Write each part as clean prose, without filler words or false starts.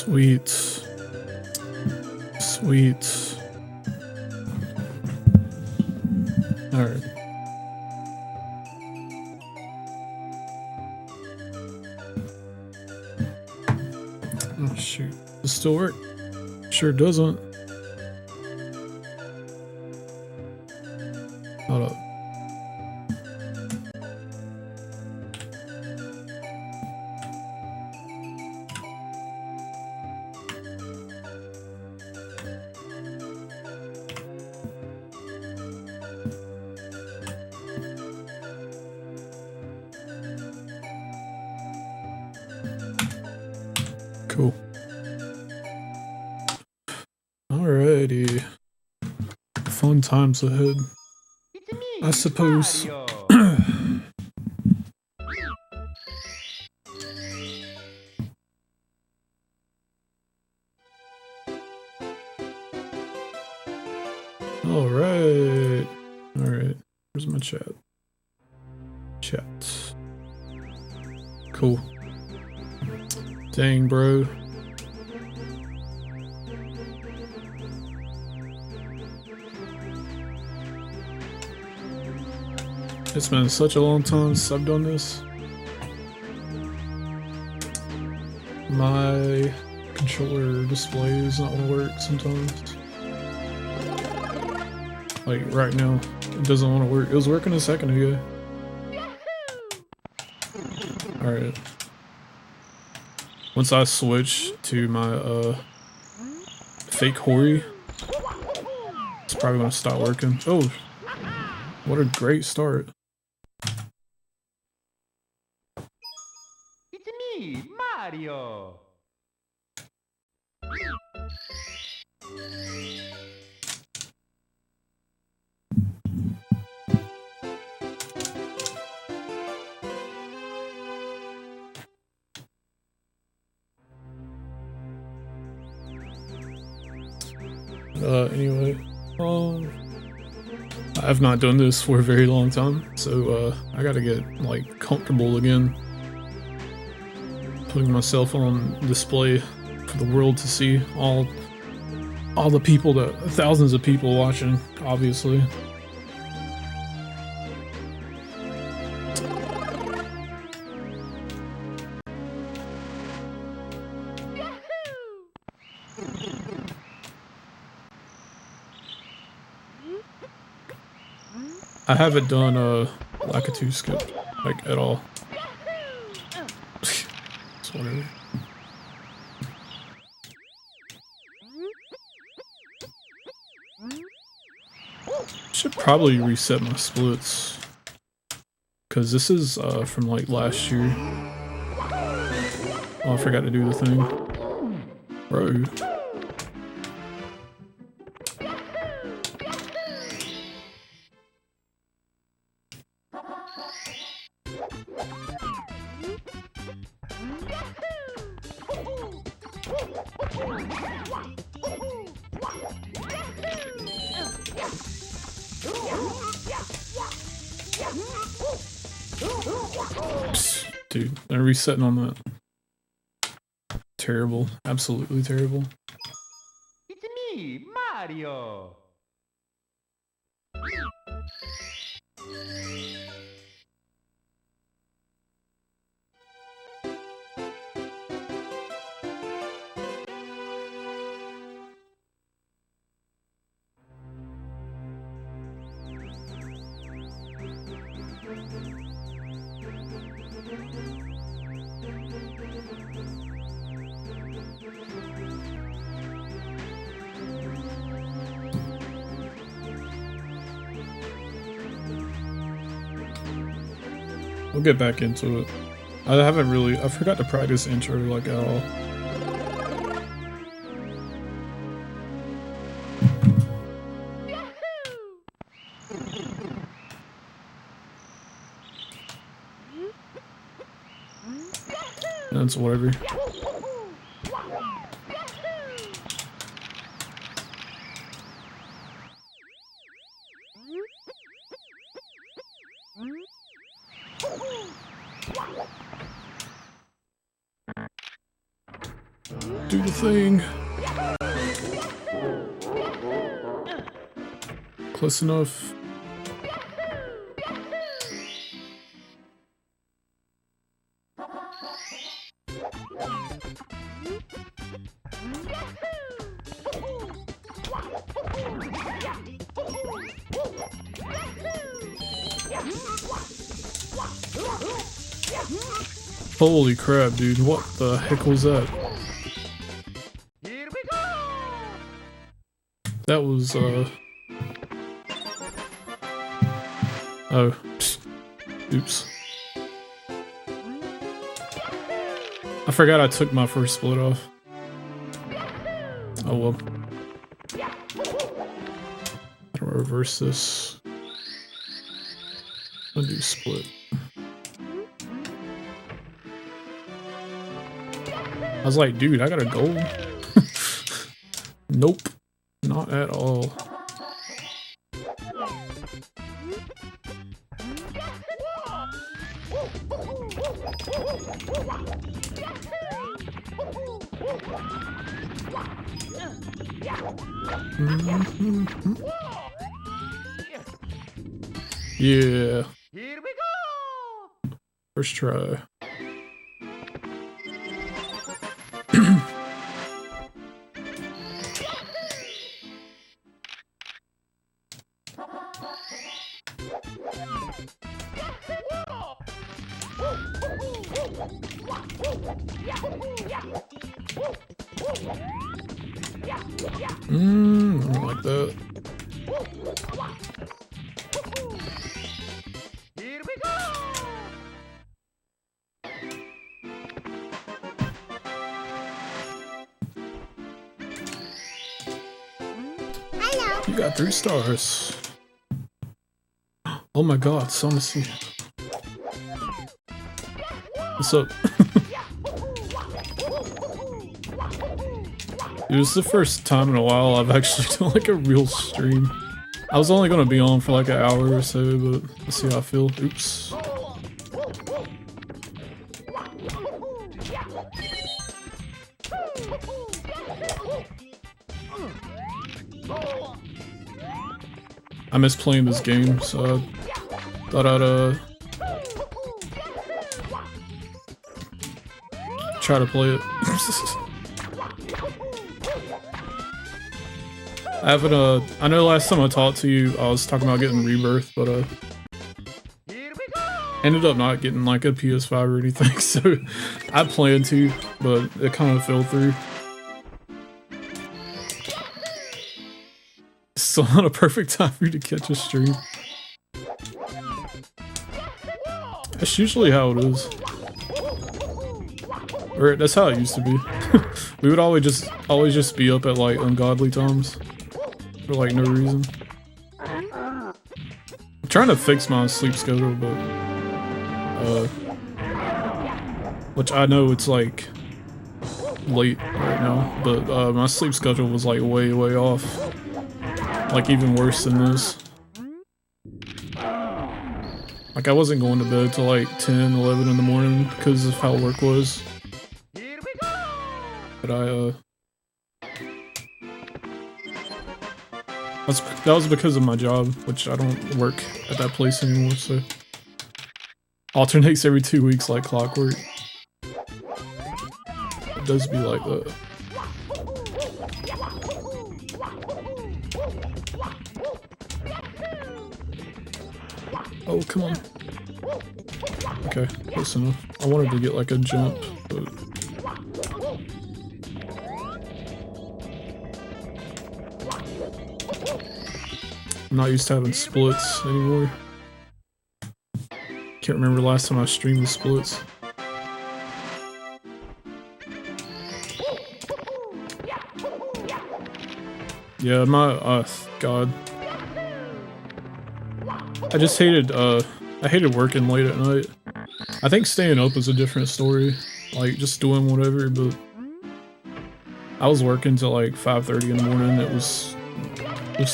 Sweet. Sweet. Alright. Oh shoot. Does this still work? Sure doesn't. Hold up. Cool. Alrighty. Fun times ahead, I suppose. Alright. Alright. Where's my chat? Chat. Cool. Dang, bro. It's been such a long time since I've done this. My controller display is not gonna work sometimes. Like right now, it doesn't want to work. It was working a second ago. Alright. Once I switch to my fake Hori, it's probably gonna stop working. Oh, what a great start. It's me, Mario. Anyway, I've not done this for a very long time, so I gotta get like comfortable again, putting myself on display for the world to see. All the people, the thousands of people watching, obviously. I haven't done Lakitu skip like at all. It's whatever. Should probably reset my splits, cause this is from like last year. Oh, I forgot to do the thing, bro. Dude, they're resetting on that. Terrible. Absolutely terrible. It's me, Mario. We'll get back into it. I forgot to practice intro like at all. That's whatever. do the thing. Close enough. Holy crap, dude. What the heck was that? Here we go. That was, oh. Oops. I forgot I took my first split off. Oh well. I'll reverse this. I'll do split. I was like, dude, I got a gold. Nope. Not at all. Yeah. Here we go. First try. I don't like that. Here we go. You got 3 stars. Oh my god, Sonacy. What's up? Dude, this is the first time in a while I've actually done like a real stream. I was only gonna be on for like an hour or so, but let's see how I feel. Oops. I miss playing this game, so I thought I'd try to play it. I haven't, I know last time I talked to you, I was talking about getting Rebirth, but, ended up not getting, like, a PS5 or anything, so I planned to, but it kind of fell through. Still not a perfect time for you to catch a stream. That's usually how it is. Or that's how it used to be. We would always just be up at, like, ungodly times. For like no reason. I'm trying to fix my sleep schedule, but which I know it's like late right now, but my sleep schedule was like way off. Like even worse than this. Like I wasn't going to bed till like 10, 11 in the morning because of how work was. But that was because of my job, which I don't work at that place anymore, so alternates every 2 weeks like clockwork. It does be like that. Oh, come on. Okay, close enough. I wanted to get like a jump, but I'm not used to having splits anymore. Can't remember last time I streamed the splits. Yeah, my, god. I just hated, I hated working late at night. I think staying up is a different story. Like, just doing whatever, but I was working till like 5:30 in the morning. It was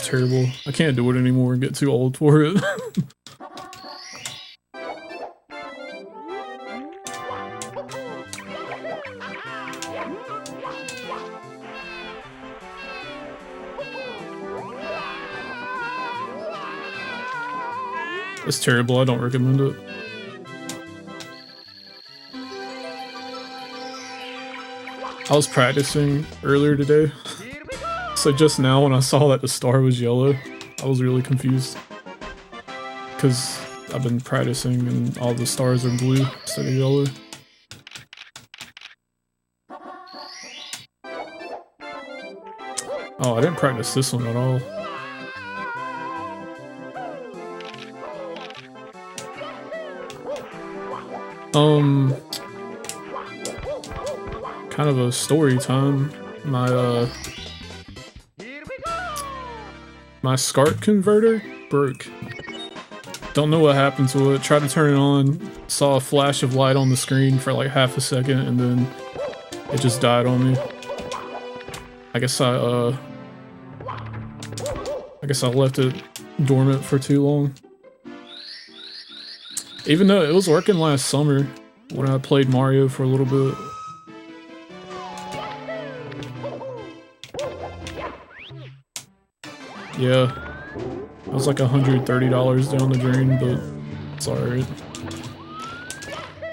terrible. I can't do it anymore and get too old for it. It's terrible, I don't recommend it. I was practicing earlier today, so just now when I saw that the star was yellow, I was really confused. Because I've been practicing and all the stars are blue instead of yellow. Oh, I didn't practice this one at all. Kind of a story time. My SCART converter broke. Don't know what happened to it. Tried to turn it on, saw a flash of light on the screen for like half a second, and then it just died on me. I guess I left it dormant for too long. Even though it was working last summer when I played Mario for a little bit. Yeah, it was like $130 down the drain, but it's alright.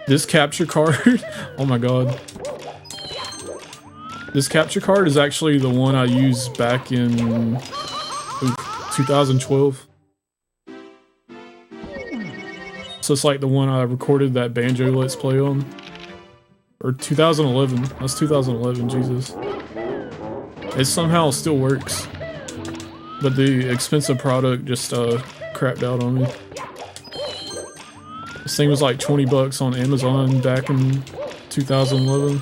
This capture card, oh my god. This capture card is actually the one I used back in 2012. So it's like the one I recorded that Banjo Let's Play on. Or 2011, that's 2011, Jesus. It somehow still works. But the expensive product just crapped out on me. This thing was like 20 bucks on Amazon back in 2011.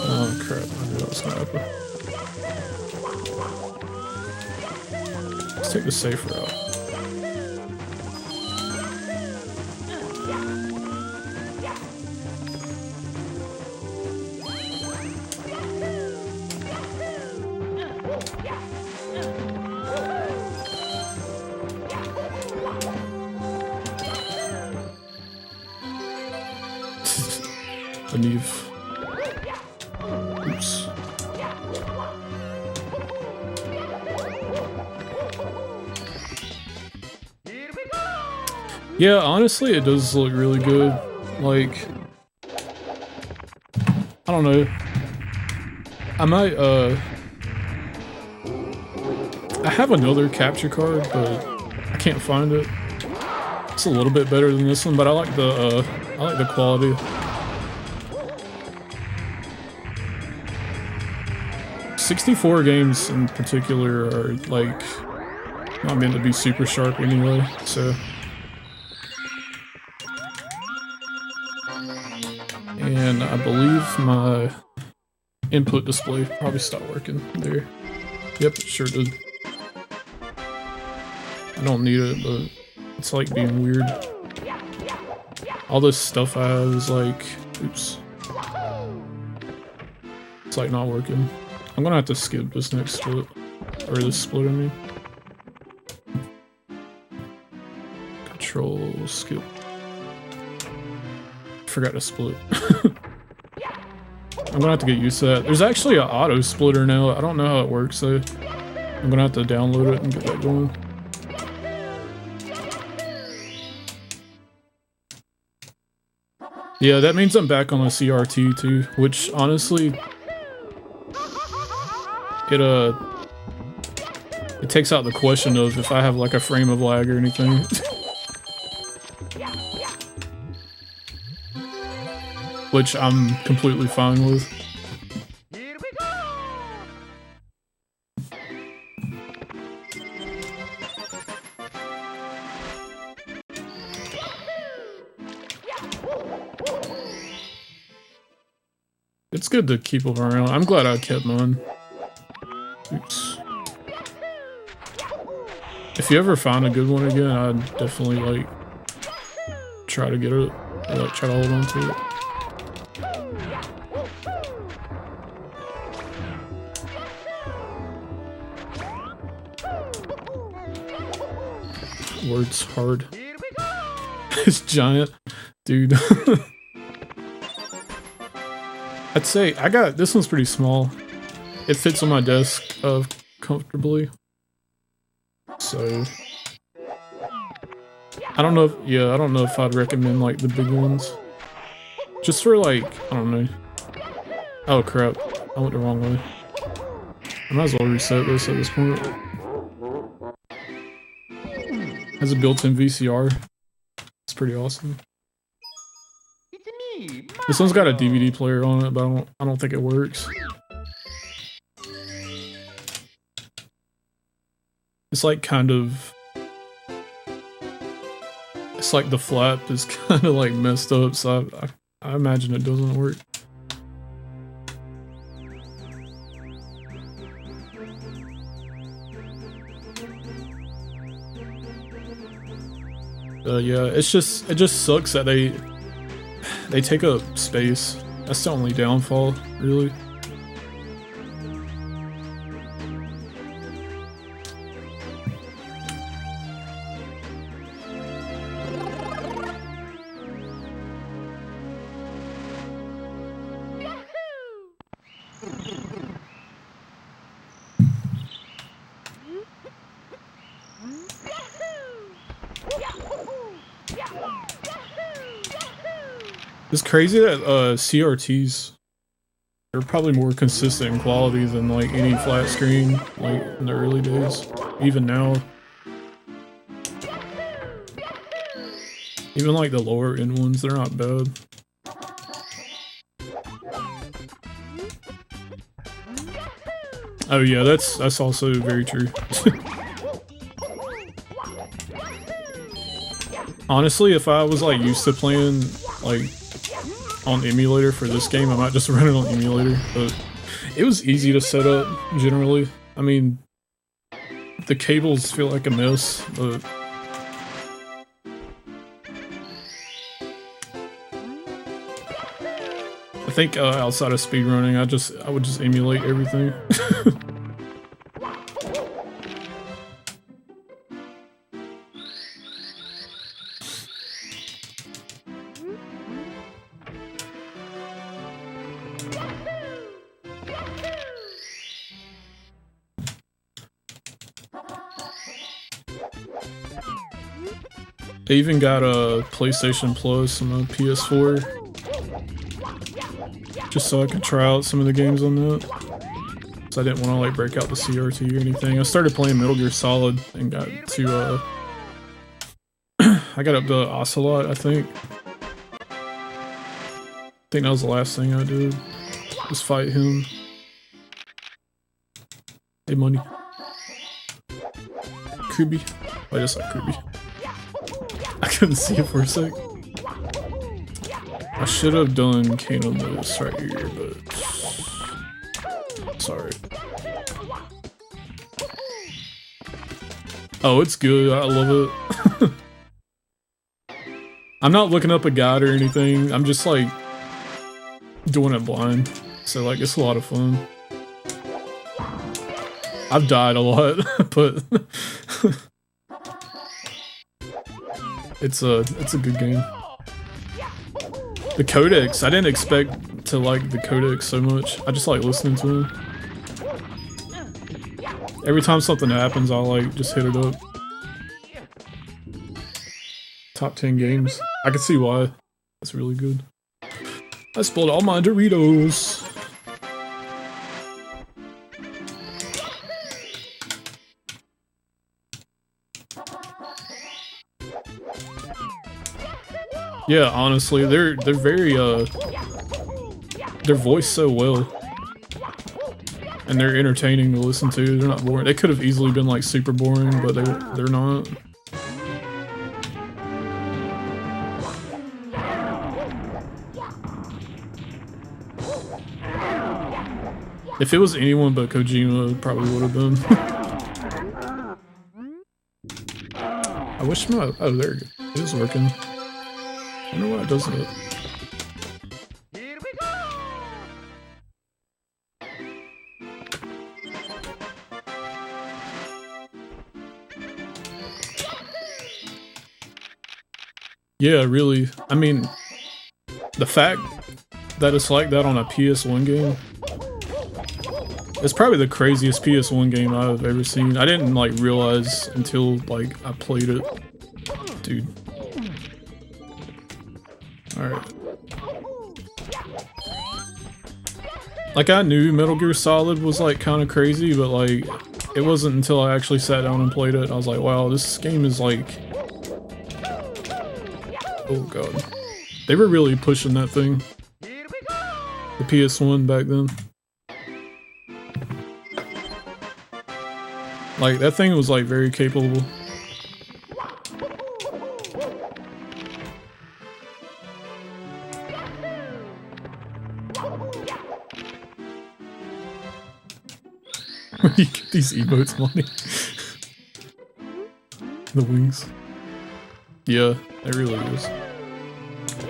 Oh crap, I knew that was gonna happen. Let's take the safe route. Beneath. Oops. Yeah, honestly, it does look really good. Like, I don't know. I might, I have another capture card, but I can't find it. It's a little bit better than this one, but I like the quality. '64 games in particular are like not meant to be super sharp anyway, so. And I believe my input display probably stopped working there. Yep, it sure did. I don't need it, but it's like being weird. All this stuff I have is like, oops. It's like not working. I'm gonna have to skip this next split. Or this split, I mean. Control, skip. Forgot to split. I'm gonna have to get used to that. There's actually an auto splitter now. I don't know how it works though. I'm gonna have to download it and get that going. Yeah, that means I'm back on a CRT too, which honestly, it takes out the question of if I have like a frame of lag or anything. Which I'm completely fine with. It's good to keep them around. I'm glad I kept mine. Oops. If you ever find a good one again, I'd definitely like try to get it, or like try to hold on to it. Words hard. It's giant, dude. I'd say I got this one's pretty small. It fits on my desk comfortably. So I don't know if I don't know if I'd recommend like the big ones. Just for like, I don't know. Oh crap. I went the wrong way. I might as well reset this at this point. Has a built-in VCR. It's pretty awesome. It's me, This one's got a Mario. DVD player on it, but I don't think it works. It's like kind of... It's like the flap is kind of like messed up, so I imagine it doesn't work. Yeah, it just sucks that they take up space. That's the only downfall, really. It's crazy that CRTs are probably more consistent in quality than like any flat screen like in the early days. Even now. Even like the lower end ones, they're not bad. Oh yeah, that's also very true. Honestly, if I was like used to playing like on emulator for this game, I might just run it on emulator, but it was easy to set up generally. I mean, the cables feel like a mess, but I think outside of speedrunning, I would just emulate everything. They even got a PlayStation Plus and a PS4, just so I could try out some of the games on that. So I didn't want to like break out the CRT or anything. I started playing Metal Gear Solid and got to I got up to Ocelot, I think. I think that was the last thing I did. Just fight him. Hey, money. Kirby. I just like Kirby. I couldn't see it for a sec. I should have done Kano this right here, but sorry. Oh, it's good. I love it. I'm not looking up a guide or anything. I'm just like doing it blind. So like it's a lot of fun. I've died a lot, but it's a good game. The codex, I didn't expect to like the codex so much. I just like listening to him. Every time something happens, I'll like just hit it up. Top 10 games. I can see why. That's really good. I spilled all my Doritos. Yeah, honestly, they're very they're voiced so well. And they're entertaining to listen to. They're not boring. They could have easily been like super boring, but they're not. If it was anyone but Kojima, it probably would have been. I wish my... Oh, there it is working. I wonder why it doesn't. Here we go. Yeah, really. I mean, the fact that it's like that on a PS1 game. It's probably the craziest PS1 game I've ever seen. I didn't like realize until like I played it. Dude. Alright. Like I knew Metal Gear Solid was like kind of crazy, but like it wasn't until I actually sat down and played it. I was like, wow, this game is like... Oh god. They were really pushing that thing. The PS1 back then. Like, that thing was like very capable. Where do you get these emotes, money? The wings. Yeah, it really is.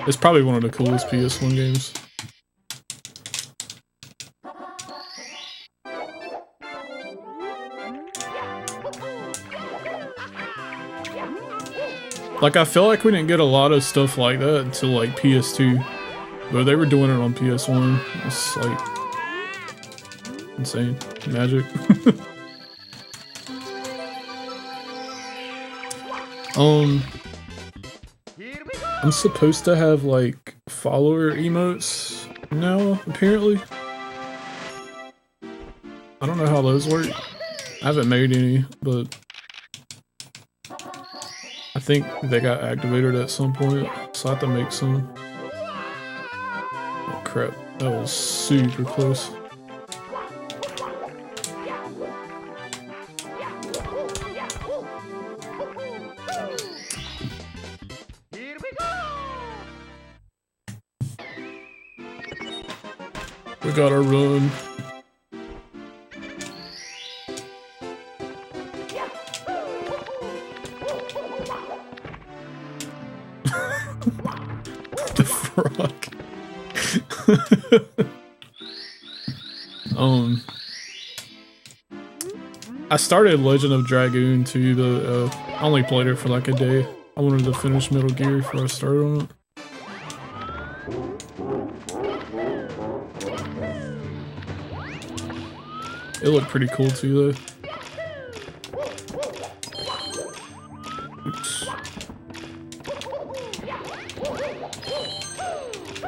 It's probably one of the coolest PS1 games. Like, I feel like we didn't get a lot of stuff like that until like PS2. But they were doing it on PS1. It's like insane. Magic. I'm supposed to have like follower emotes now, apparently. I don't know how those work. I haven't made any, but I think they got activated at some point, so I have to make some. Oh crap, that was super close. We gotta run. The frog. I started Legend of Dragoon too, but I only played it for like a day. I wanted to finish Metal Gear before I started on it. It looked pretty cool too, though. Oops.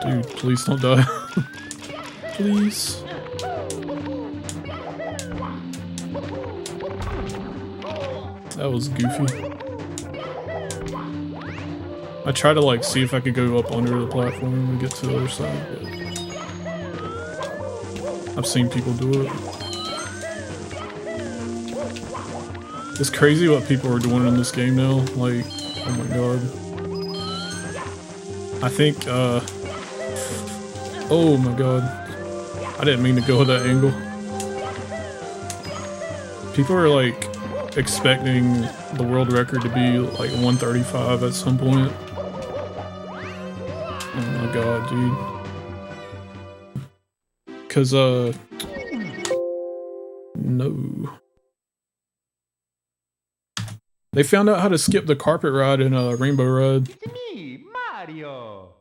Dude, please don't die. Please. That was goofy. I tried to like see if I could go up under the platform and get to the other side, but I've seen people do it. It's crazy what people are doing in this game now, like, oh my god. I think, oh my god. I didn't mean to go that angle. People are like, expecting the world record to be like 135 at some point. Oh my god, dude. 'Cause, no. They found out how to skip the carpet ride in a Rainbow Ride. It's me, Mario.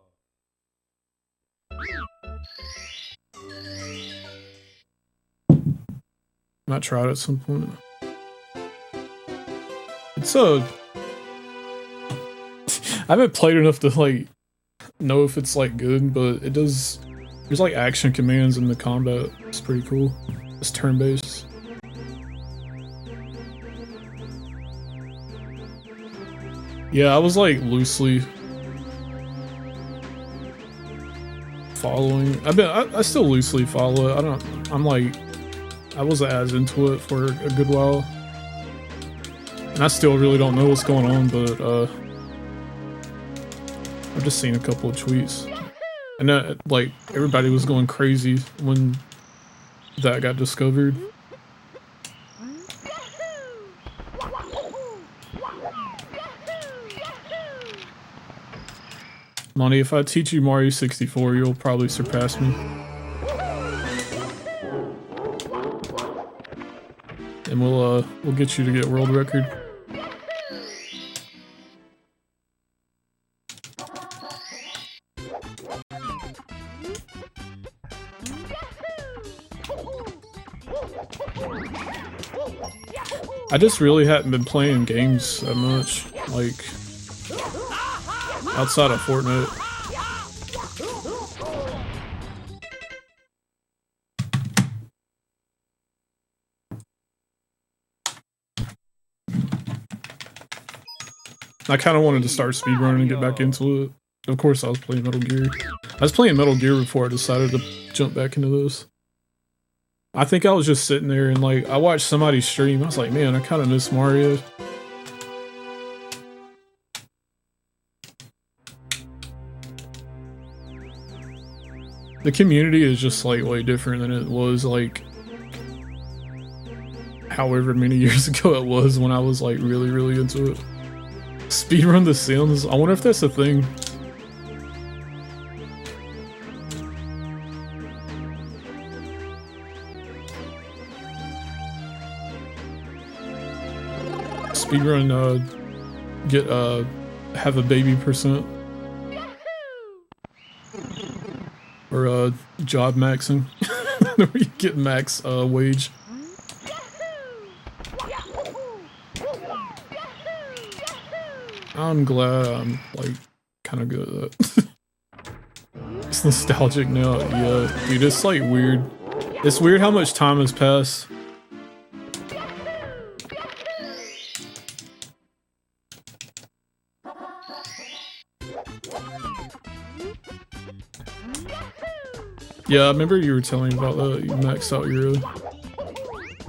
Might try it at some point. It's I haven't played enough to like know if it's like good, but it does. There's like action commands in the combat. It's pretty cool. It's turn-based. Yeah, I was like loosely following. I still loosely follow it. I wasn't as into it for a good while. And I still really don't know what's going on, but I've just seen a couple of tweets. And like everybody was going crazy when that got discovered. Monty, if I teach you Mario 64, you'll probably surpass me. And we'll get you to get world record. I just really hadn't been playing games that much, like, outside of Fortnite. I kind of wanted to start speedrunning and get back into it. Of course, I was playing Metal Gear. I was playing Metal Gear before I decided to jump back into this. I think I was just sitting there and like, I watched somebody stream. I was like, man, I kind of miss Mario. The community is just like way different than it was like however many years ago it was when I was like really into it. Speedrun The Sims? I wonder if that's a thing. Speedrun, have a baby %. Or, job maxing. Where you get max, wage. I'm glad I'm, like, kinda good at that. It's nostalgic now, yeah. Dude, it's, like, weird. It's weird how much time has passed. Yeah, I remember you were telling me about that. You maxed out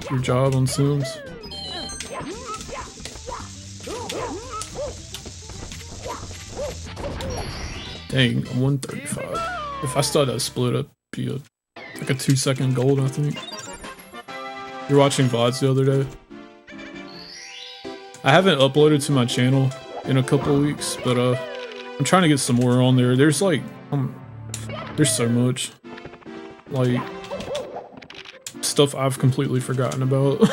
your job on Sims. Dang, I'm 135. If I started that split up, it'd be like a 2-second gold, I think. You were watching VODs the other day. I haven't uploaded to my channel in a couple of weeks, but I'm trying to get some more on there. There's like, there's so much. Like, stuff I've completely forgotten about.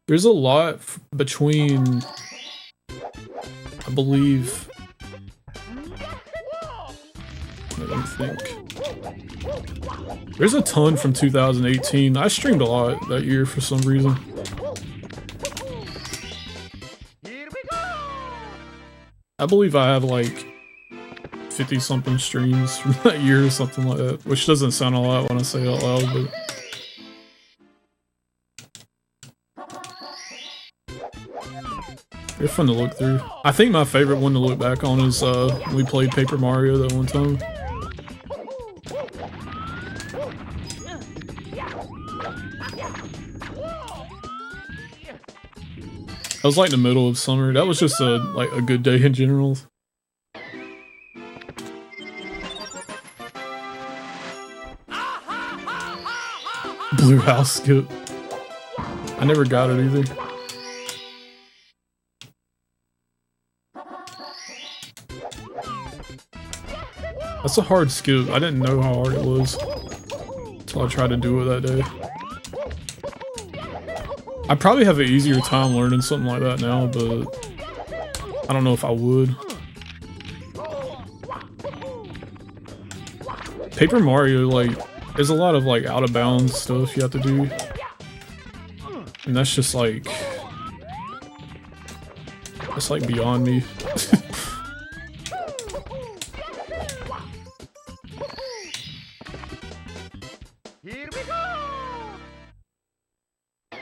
There's a lot between, I believe, let me think. There's a ton from 2018. I streamed a lot that year for some reason. I believe I have like 50 something streams from that year or something like that, which doesn't sound a lot when I say it out loud, but they're fun to look through. I think my favorite one to look back on is we played Paper Mario that one time. That was like the middle of summer. That was just like a good day in general. Blue house skip. I never got it either. That's a hard skip. I didn't know how hard it was until I tried to do it that day. I probably have an easier time learning something like that now, but I don't know if I would. Paper Mario, like, there's a lot of like out of bounds stuff you have to do. And that's just like, that's like beyond me.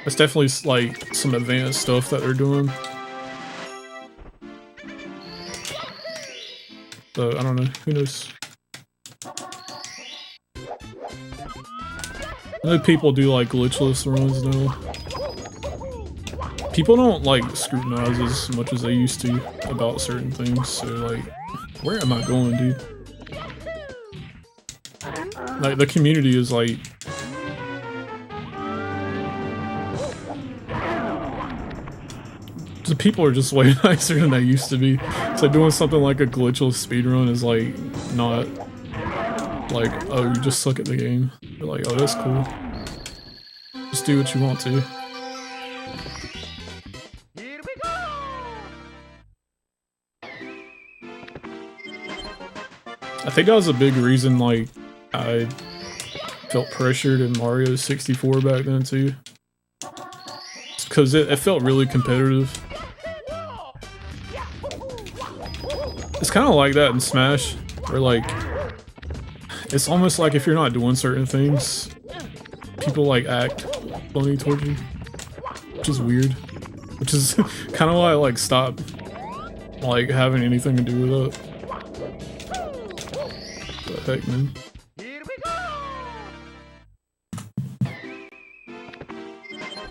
It's definitely like some advanced stuff that they're doing. So I don't know, who knows? I know people do like glitchless runs now. People don't like scrutinize as much as they used to about certain things, so like, where am I going, dude? Like, the community is like, the people are just way nicer than they used to be. So doing something like a glitchless speedrun is like, not like, oh, you just suck at the game. You're like, oh, that's cool. Just do what you want to. I think that was a big reason, like, I felt pressured in Mario 64 back then, too. It's because it felt really competitive. It's kind of like that in Smash, where, like, it's almost like if you're not doing certain things, people, like, act funny towards you, which is weird. Which is kind of why I, like, stopped, like, having anything to do with that. What the heck, man?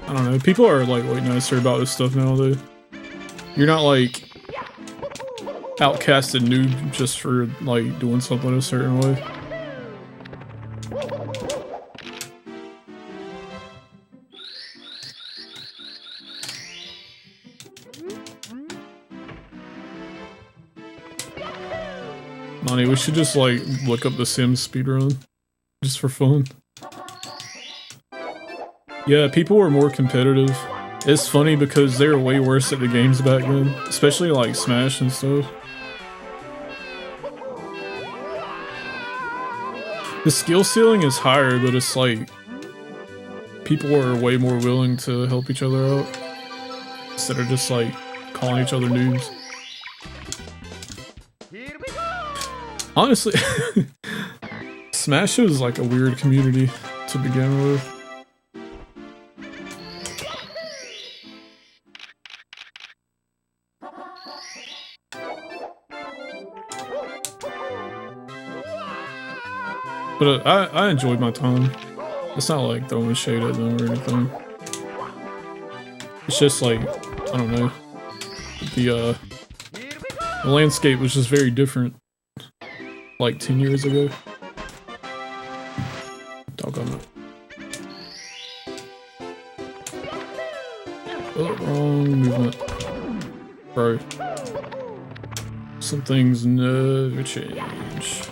I don't know, people are, like, way nicer about this stuff now, though. You're not, like, outcasted noob just for, like, doing something a certain way. Money, we should just, like, look up the Sims speedrun. Just for fun. Yeah, people were more competitive. It's funny because they were way worse at the games back then. Especially, like, Smash and stuff. The skill ceiling is higher, but it's like... people are way more willing to help each other out. Instead of just, like, calling each other noobs. Honestly, Smash is like a weird community to begin with. But I enjoyed my time. It's not like throwing shade at them or anything. It's just like, I don't know. The landscape was just very different. Like 10 years ago. Doggone it. Oh, wrong movement. Bro. Some things never change.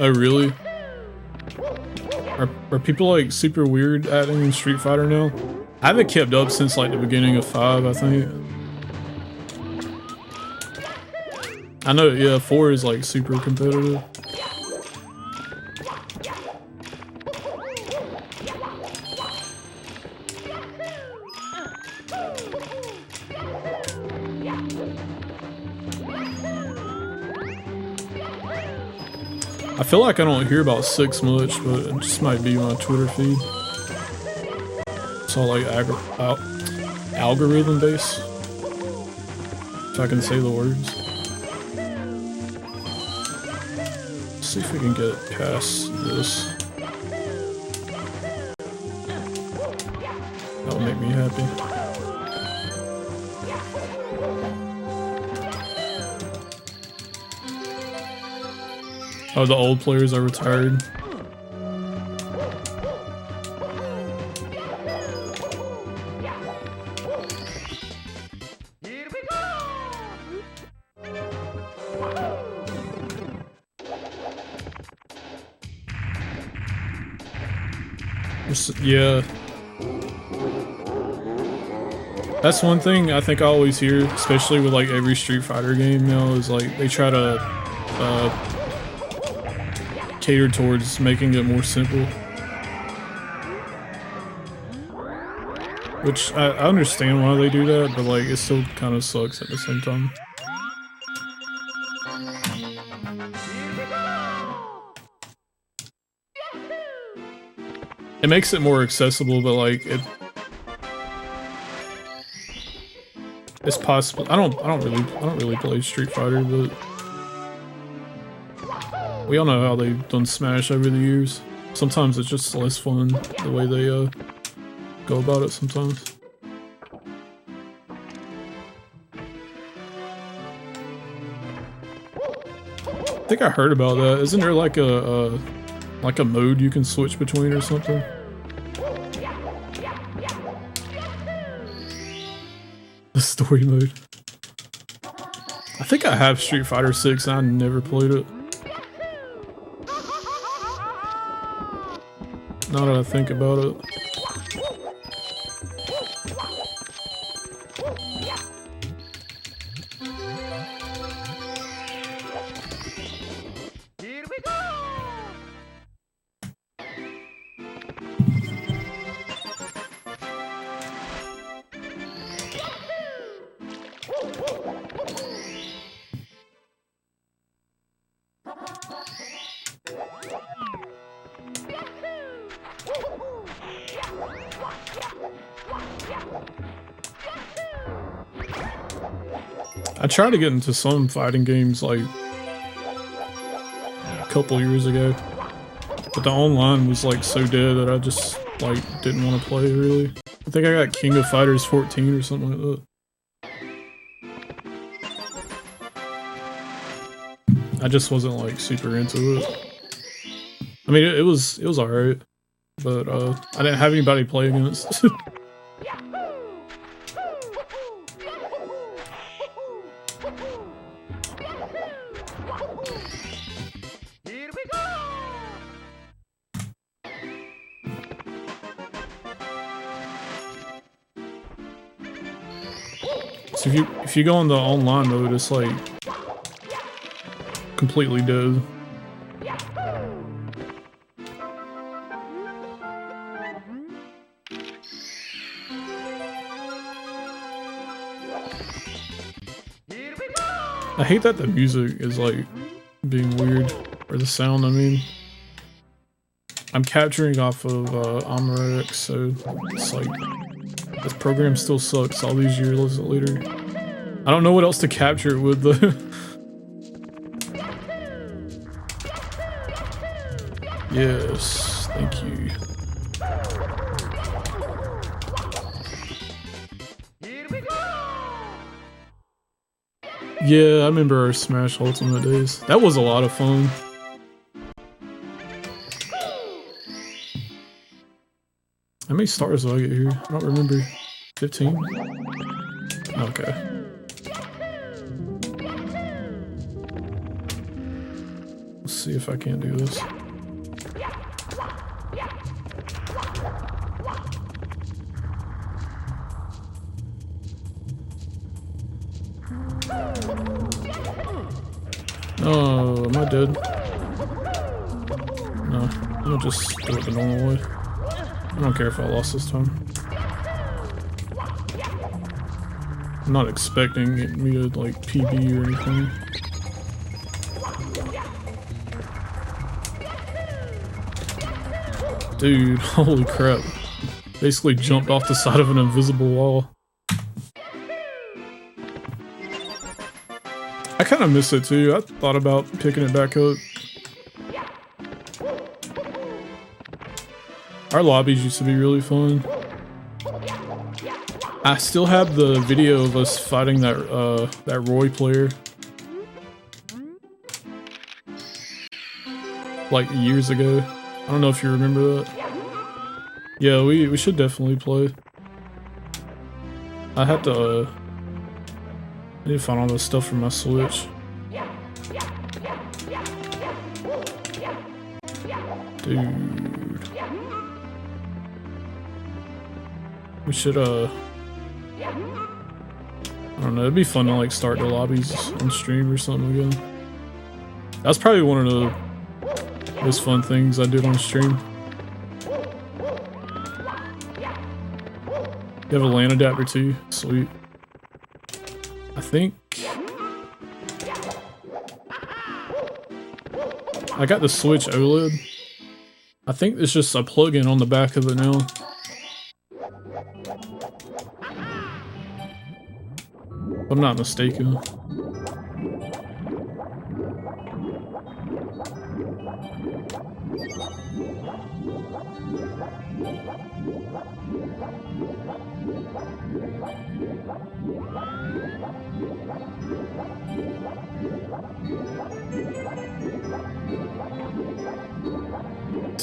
Oh, really? Are people like super weird acting in Street Fighter now? I haven't kept up since like the beginning of 5, I think. I know, yeah, 4 is like super competitive. I feel like I don't hear about 6 much, but it just might be my Twitter feed. It's all like algorithm based. If I can say the words. Let's see if we can get past this. That'll make me happy. Oh, the old players are retired. Yeah. That's one thing I think I always hear, especially with like every Street Fighter game now, is like they try to cater towards making it more simple. Which I understand why they do that, but like it still kind of sucks at the same time. It makes it more accessible, but like it's possible. I don't really play Street Fighter, but we all know how they've done Smash over the years. Sometimes it's just less fun the way they go about it sometimes. I think I heard about that. Isn't there like a mode you can switch between or something? The story mode. I think I have Street Fighter 6 and I never played it. Now that I think about it. Here we go! I tried to get into some fighting games like a couple years ago, but the online was like so dead that I just like didn't want to play really. I think I got King of Fighters 14 or something like that. I just wasn't like super into it. I mean, it was alright, but I didn't have anybody to play against. Here we go! So if you go in the online mode, it's like completely dead. Here we go! I hate that the music is like being weird, or the sound, I mean. I'm capturing off of Amarex, so it's like, this program still sucks all these years later. I don't know what else to capture it with though. Yes, thank you. Here we go! Yeah, I remember our Smash Ultimate days. That was a lot of fun. How many stars do I get here? I don't remember. 15? Okay. Let's see if I can't do this. Oh, am I dead? No, I'm gonna just do it the normal way. I don't care if I lost this time. I'm not expecting me to like PB or anything. Dude, holy crap. Basically jumped off the side of an invisible wall. I kind of miss it too. I thought about picking it back up. Our lobbies used to be really fun. I still have the video of us fighting that Roy player. Like years ago. I don't know if you remember that. Yeah, we should definitely play. I had to I need to find all this stuff from my Switch. Dude. We should I don't know, it'd be fun to like start the lobbies on stream or something again. That's probably one of the most fun things I did on stream. You have a LAN adapter too? Sweet. I think I got the Switch OLED. I think it's just a plug-in on the back of it now. If I'm not mistaken.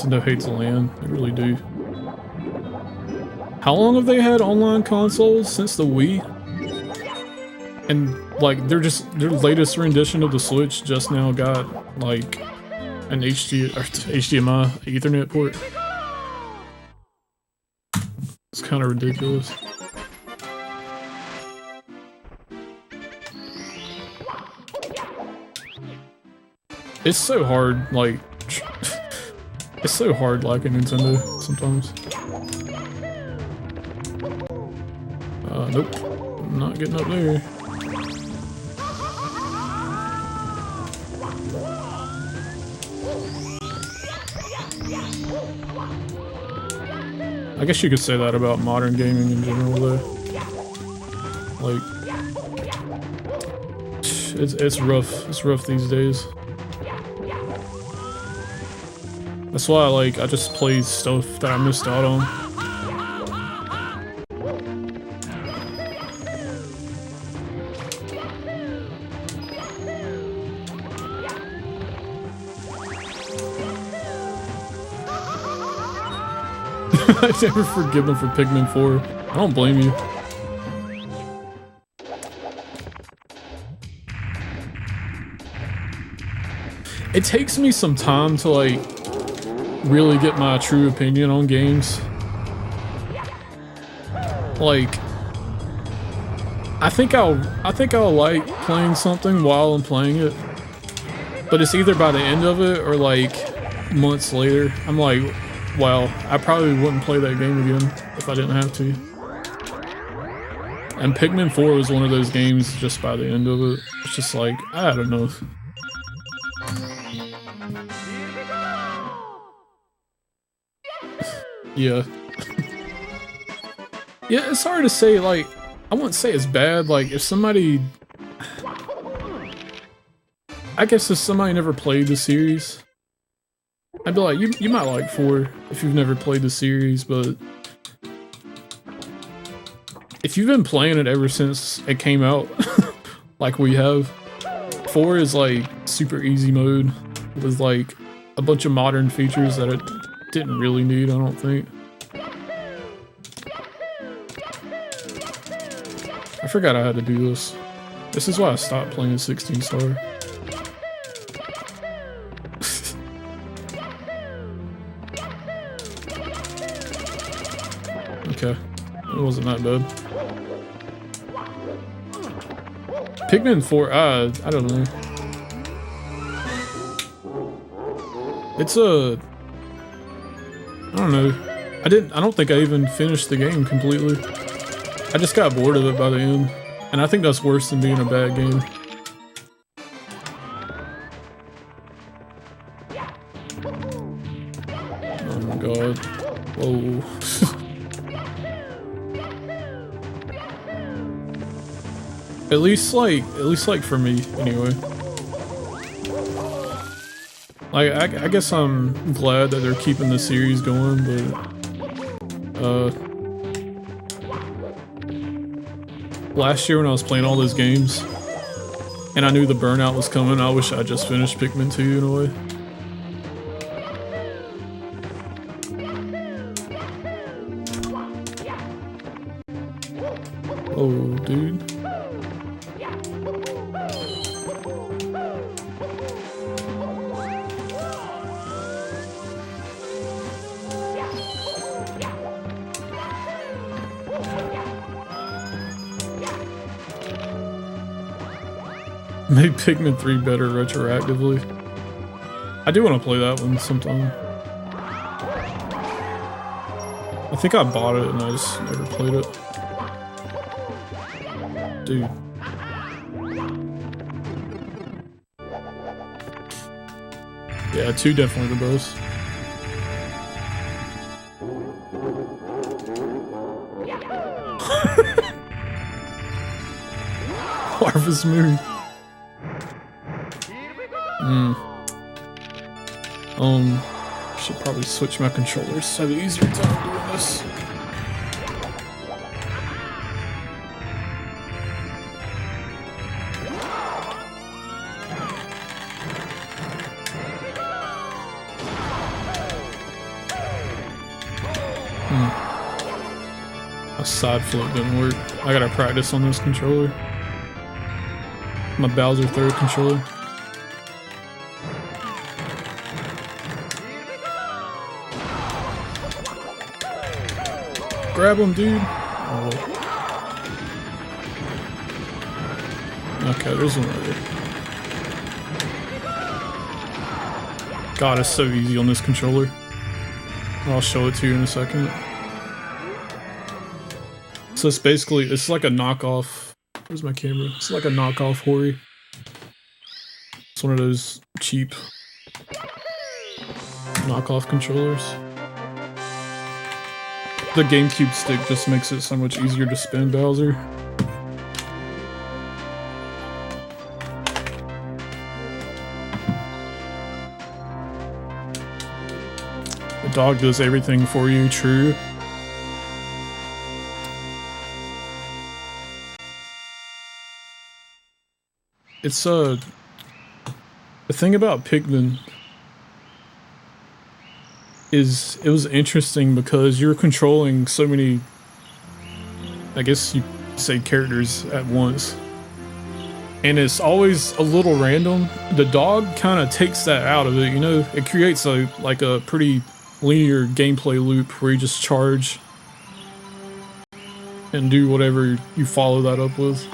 Nintendo hates LAN, they really do. How long have they had online consoles? Since the Wii? And like their latest rendition of the Switch just now got like an HDMI Ethernet port. kind of ridiculous. It's so hard, like, it's so hard liking Nintendo sometimes. Nope, I'm not getting up there. I guess you could say that about modern gaming in general, though. Like, it's rough. It's rough these days. That's why, like, I just play stuff that I missed out on. I never forgive them for Pikmin 4. I don't blame you. It takes me some time to, like, really get my true opinion on games. Like, I think I'll like playing something while I'm playing it, but it's either by the end of it or like months later. I'm like, wow, I probably wouldn't play that game again if I didn't have to. And Pikmin 4 was one of those games just by the end of it. It's just like, I don't know. Yeah. Yeah, it's hard to say, like, I wouldn't say it's bad, like, if somebody... I guess if somebody never played the series, I'd be like, you might like 4 if you've never played the series, but... if you've been playing it ever since it came out, like we have, 4 is, like, super easy mode with, like, a bunch of modern features that it didn't really need, I don't think. I forgot I had to do this. This is why I stopped playing 16 star. Okay, it wasn't that bad. Pikmin 4, I don't know. It's a... I don't know. I don't think I even finished the game completely. I just got bored of it by the end. And I think that's worse than being a bad game. Oh my god. Whoa. At least like for me, anyway. Like, I guess I'm glad that they're keeping the series going, but, last year when I was playing all those games, and I knew the burnout was coming, I wish I just finished Pikmin 2 in a way. Oh, dude. Made Pikmin 3 better retroactively. I do want to play that one sometime. I think I bought it and I just never played it. Dude. Yeah, 2 definitely the best. Harvest Moon. Should probably switch my controllers. Have an easier time doing this. My side flip didn't work. I gotta practice on this controller. My Bowser 3rd controller. Grab him, dude. Oh. Okay, there's one right there. God, it's so easy on this controller. I'll show it to you in a second. So it's basically, it's like a knockoff. Where's my camera? It's like a knockoff Hori. It's one of those cheap knockoff controllers. The GameCube stick just makes it so much easier to spin Bowser. The dog does everything for you, true. It's the thing about Pikmin is it was interesting because you're controlling so many, I guess you say, characters at once, and it's always a little random. The dog kind of takes that out of it, you know. It creates a pretty linear gameplay loop where you just charge and do whatever you follow that up with.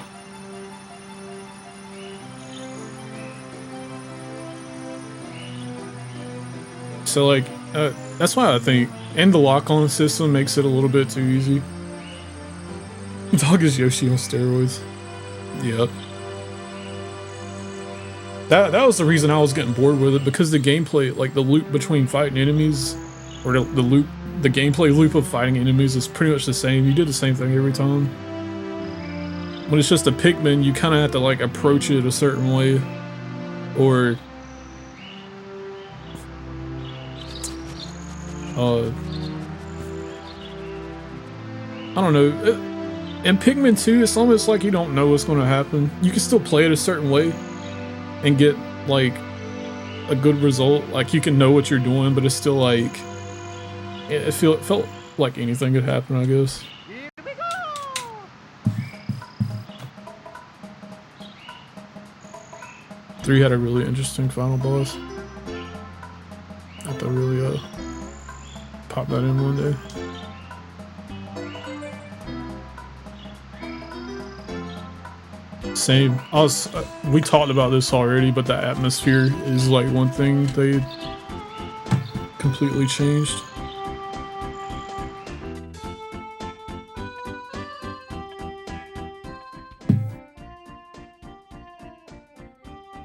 So like, that's why I think, and the lock-on system makes it a little bit too easy. Dog is Yoshi on steroids. Yep. That was the reason I was getting bored with it, because the gameplay, like the loop between fighting enemies, or the gameplay loop of fighting enemies is pretty much the same. You do the same thing every time. When it's just a Pikmin, you kind of have to like approach it a certain way, or I don't know. In Pikmin 2, it's almost like you don't know what's going to happen. You can still play it a certain way and get like a good result. Like you can know what you're doing, but it's still like it felt like anything could happen, I guess. Here we go! 3 had a really interesting final boss. I have to really pop that in one day. Same. We talked about this already, but the atmosphere is like one thing they completely changed.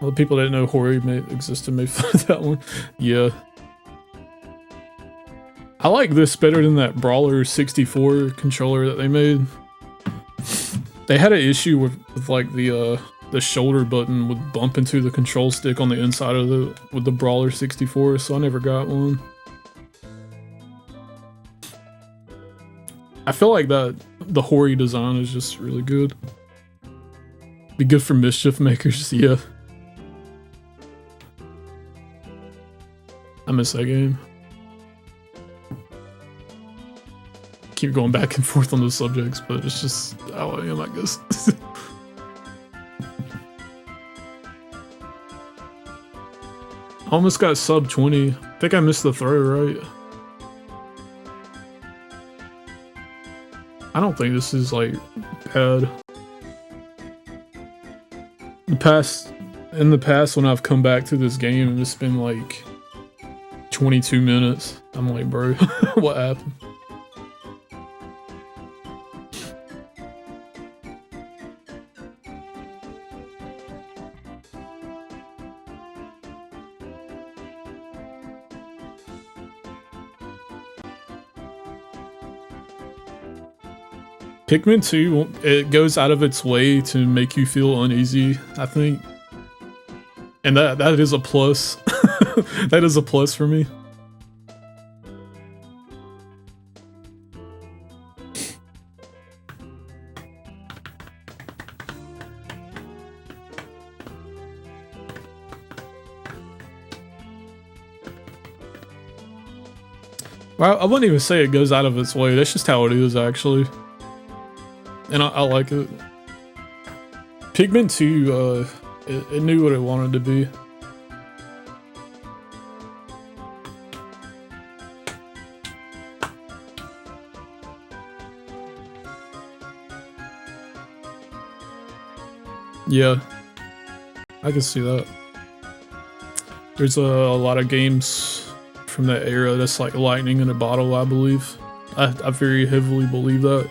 All the people that didn't know Hori existed made fun of that one. Yeah. I like this better than that Brawler 64 controller that they made. They had an issue with like the shoulder button would bump into the control stick on the inside of the Brawler 64, so I never got one. I feel like the Hori design is just really good. Be good for mischief makers, yeah. I miss that game. Keep going back and forth on the subjects, but it's just how I am, I guess. Almost got sub 20. I think I missed the throw, right? I don't think this is like bad. In the past when I've come back to this game and it's been like 22 minutes, I'm like, bro, what happened? Pikmin 2, it goes out of its way to make you feel uneasy, I think. And that is a plus. That is a plus for me. Well, I wouldn't even say it goes out of its way. That's just how it is, actually. And I like it. Pikmin 2, it knew what it wanted to be. Yeah, I can see that. There's a lot of games from that era that's like lightning in a bottle, I believe. I very heavily believe that,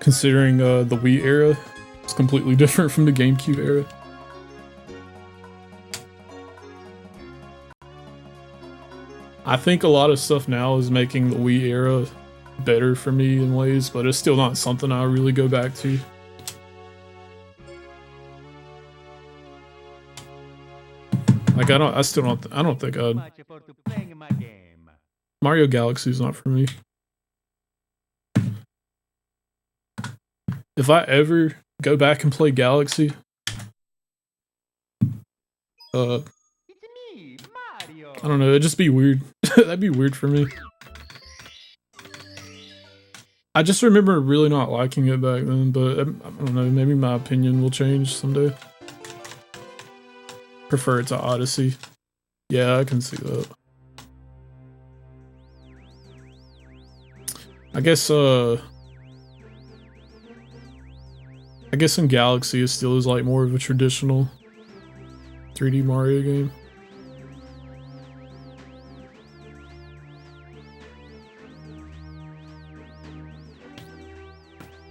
considering the Wii era is completely different from the GameCube era. I think a lot of stuff now is making the Wii era better for me in ways, but it's still not something I really go back to. Like I don't think Mario Galaxy's not for me. If I ever go back and play Galaxy, I don't know, it'd just be weird. That'd be weird for me. I just remember really not liking it back then, but I don't know, maybe my opinion will change someday. Prefer it to Odyssey. Yeah, I can see that. I guess in Galaxy it still is like more of a traditional 3D Mario game.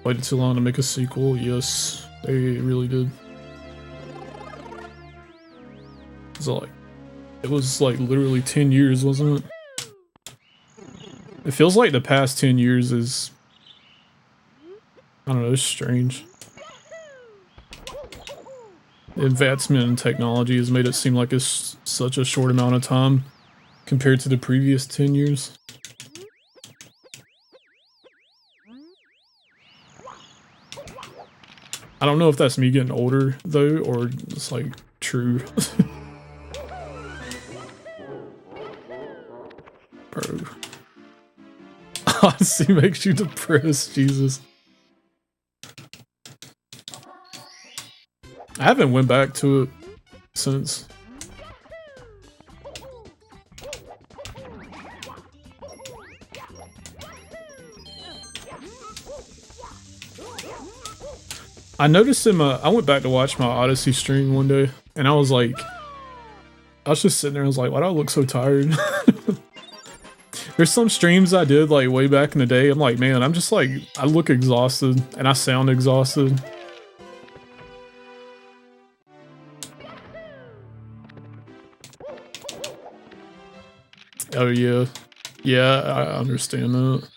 Waited too long to make a sequel? Yes, they really did. It was like literally 10 years, wasn't it? It feels like the past 10 years is, I don't know, it's strange. The advancement in technology has made it seem like it's such a short amount of time compared to the previous 10 years. I don't know if that's me getting older though, or it's like true. Bro. Odyssey makes you depressed, Jesus. I haven't went back to it since. I noticed in I went back to watch my Odyssey stream one day, and I was just sitting there, I was like, why do I look so tired? There's some streams I did like way back in the day, I'm like, man, I'm just like, I look exhausted, and I sound exhausted. Oh yeah. Yeah, I understand that.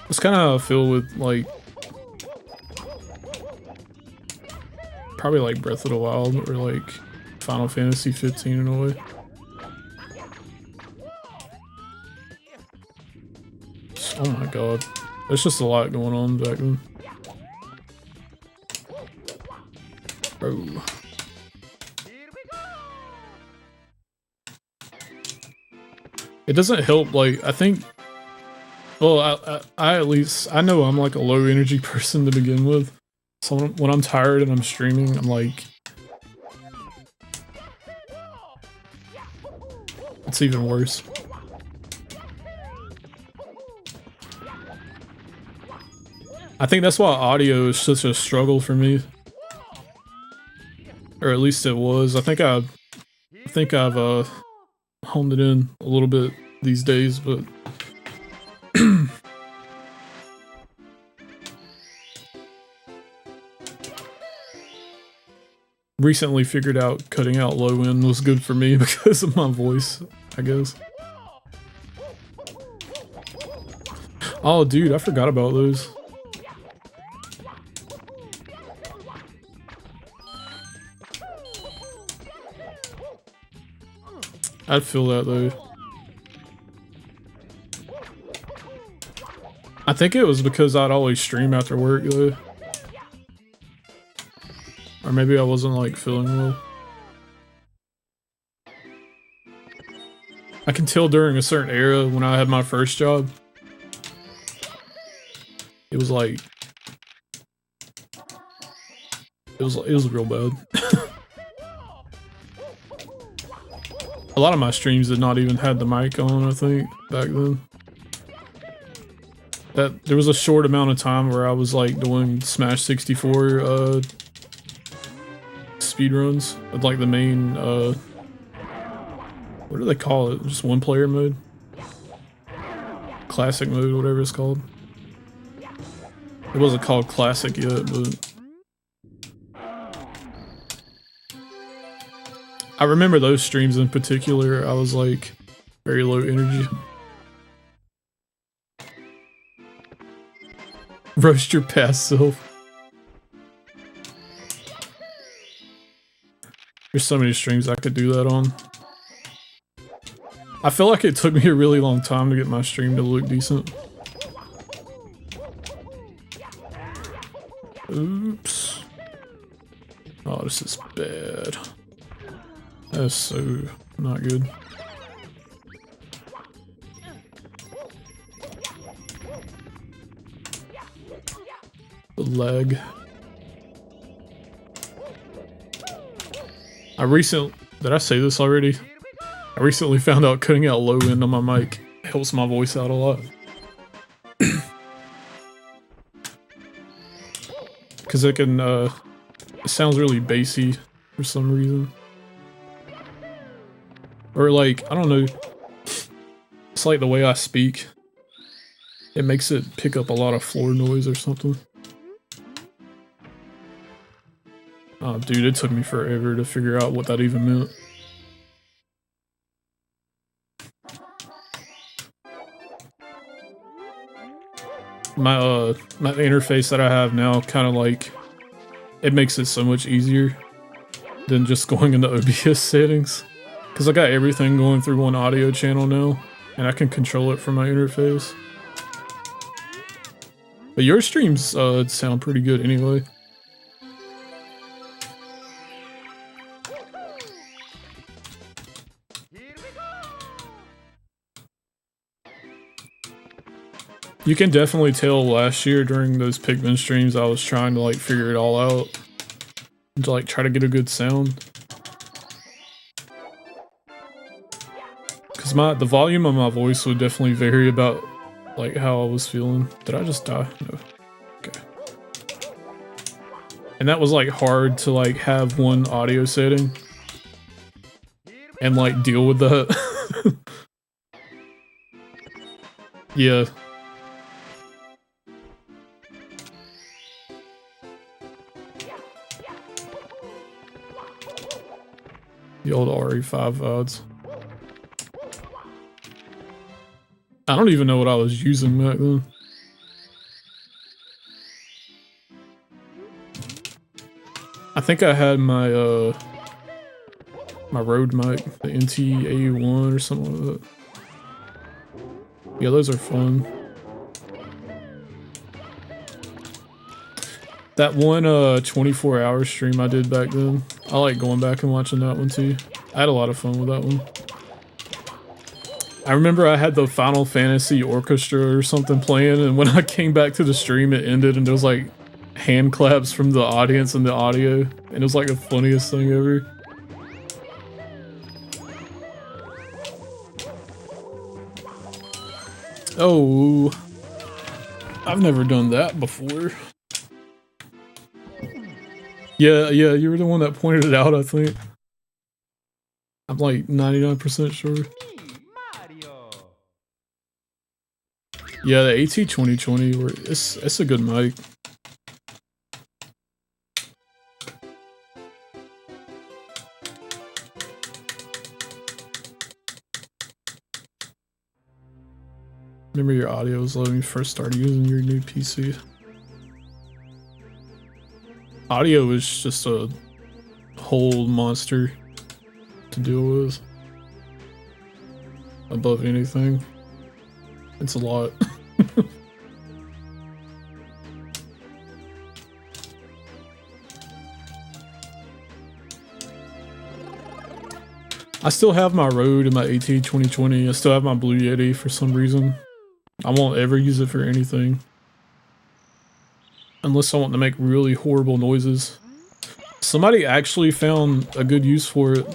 It's kind of how I feel with like probably like Breath of the Wild or like Final Fantasy 15 in a way. Oh my god. There's just a lot going on back then. Bro. It doesn't help, like, I think... Well, I at least... I know I'm like a low energy person to begin with. So when I'm tired and I'm streaming, I'm like... It's even worse. I think that's why audio is such a struggle for me. Or at least it was. I think I've honed it in a little bit these days, but recently figured out cutting out low end was good for me because of my voice, I guess. Oh dude, I forgot about those. I'd feel that though. I think it was because I'd always stream after work though. Or maybe I wasn't like feeling well. I can tell during a certain era when I had my first job. It was like... It was real bad. A lot of my streams did not even have the mic on, I think, back then. There was a short amount of time where I was like doing Smash 64 speedruns with like the main what do they call it? Just one player mode? Classic mode, whatever it's called. It wasn't called classic yet, but I remember those streams in particular. I was like very low energy. Roast your past self. There's so many streams I could do that on. I feel like it took me a really long time to get my stream to look decent. Oops. Oh, this is bad. That's so not good. The lag. Did I say this already? I recently found out cutting out low end on my mic helps my voice out a lot. Cause it can, it sounds really bassy for some reason. Or like, I don't know, it's like the way I speak. It makes it pick up a lot of floor noise or something. Oh dude, it took me forever to figure out what that even meant. My interface that I have now kind of like, it makes it so much easier than just going into OBS settings. Because I got everything going through one audio channel now, and I can control it from my interface. But your streams sound pretty good anyway. You can definitely tell last year during those Pikmin streams I was trying to like figure it all out. To like try to get a good sound. Cause the volume of my voice would definitely vary about like how I was feeling. Did I just die? No. Okay. And that was like hard to like have one audio setting and like deal with that. Yeah. The old RE5 VODs. I don't even know what I was using back then. I think I had my my Rode mic, the NT-81 or something like that. Yeah, those are fun. That one 24-hour stream I did back then, I like going back and watching that one too. I had a lot of fun with that one. I remember I had the Final Fantasy Orchestra or something playing, and when I came back to the stream it ended and there was like hand claps from the audience and the audio, and it was like the funniest thing ever. Oh, I've never done that before. Yeah, you were the one that pointed it out, I think. I'm like 99% sure. Yeah, the AT2020, it's a good mic. Remember your audio was low when you first started using your new PC. Audio is just a whole monster to deal with. Above anything. It's a lot. I still have my Rode and my AT2020. I still have my Blue Yeti for some reason. I won't ever use it for anything. Unless I want to make really horrible noises. Somebody actually found a good use for it.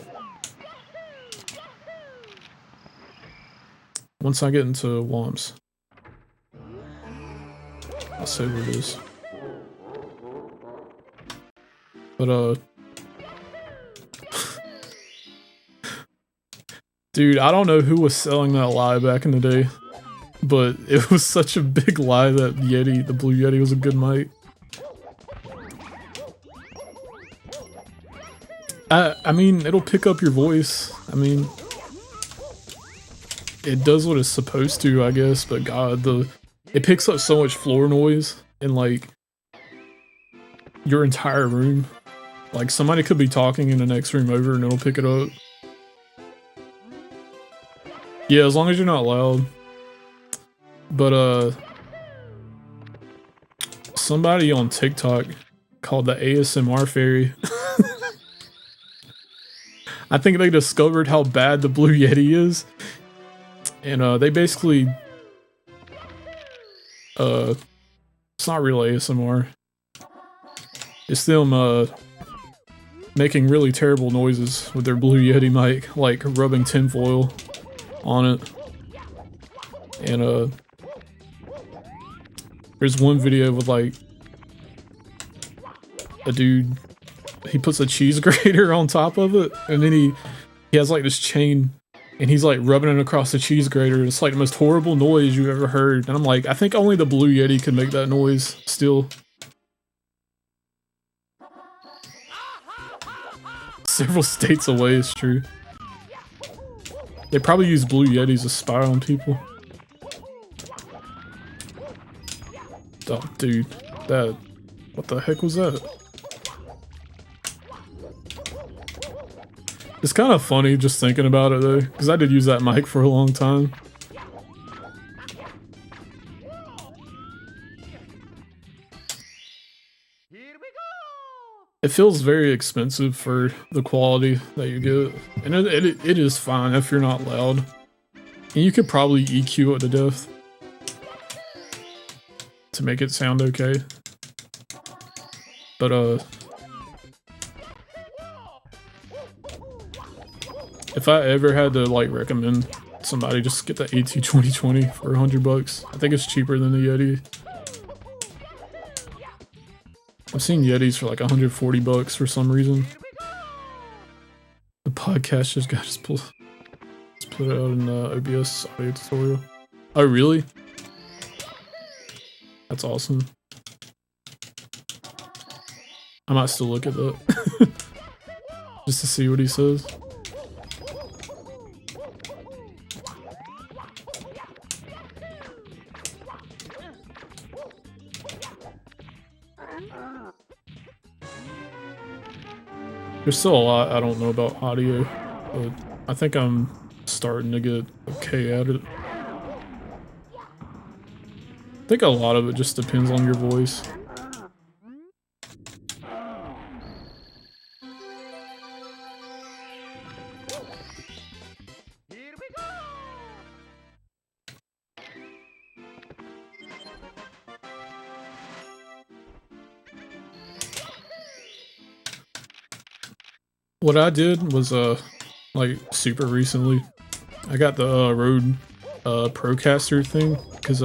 Once I get into Womps. I'll say what it is. But, dude, I don't know who was selling that lie back in the day, but it was such a big lie that Yeti, the Blue Yeti, was a good mic. I mean, it'll pick up your voice. I mean, it does what it's supposed to, I guess, but God, it picks up so much floor noise in, like, your entire room. Like, somebody could be talking in the next room over and it'll pick it up. Yeah, as long as you're not loud. But, somebody on TikTok called the ASMR fairy. I think they discovered how bad the Blue Yeti is. And, they basically... it's not real ASMR. It's them, making really terrible noises with their Blue Yeti mic, like rubbing tinfoil on it. And, there's one video with, like, a dude, he puts a cheese grater on top of it, and then he has, like, this chain, and he's, like, rubbing it across the cheese grater. It's, like, the most horrible noise you've ever heard. And I'm like, I think only the Blue Yeti could make that noise still. Several states away is true. They probably use Blue Yetis to spy on people. Oh, dude. What the heck was that? It's kind of funny just thinking about it though, because I did use that mic for a long time. It feels very expensive for the quality that you get, and it is fine if you're not loud. And you could probably EQ it to death to make it sound okay. But if I ever had to like recommend somebody, just get the AT2020 for $100. I think it's cheaper than the Yeti. I've seen Yetis for like $140 for some reason. The podcast just got put it out in OBS audio tutorial. Oh really? That's awesome. I might still look at that just to see what he says. There's still a lot I don't know about audio, but I think I'm starting to get okay at it. I think a lot of it just depends on your voice. What I did was, like, super recently, I got the Rode Procaster thing, because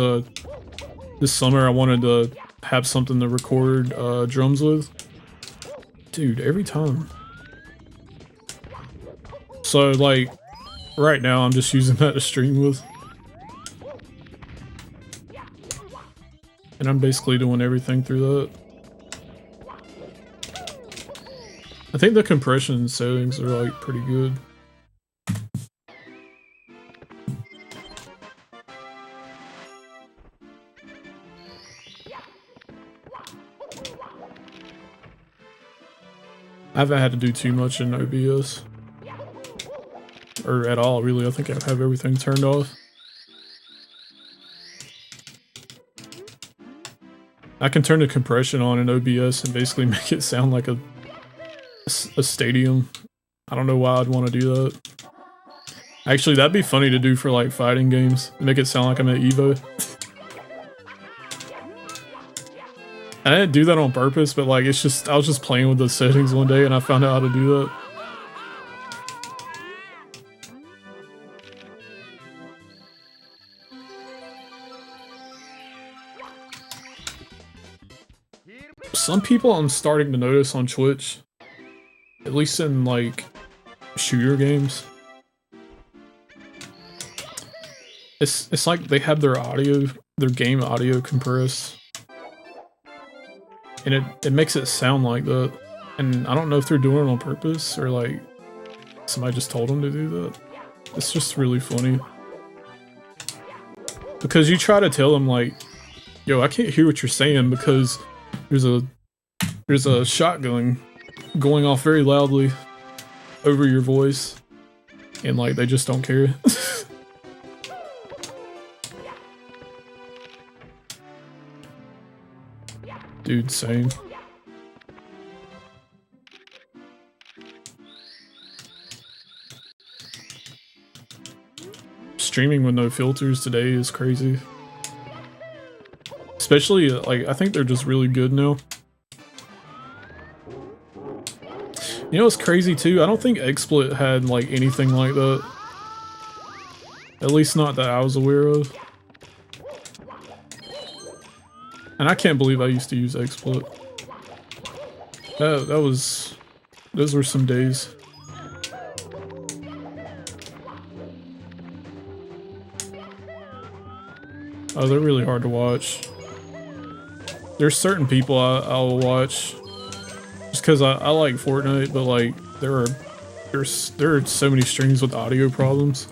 this summer I wanted to have something to record drums with. Dude, every time. So, like, right now I'm just using that to stream with. And I'm basically doing everything through that. I think the compression settings are like pretty good. I haven't had to do too much in OBS. Or at all, really. I think I have everything turned off. I can turn the compression on in OBS and basically make it sound like a stadium. I don't know why I'd want to do that. Actually, that'd be funny to do for like fighting games. Make it sound like I'm at Evo. And I didn't do that on purpose, but like it's just I was just playing with the settings one day and I found out how to do that. Some people I'm starting to notice on Twitch, at least in like shooter games, it's like they have their game audio compressed. And it makes it sound like that. And I don't know if they're doing it on purpose or like somebody just told them to do that. It's just really funny. Because you try to tell them like, yo, I can't hear what you're saying because there's a shotgun going off very loudly over your voice. And like they just don't care. Dude, same. Streaming with no filters today is crazy. Especially, like, I think they're just really good now. You know what's crazy too? I don't think XSplit had, like, anything like that. At least not that I was aware of. And I can't believe I used to use XSplit. Those were some days. Oh, they're really hard to watch. There's certain people I'll watch just because I like Fortnite, but like there are so many streams with audio problems.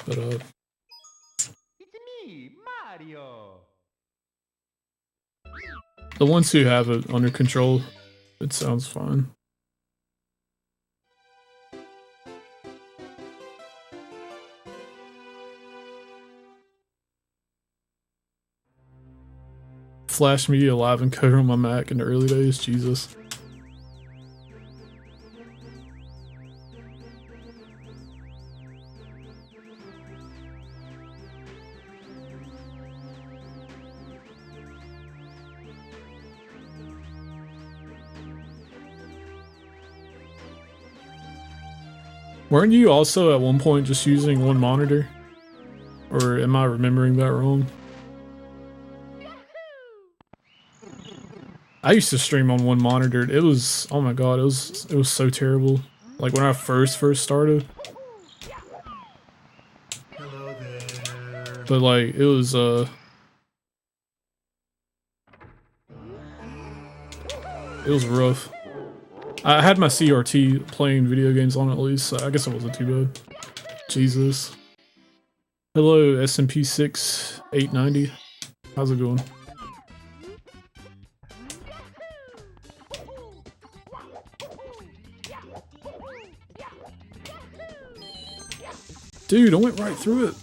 But It's me, Mario. the ones who have it under control, it sounds fine. Flash Media Live encoder on my Mac in the early days, Jesus. Weren't you also at one point just using one monitor? Or am I remembering that wrong? I used to stream on one monitor. It was, oh my god, it was so terrible. Like when I first started. Hello there. But like it was rough. I had my CRT playing video games on at least, so I guess it wasn't too bad. Jesus. Hello SMP 6890. How's it going? Dude, I went right through it.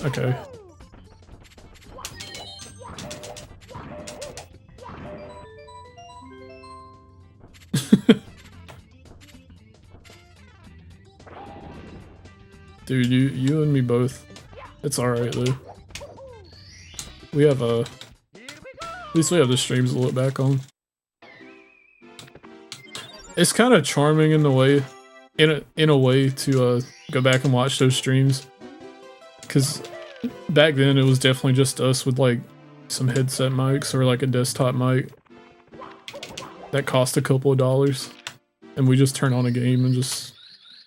Okay. Dude, you and me both. It's alright though. We have at least we have the streams to look back on. It's kind of charming in the way, in a way to go back and watch those streams. Cause back then it was definitely just us with like some headset mics or like a desktop mic that cost a couple of dollars, and we just turn on a game and just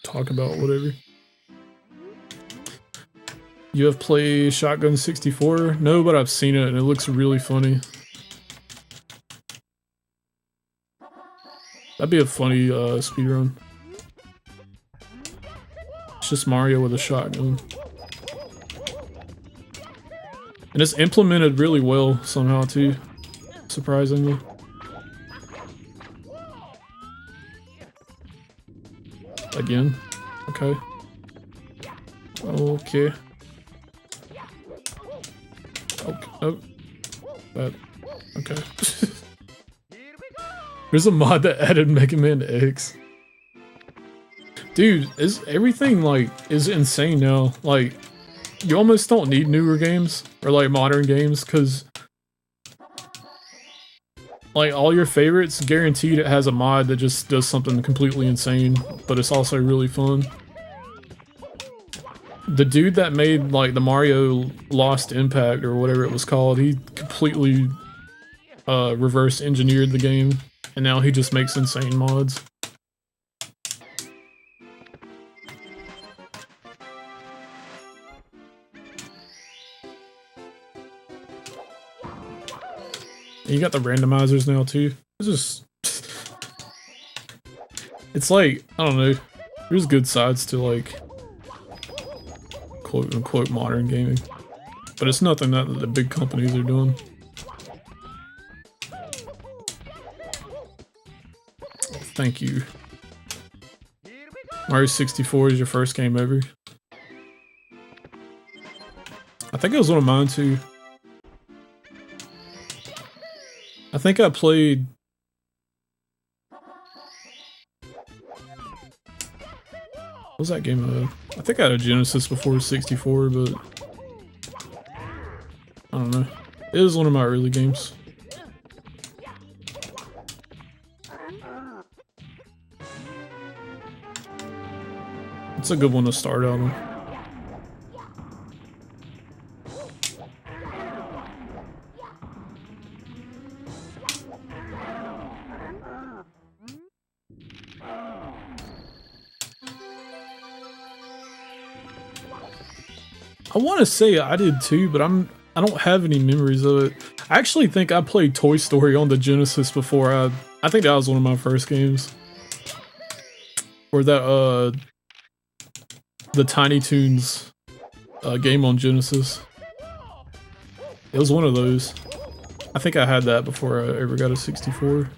talk about whatever. You have played Shotgun 64? No, but I've seen it and it looks really funny. That'd be a funny speedrun. It's just Mario with a shotgun. And it's implemented really well somehow too, surprisingly. Again. Okay. Okay. Oh. That. Okay. There's a mod that added Mega Man to X. Dude, everything like is insane now. Like, you almost don't need newer games or like modern games because like all your favorites guaranteed it has a mod that just does something completely insane, but it's also really fun. The dude that made like the Mario Lost Impact or whatever it was called, he completely reverse engineered the game and now he just makes insane mods. You got the randomizers now too. It's just, it's like, I don't know, there's good sides to like quote unquote modern gaming, but it's nothing that the big companies are doing. Thank you. Mario 64 is your first game ever? I think it was one of mine too. I think I played... What was that game? I think I had a Genesis before 64, but... I don't know. It was one of my early games. It's a good one to start out on. I want to say I did too, but I don't have any memories of it. I actually think I played Toy Story on the Genesis before. I think that was one of my first games. Or that the Tiny Toons game on Genesis. It was one of those. I think I had that before I ever got a 64.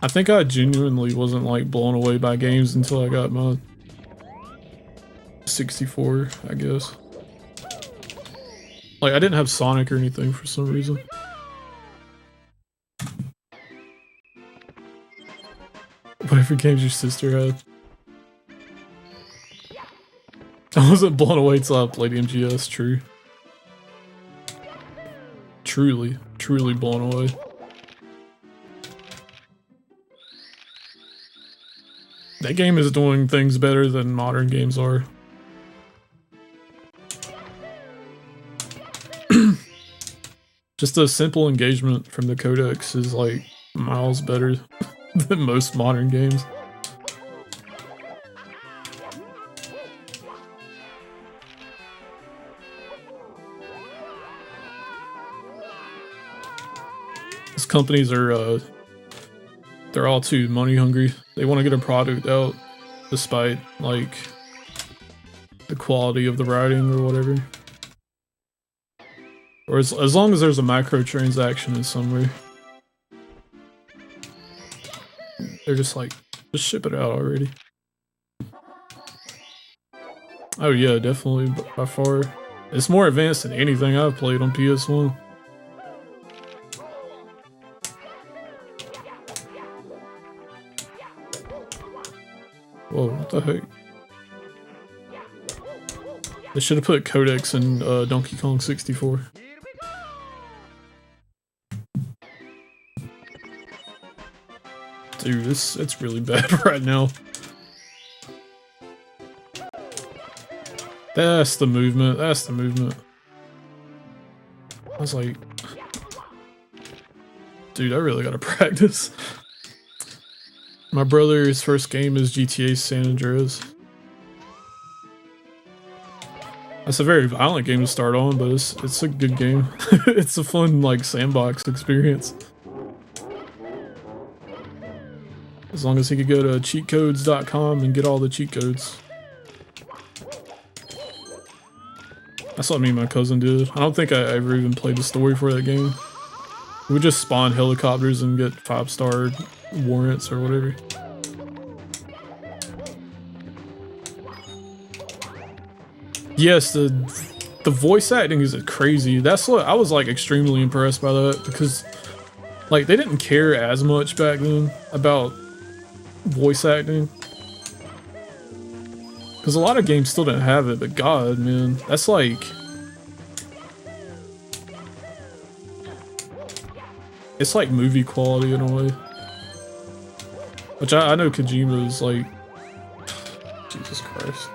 I think I genuinely wasn't like blown away by games until I got my 64, I guess. Like I didn't have Sonic or anything for some reason. Whatever games your sister had. I wasn't blown away till I played MGS, true. Truly blown away. That game is doing things better than modern games are. Just a simple engagement from the codex is like miles better than most modern games. These companies are they're all too money hungry. They want to get a product out despite like the quality of the writing or whatever. Or as long as there's a microtransaction in some way. They're just like, just ship it out already. Oh yeah, definitely, by far. It's more advanced than anything I've played on PS1. Whoa, what the heck? They should have put codecs in Donkey Kong 64. Dude, it's really bad right now. That's the movement. That's the movement. I was like, dude, I really gotta practice. My brother's first game is GTA San Andreas. That's a very violent game to start on, but it's a good game. It's a fun like sandbox experience. As long as he could go to cheatcodes.com and get all the cheat codes. That's what me and my cousin did. I don't think I ever even played the story for that game. We would just spawn helicopters and get 5-star warrants or whatever. Yes, the voice acting is crazy. That's what I was like extremely impressed by that because Like, they didn't care as much back then about voice acting. Because a lot of games still didn't have it, but god, man, that's like... It's like movie quality in a way. Which I know Kojima's like... Jesus Christ.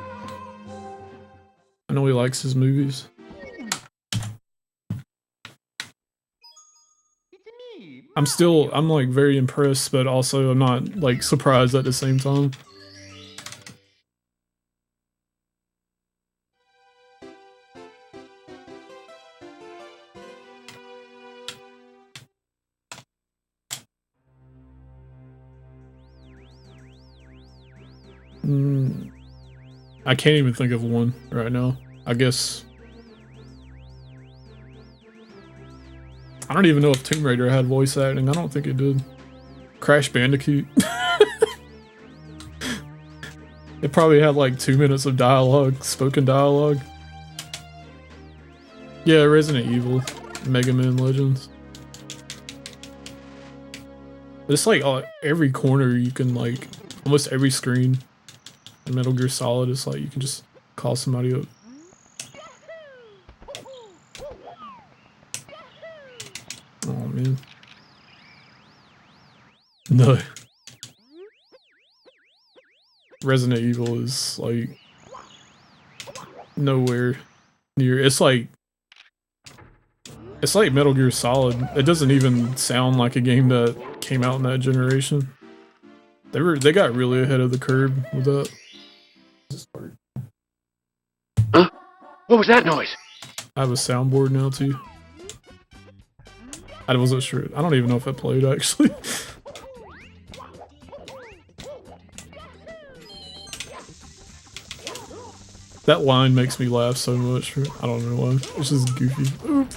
I know he likes his movies. I'm like very impressed, but also I'm not like surprised at the same time. I can't even think of one right now. I guess... I don't even know if Tomb Raider had voice acting. I don't think it did. Crash Bandicoot. It probably had like 2 minutes of dialogue, spoken dialogue. Yeah, Resident Evil, Mega Man Legends. It's like every corner you can like, almost every screen in Metal Gear Solid is like you can just call somebody up. Oh man. No. Resident Evil is like nowhere near. It's like Metal Gear Solid. It doesn't even sound like a game that came out in that generation. They got really ahead of the curve with that. Huh? What was that noise? I have a soundboard now too. I wasn't sure. I don't even know if I played actually. That line makes me laugh so much. I don't know why. It's just goofy. Ooh.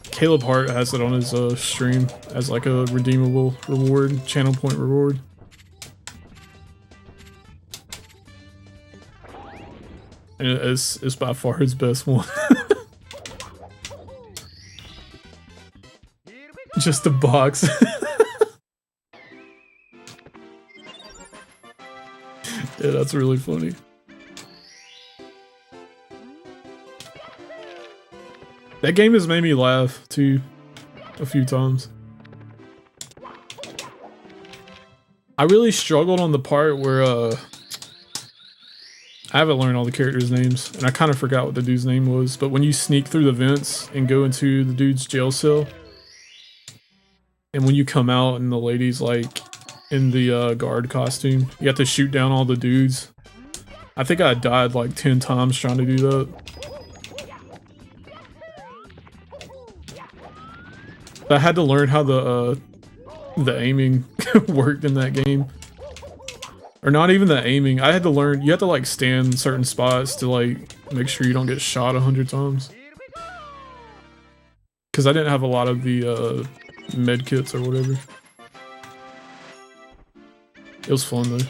Caleb Hart has it on his stream as like a redeemable reward, channel point reward. And it's by far his best one. Just a box. Yeah, that's really funny. That game has made me laugh too a few times. I really struggled on the part where I haven't learned all the characters' names, and I kind of forgot what the dude's name was, but when you sneak through the vents and go into the dude's jail cell, and when you come out and the lady's like in the guard costume, you have to shoot down all the dudes. I think I died like 10 times trying to do that. I had to learn how the aiming worked in that game. Or not even the aiming. I had to learn, you have to like stand in certain spots to like make sure you don't get shot 100 times. Because I didn't have a lot of the med kits or whatever. It was fun though.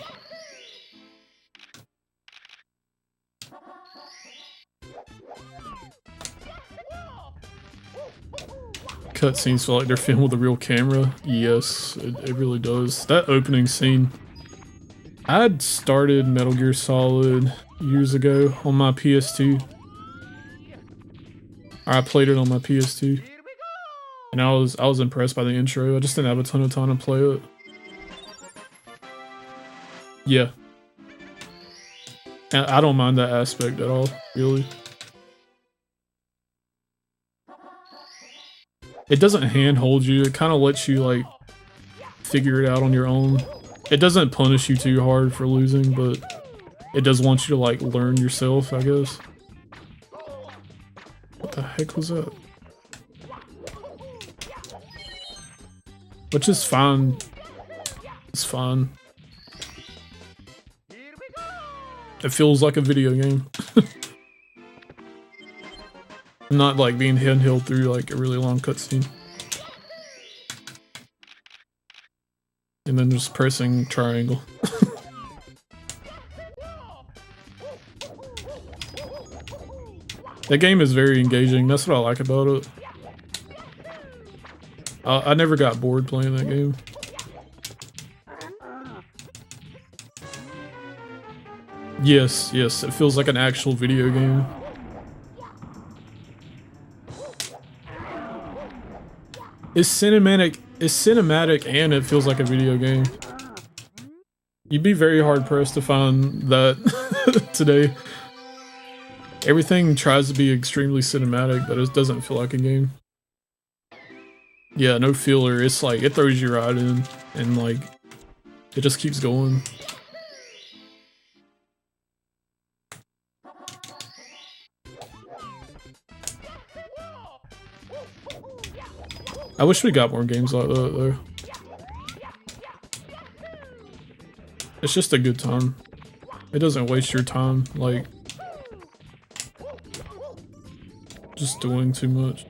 Cutscenes feel like they're filmed with a real camera. Yes, it really does. That opening scene. I had started Metal Gear Solid years ago on my PS2. Or I played it on my PS2. And I was impressed by the intro. I just didn't have a ton of time to play it. Yeah. And I don't mind that aspect at all, really. It doesn't handhold you, it kind of lets you like figure it out on your own. It doesn't punish you too hard for losing, but it does want you to like learn yourself, I guess. What the heck was that? Which is fine. It's fine. It feels like a video game. Not like being handheld through like a really long cutscene. And then just pressing triangle. That game is very engaging. That's what I like about it. I never got bored playing that game. Yes, yes, it feels like an actual video game. It's cinematic and it feels like a video game. You'd be very hard pressed to find that today. Everything tries to be extremely cinematic, but it doesn't feel like a game. Yeah, no filler. It's like, it throws you right in, and like, it just keeps going. I wish we got more games like that, though. It's just a good time. It doesn't waste your time, like, just doing too much.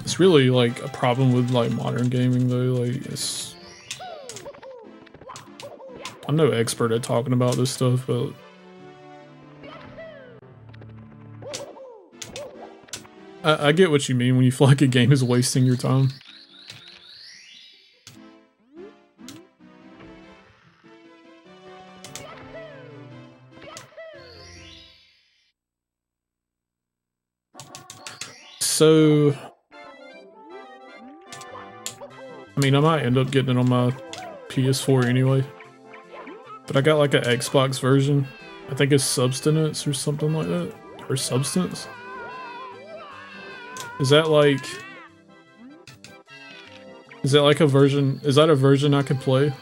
It's really like a problem with like modern gaming though, like it's... I'm no expert at talking about this stuff, but... I get what you mean when you feel like a game is wasting your time. So... I mean, I might end up getting it on my PS4 anyway. But I got like an Xbox version. I think it's Substance or something like that. Or Substance. Is that like a version? Is that a version I could play?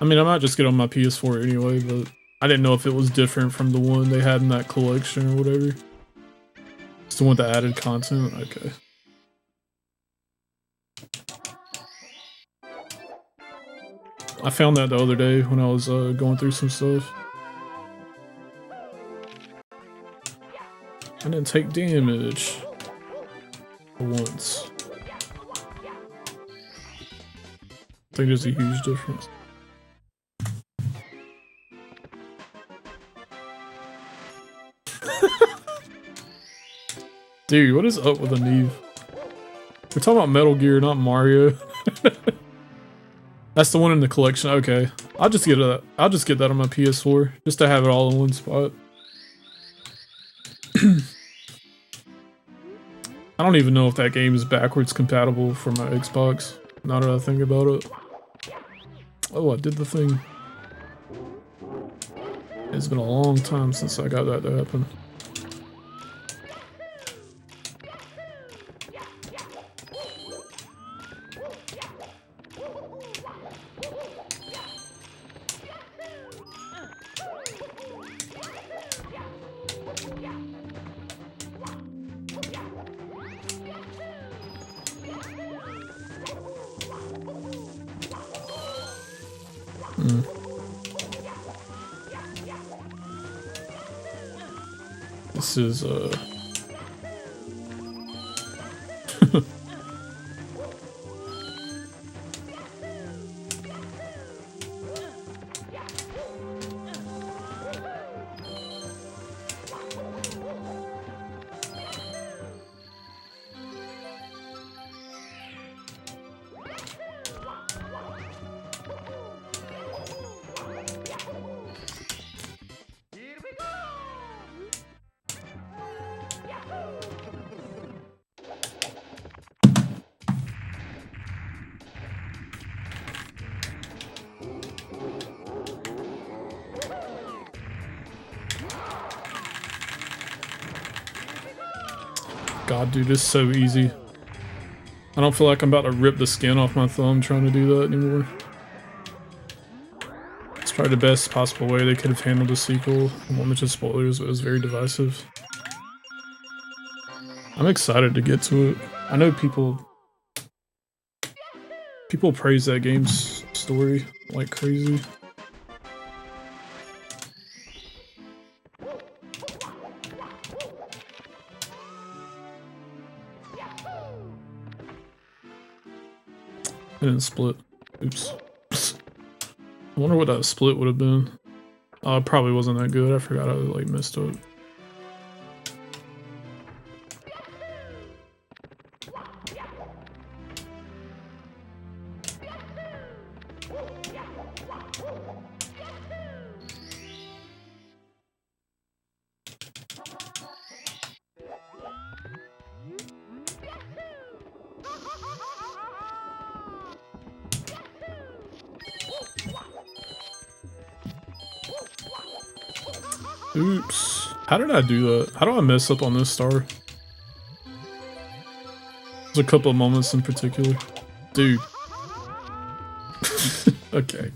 I mean, I might just get on my PS4 anyway, but I didn't know if it was different from the one they had in that collection or whatever. It's the one with the added content? Okay. I found that the other day when I was going through some stuff. I didn't take damage for once. I think there's a huge difference. Dude, what is up with Aneve? We're talking about Metal Gear, not Mario. That's the one in the collection. Okay, I'll just get that on my PS4 just to have it all in one spot. I don't even know if that game is backwards compatible for my Xbox, now that I think about it. Oh, I did the thing. It's been a long time since I got that to happen. This is God, dude, this is so easy. I don't feel like I'm about to rip the skin off my thumb trying to do that anymore. It's probably the best possible way they could have handled the sequel. I won't mention spoilers, but it was very divisive. I'm excited to get to it. I know people praise that game's story like crazy. didn't split. Oops. I wonder what that split would have been. Oh, it probably wasn't that good. I forgot I like messed up. Oops. How did I do that? How do I mess up on this star? There's a couple of moments in particular. Dude. Okay.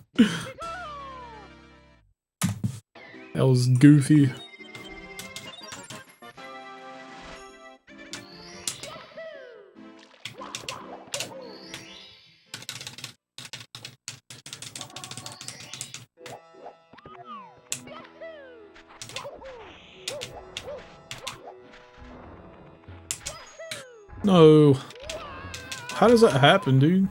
That was goofy. No. How does that happen, dude?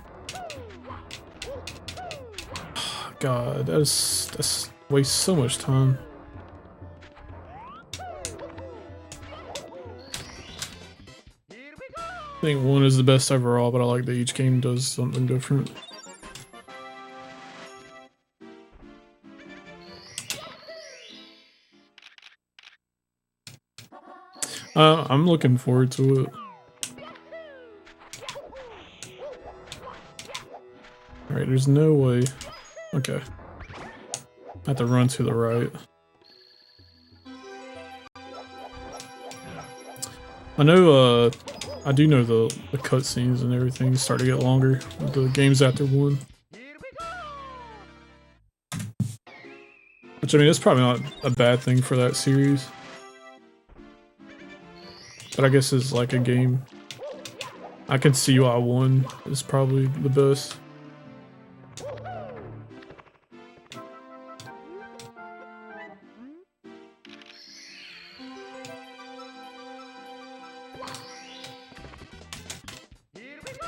God, that's wastes so much time. I think 1 is the best overall, but I like that each game does something different. I'm looking forward to it. Alright, there's no way. Okay. I have to run to the right. I know, I do know the cutscenes and everything start to get longer with the games after 1. Which, I mean, it's probably not a bad thing for that series. But I guess it's like a game. I can see why 1 is probably the best.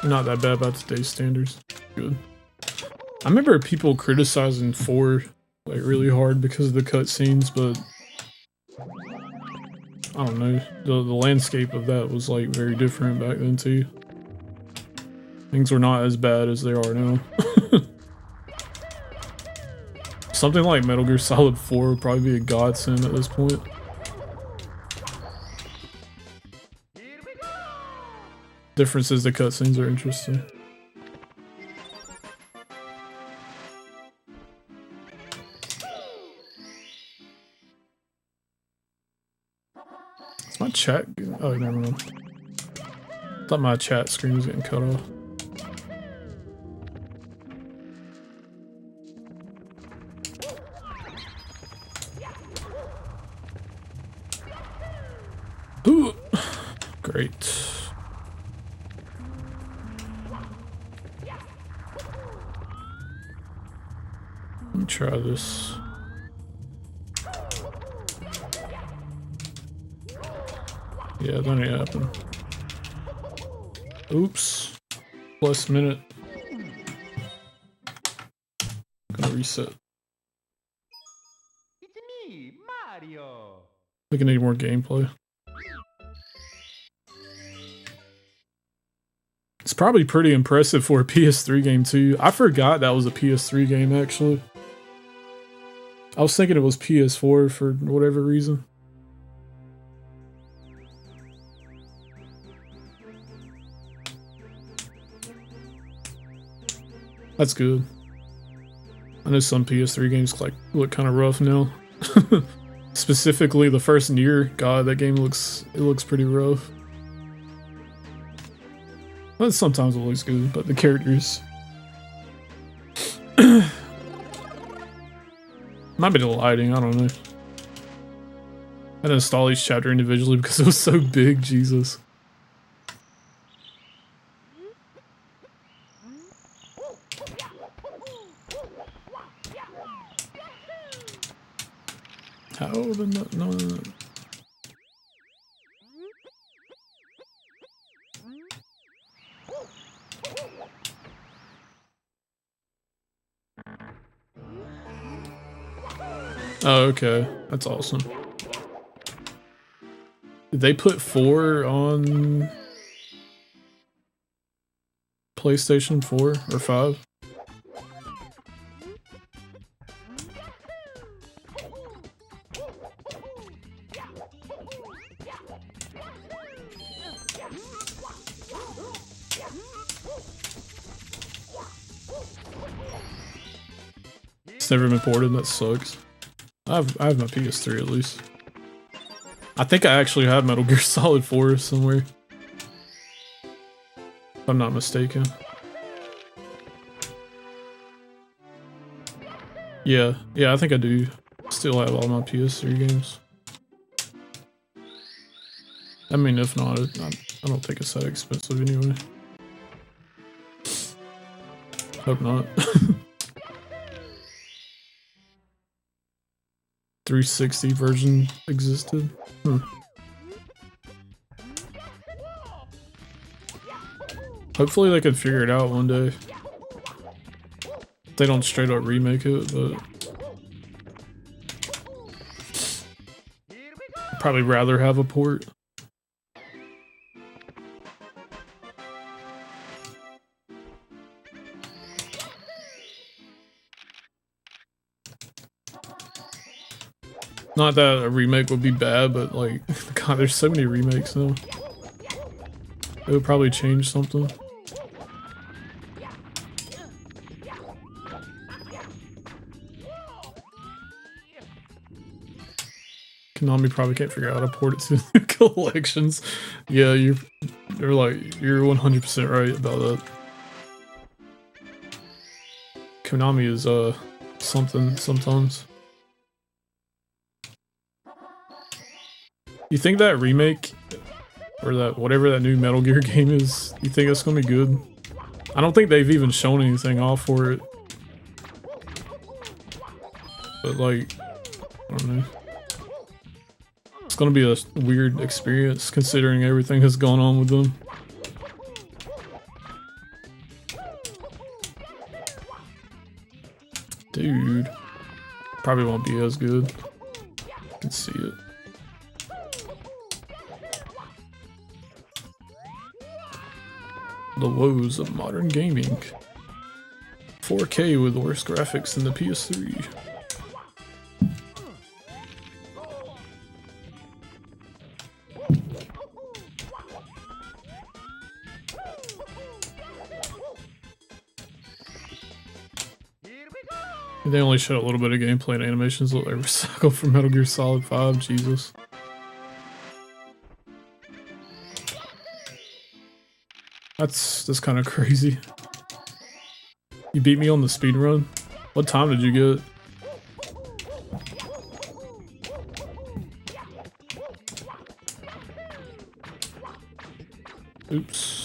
Not that bad by today's standards. Good. I remember people criticizing 4 like really hard because of the cutscenes, but I don't know. The landscape of that was like very different back then too. Things were not as bad as they are now. Something like Metal Gear Solid 4 would probably be a godsend at this point. Difference is the cutscenes are interesting. Is my chat? Oh, never mind. I thought my chat screen was getting cut off. Ooh, great. Let me try this. Yeah, that ain't happen. Oops. Plus minute. Gonna reset. It's me, Mario. I think I need more gameplay. It's probably pretty impressive for a PS3 game too. I forgot that was a PS3 game actually. I was thinking it was PS4 for whatever reason. That's good. I know some PS3 games like look kind of rough now. Specifically the first Nier. God, that game looks pretty rough. But sometimes it looks good, but the characters might be the lighting, I don't know. I had to install each chapter individually because it was so big, Jesus. How the no. Oh, okay. That's awesome. Did they put 4 on PlayStation 4 or 5? It's never been ported, that sucks. I have my PS3 at least. I think I actually have Metal Gear Solid 4 somewhere. If I'm not mistaken. Yeah, I think I do. Still have all my PS3 games. I mean, if not, I don't think it's that expensive anyway. Hope not. 360 version existed. Hopefully they could figure it out one day. They don't straight up remake it, but I'd probably rather have a port. Not that a remake would be bad, but like, God, there's so many remakes now. It would probably change something. Konami probably can't figure out how to port it to collections. Yeah, you're 100% right about that. Konami is something sometimes. You think that remake or that whatever that new Metal Gear game is, you think it's gonna be good? I don't think they've even shown anything off for it. But like, I don't know. It's gonna be a weird experience considering everything that's gone on with them. Dude. Probably won't be as good. I can see it. The woes of modern gaming. 4K with worse graphics than the PS3. They only showed a little bit of gameplay and animations look like recycled from Metal Gear Solid 5, Jesus. That's kind of crazy. You beat me on the speed run? What time did you get? Oops.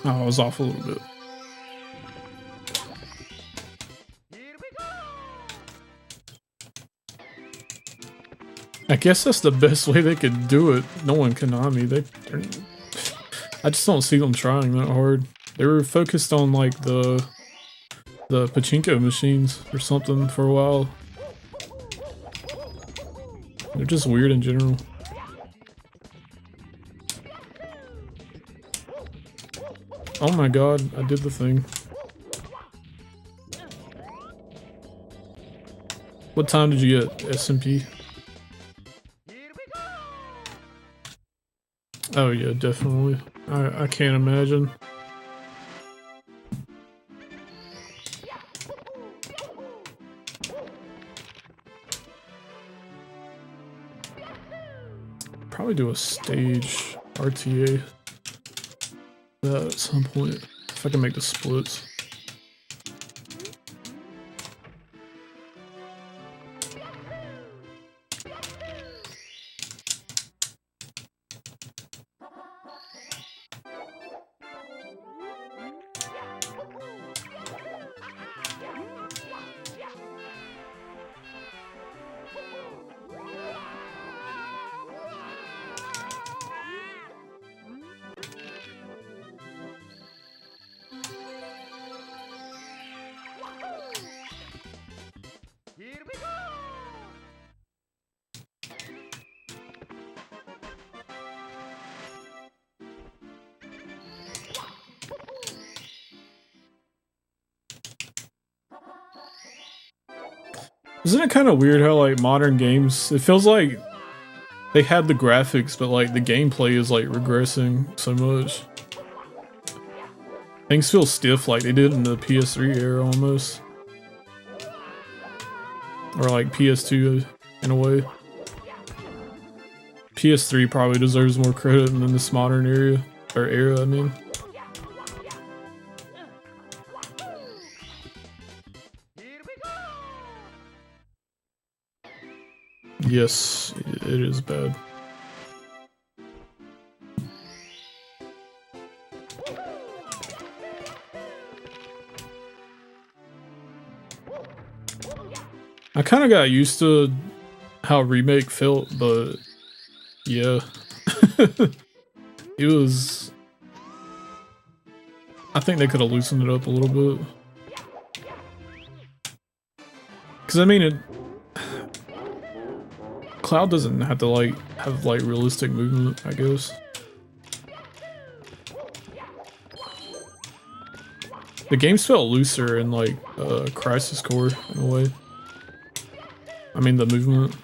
Oh, I was off a little bit. I guess that's the best way they could do it. Knowing Konami, I just don't see them trying that hard. They were focused on like the pachinko machines or something for a while. They're just weird in general. Oh my god, I did the thing. What time did you get SMP? Oh yeah, definitely. I can't imagine. Probably do a stage RTA that at some point if I can make the splits. Isn't it kind of weird how like modern games, it feels like they had the graphics, but like the gameplay is like regressing so much. Things feel stiff like they did in the PS3 era almost. Or like PS2 in a way. PS3 probably deserves more credit than this modern era, I mean. Yes, it is bad. I kind of got used to how Remake felt, but yeah. It was... I think they could have loosened it up a little bit. Because I mean, Cloud doesn't have to like have like realistic movement, I guess. The games felt looser in like Crisis Core in a way. I mean the movement.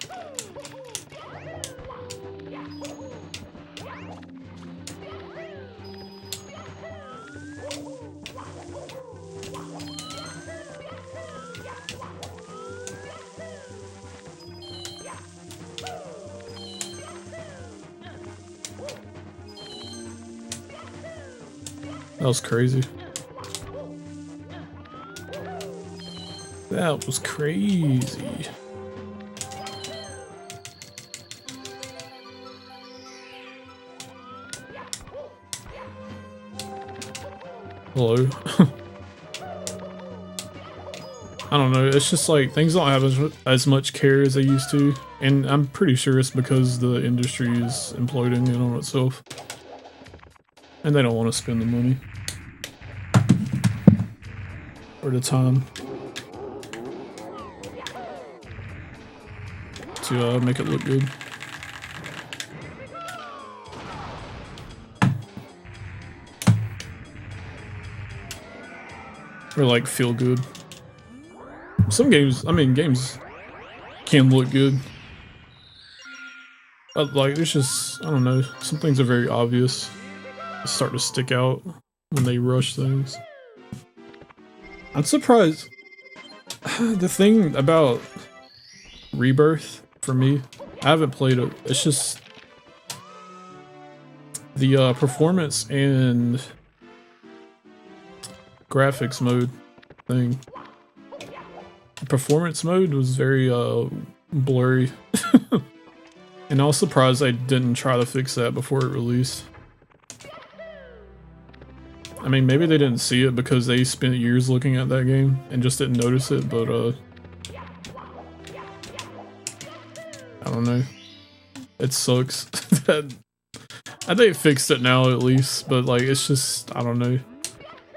That was crazy. That was crazy. Hello. I don't know, it's just like things don't have as much care as they used to, and I'm pretty sure it's because the industry is imploding in on itself. And they don't want to spend the money. Or the time. To make it look good. Or like feel good. Some games, I mean games can look good. Like it's just, I don't know, some things are very obvious. They start to stick out when they rush things. I'm surprised. The thing about Rebirth, for me, I haven't played it. It's just the performance and graphics mode thing. The performance mode was very blurry. And I was surprised they didn't try to fix that before it released. I mean, maybe they didn't see it because they spent years looking at that game and just didn't notice it, but I don't know. It sucks. I think they fixed it now at least, but like it's just, I don't know.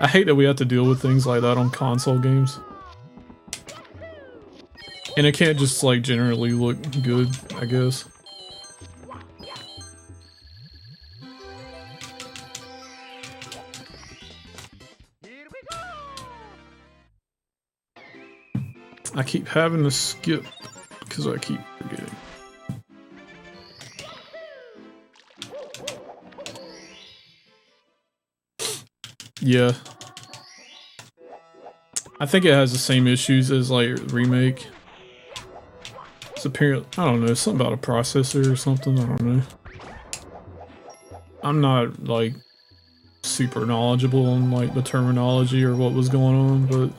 I hate that we have to deal with things like that on console games. And it can't just like generally look good, I guess. I keep having to skip because I keep forgetting. Yeah. I think it has the same issues as like Remake. It's apparently, I don't know, something about a processor or something, I don't know. I'm not like super knowledgeable on like the terminology or what was going on, but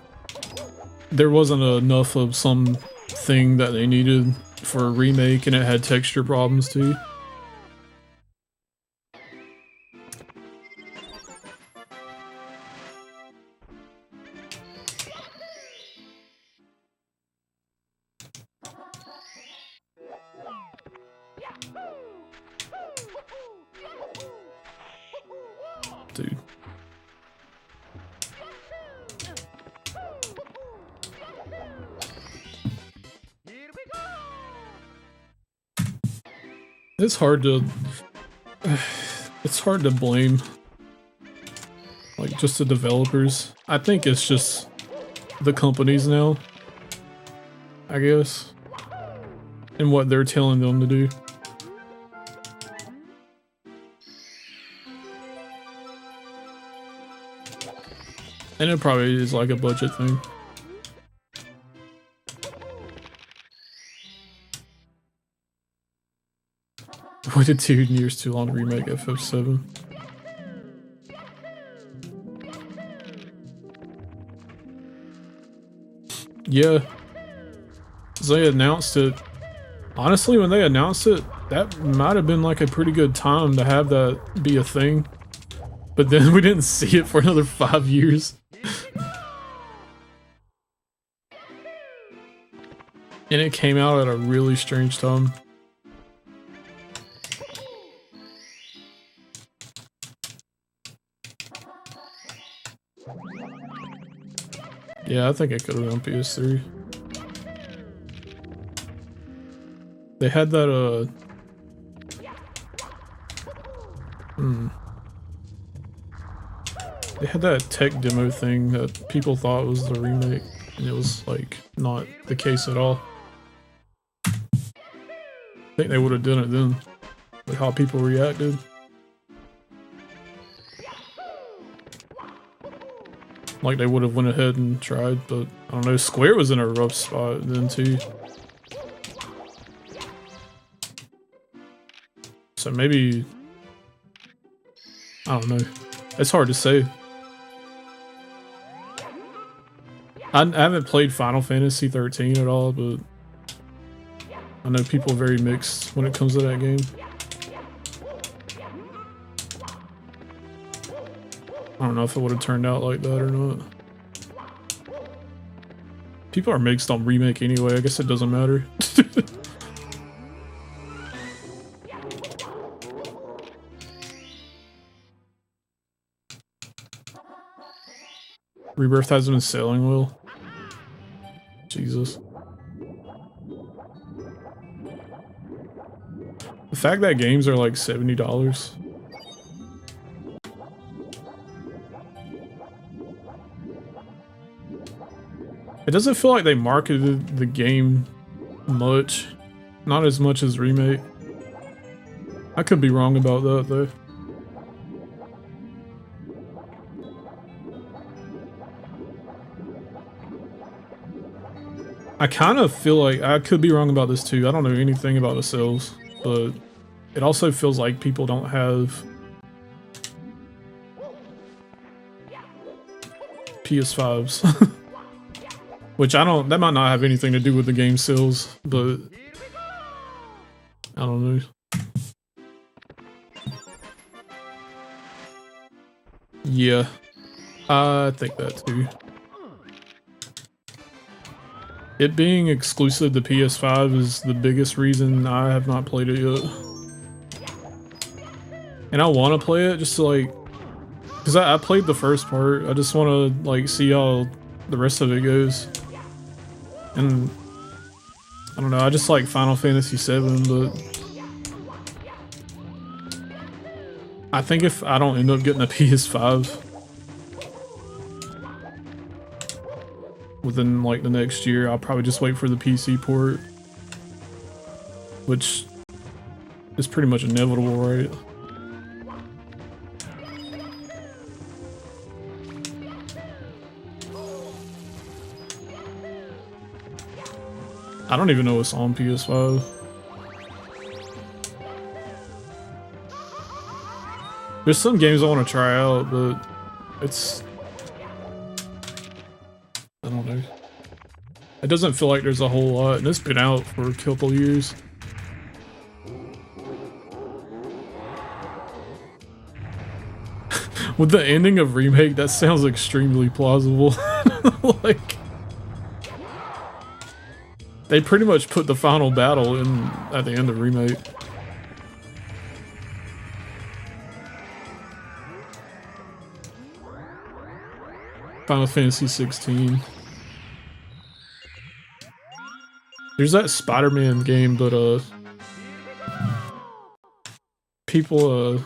there wasn't enough of something that they needed for a remake, and it had texture problems too. Dude. It's hard to blame like just the developers. I think it's just the companies now. I guess, and what they're telling them to do. And it probably is like a budget thing. Waited 2 years too long to remake FF7. Yeah. 'Cause they announced it. Honestly, when they announced it, that might have been like a pretty good time to have that be a thing. But then we didn't see it for another 5 years. And it came out at a really strange time. Yeah, I think it could have been on PS3. They had that, They had that tech demo thing that people thought was the remake, and it was, like, not the case at all. I think they would have done it then, like how people reacted. Like they would have went ahead and tried, but I don't know, Square was in a rough spot then too. So maybe, I don't know, it's hard to say. I haven't played Final Fantasy 13 at all, but I know people are very mixed when it comes to that game. I don't know if it would have turned out like that or not. People are mixed on remake anyway, I guess it doesn't matter. Rebirth hasn't been selling well. Jesus. The fact that games are like $70. It doesn't feel like they marketed the game much. Not as much as Remake. I could be wrong about that though. I kind of feel like I could be wrong about this too. I don't know anything about the sales, but it also feels like people don't have PS5s. Which I don't, that might not have anything to do with the game sales, but I don't know. Yeah, I think that too. It being exclusive to PS5 is the biggest reason I have not played it yet. And I want to play it just to like, because I played the first part, I just want to like see how the rest of it goes. And I don't know, I just like Final Fantasy VII, but I think if I don't end up getting a PS5 within like the next year, I'll probably just wait for the PC port, which is pretty much inevitable, right? I don't even know what's on PS5. There's some games I want to try out, but it's, I don't know. It doesn't feel like there's a whole lot, and it's been out for a couple years. With the ending of Remake, that sounds extremely plausible. Like, they pretty much put the final battle in at the end of Remake. Final Fantasy 16. There's that Spider-Man game, but people it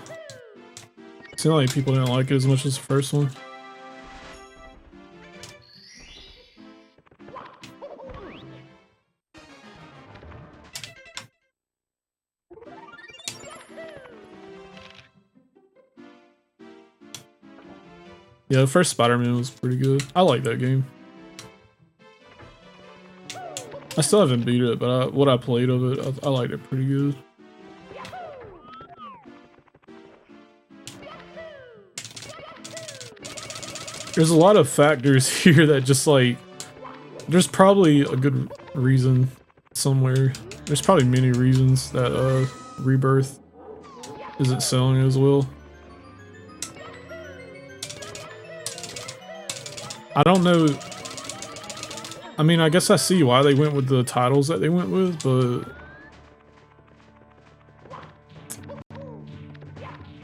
seemed like people didn't like it as much as the first one. Yeah, the first Spider-Man was pretty good. I like that game. I still haven't beat it, but what I played of it, I liked it pretty good. There's a lot of factors here that just like, there's probably a good reason somewhere. There's probably many reasons that Rebirth isn't selling as well. I don't know. I mean, I guess I see why they went with the titles that they went with, but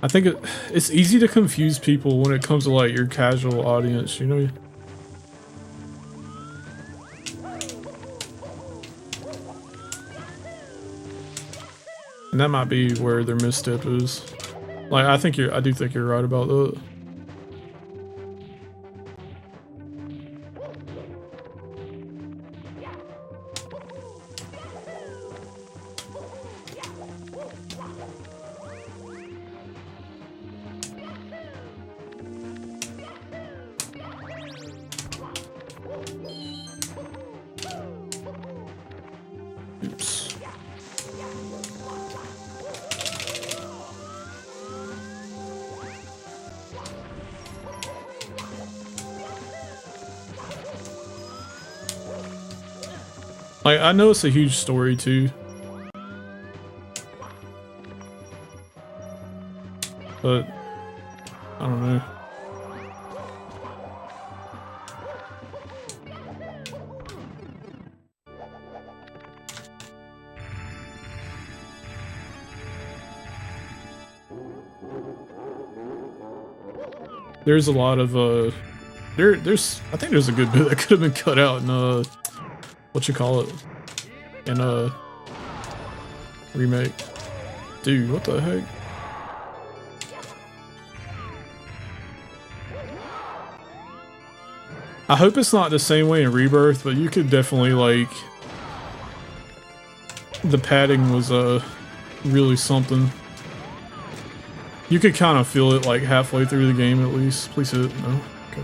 I think it's easy to confuse people when it comes to like your casual audience, you know? And that might be where their misstep is. Like, I do think you're right about that. Oops. Like, I know it's a huge story too, but I don't know. There's a lot of there's I think there's a good bit that could have been cut out in what you call it, in a remake. Dude, what the heck? I hope it's not the same way in Rebirth, but you could definitely like, the padding was really something. You could kind of feel it like halfway through the game at least. Please hit. No. Okay.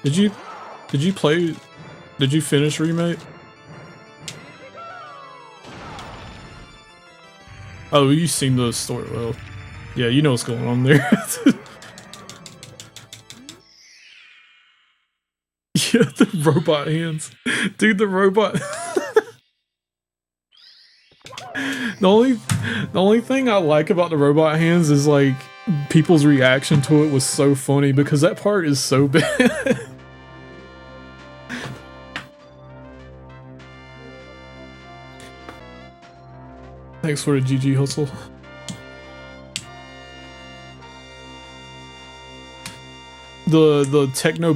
Did you finish Remake? Oh, you've seen the story. Well, yeah, you know what's going on there. Yeah, the robot hands. Dude, the robot. The only thing I like about the robot hands is like people's reaction to it was so funny because that part is so bad. Thanks for the GG hustle. The techno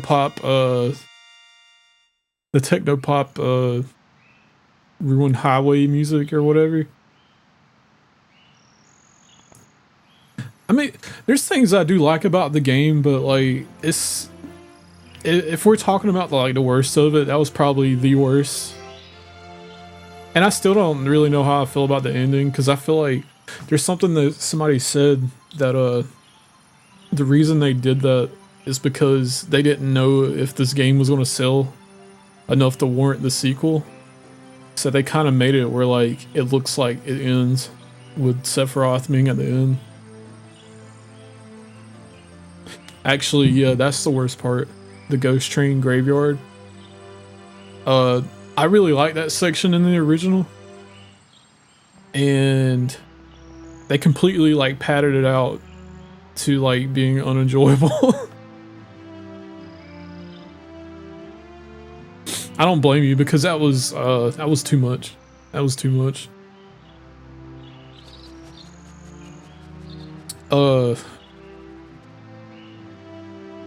pop ruined highway music or whatever. I mean, there's things I do like about the game, but like if we're talking about like the worst of it, that was probably the worst. And I still don't really know how I feel about the ending because I feel like there's something that somebody said that the reason they did that is because they didn't know if this game was going to sell enough to warrant the sequel. So they kind of made it where like it looks like it ends with Sephiroth being at the end. Actually, yeah, that's the worst part. The Ghost Train Graveyard. I really like that section in the original. And they completely like padded it out to like being unenjoyable. I don't blame you because that was too much. That was too much.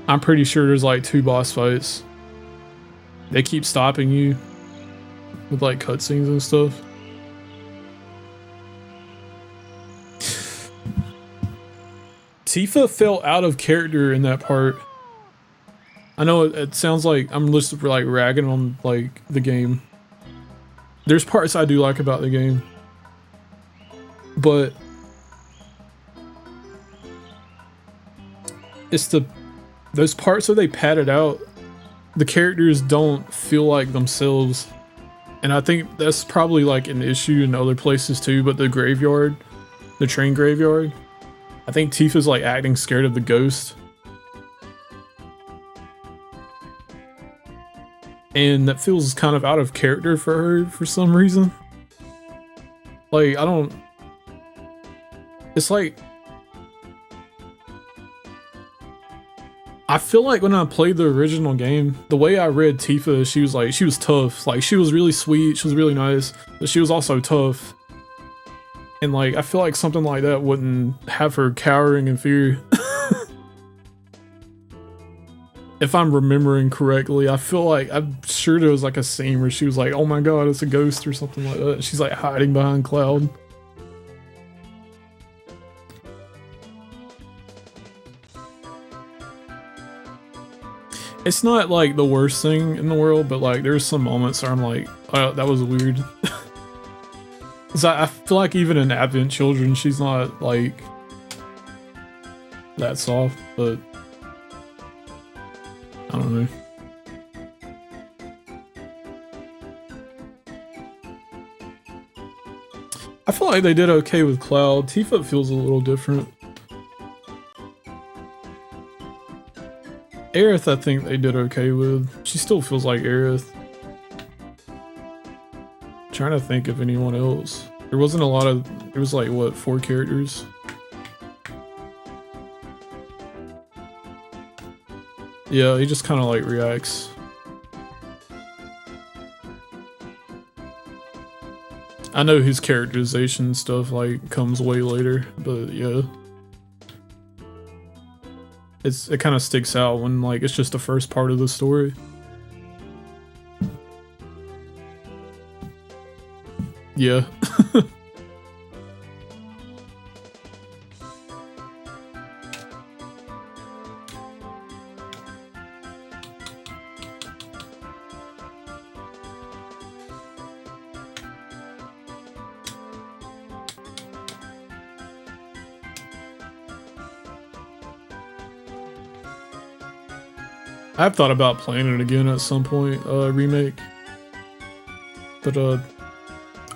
I'm pretty sure there's like 2 boss fights. They keep stopping you with like cutscenes and stuff. Tifa fell out of character in that part. I know it sounds like I'm just like ragging on like the game. There's parts I do like about the game, but it's those parts where they pad it out, the characters don't feel like themselves. And I think that's probably like an issue in other places too, but the graveyard, the train graveyard, I think Tifa's like acting scared of the ghost. And that feels kind of out of character for her for some reason. Like, I don't... It's like... I feel like when I played the original game, the way I read Tifa, she was tough. Like, she was really sweet, she was really nice, but she was also tough. And like, I feel like something like that wouldn't have her cowering in fear. If I'm remembering correctly, I feel like, I'm sure there was like a scene where she was like, oh my god, it's a ghost or something like that. She's like hiding behind Cloud. It's not like the worst thing in the world, but like there's some moments where I'm like, oh, that was weird. Cause I feel like even in Advent Children, she's not like that soft, but I don't know. I feel like they did okay with Cloud. Tifa feels a little different. Aerith, I think they did okay with. She still feels like Aerith. Trying to think of anyone else. There wasn't a lot of... There was like, what, 4 characters? Yeah, he just kind of like reacts. I know his characterization stuff like comes way later, but yeah. It kind of sticks out when like it's just the first part of the story. Yeah. I've thought about playing it again at some point, remake. But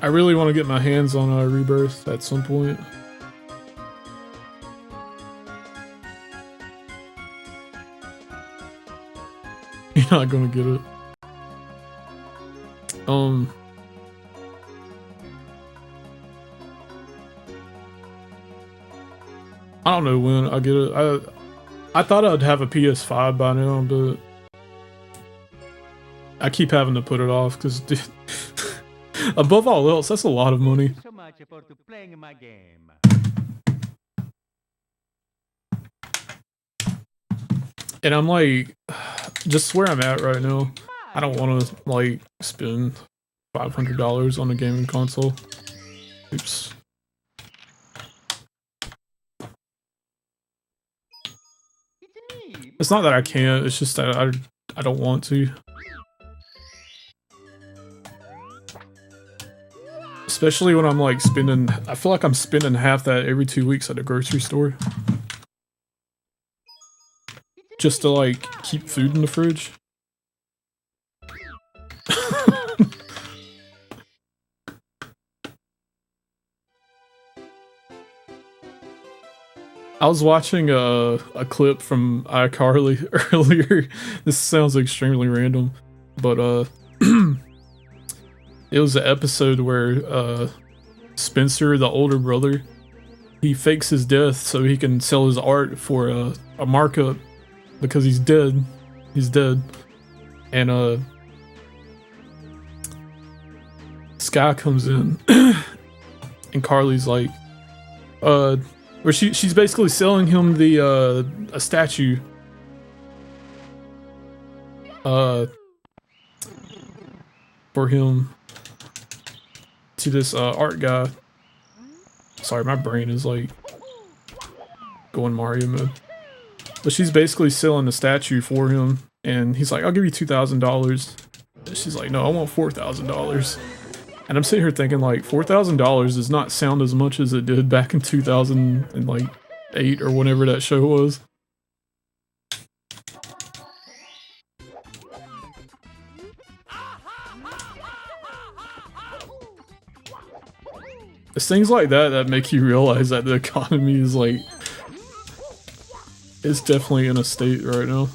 I really want to get my hands on Rebirth at some point. You're not gonna get it. I don't know when I'll get it. I thought I'd have a PS5 by now, but I keep having to put it off because, dude, above all else, that's a lot of money. So much for playing my game. And I'm like, just where I'm at right now, I don't want to like spend $500 on a gaming console. Oops. It's not that I can't, it's just that I don't want to. Especially when I'm like spending, I feel like I'm spending half that every 2 weeks at a grocery store. Just to like keep food in the fridge. I was watching a clip from iCarly earlier. This sounds extremely random, but it was an episode where Spencer, the older brother, he fakes his death so he can sell his art for a markup because he's dead. He's dead, and Sky comes in, and Carly's like, where she's basically selling him the a statue. For him to this art guy. Sorry, my brain is like going Mario mode. But she's basically selling the statue for him, and he's like, "I'll give you $2,000." She's like, "No, I want $4,000." And I'm sitting here thinking, like, $4,000 does not sound as much as it did back in 2008 or whenever that show was. It's things like that that make you realize that the economy is like, it's definitely in a state right now.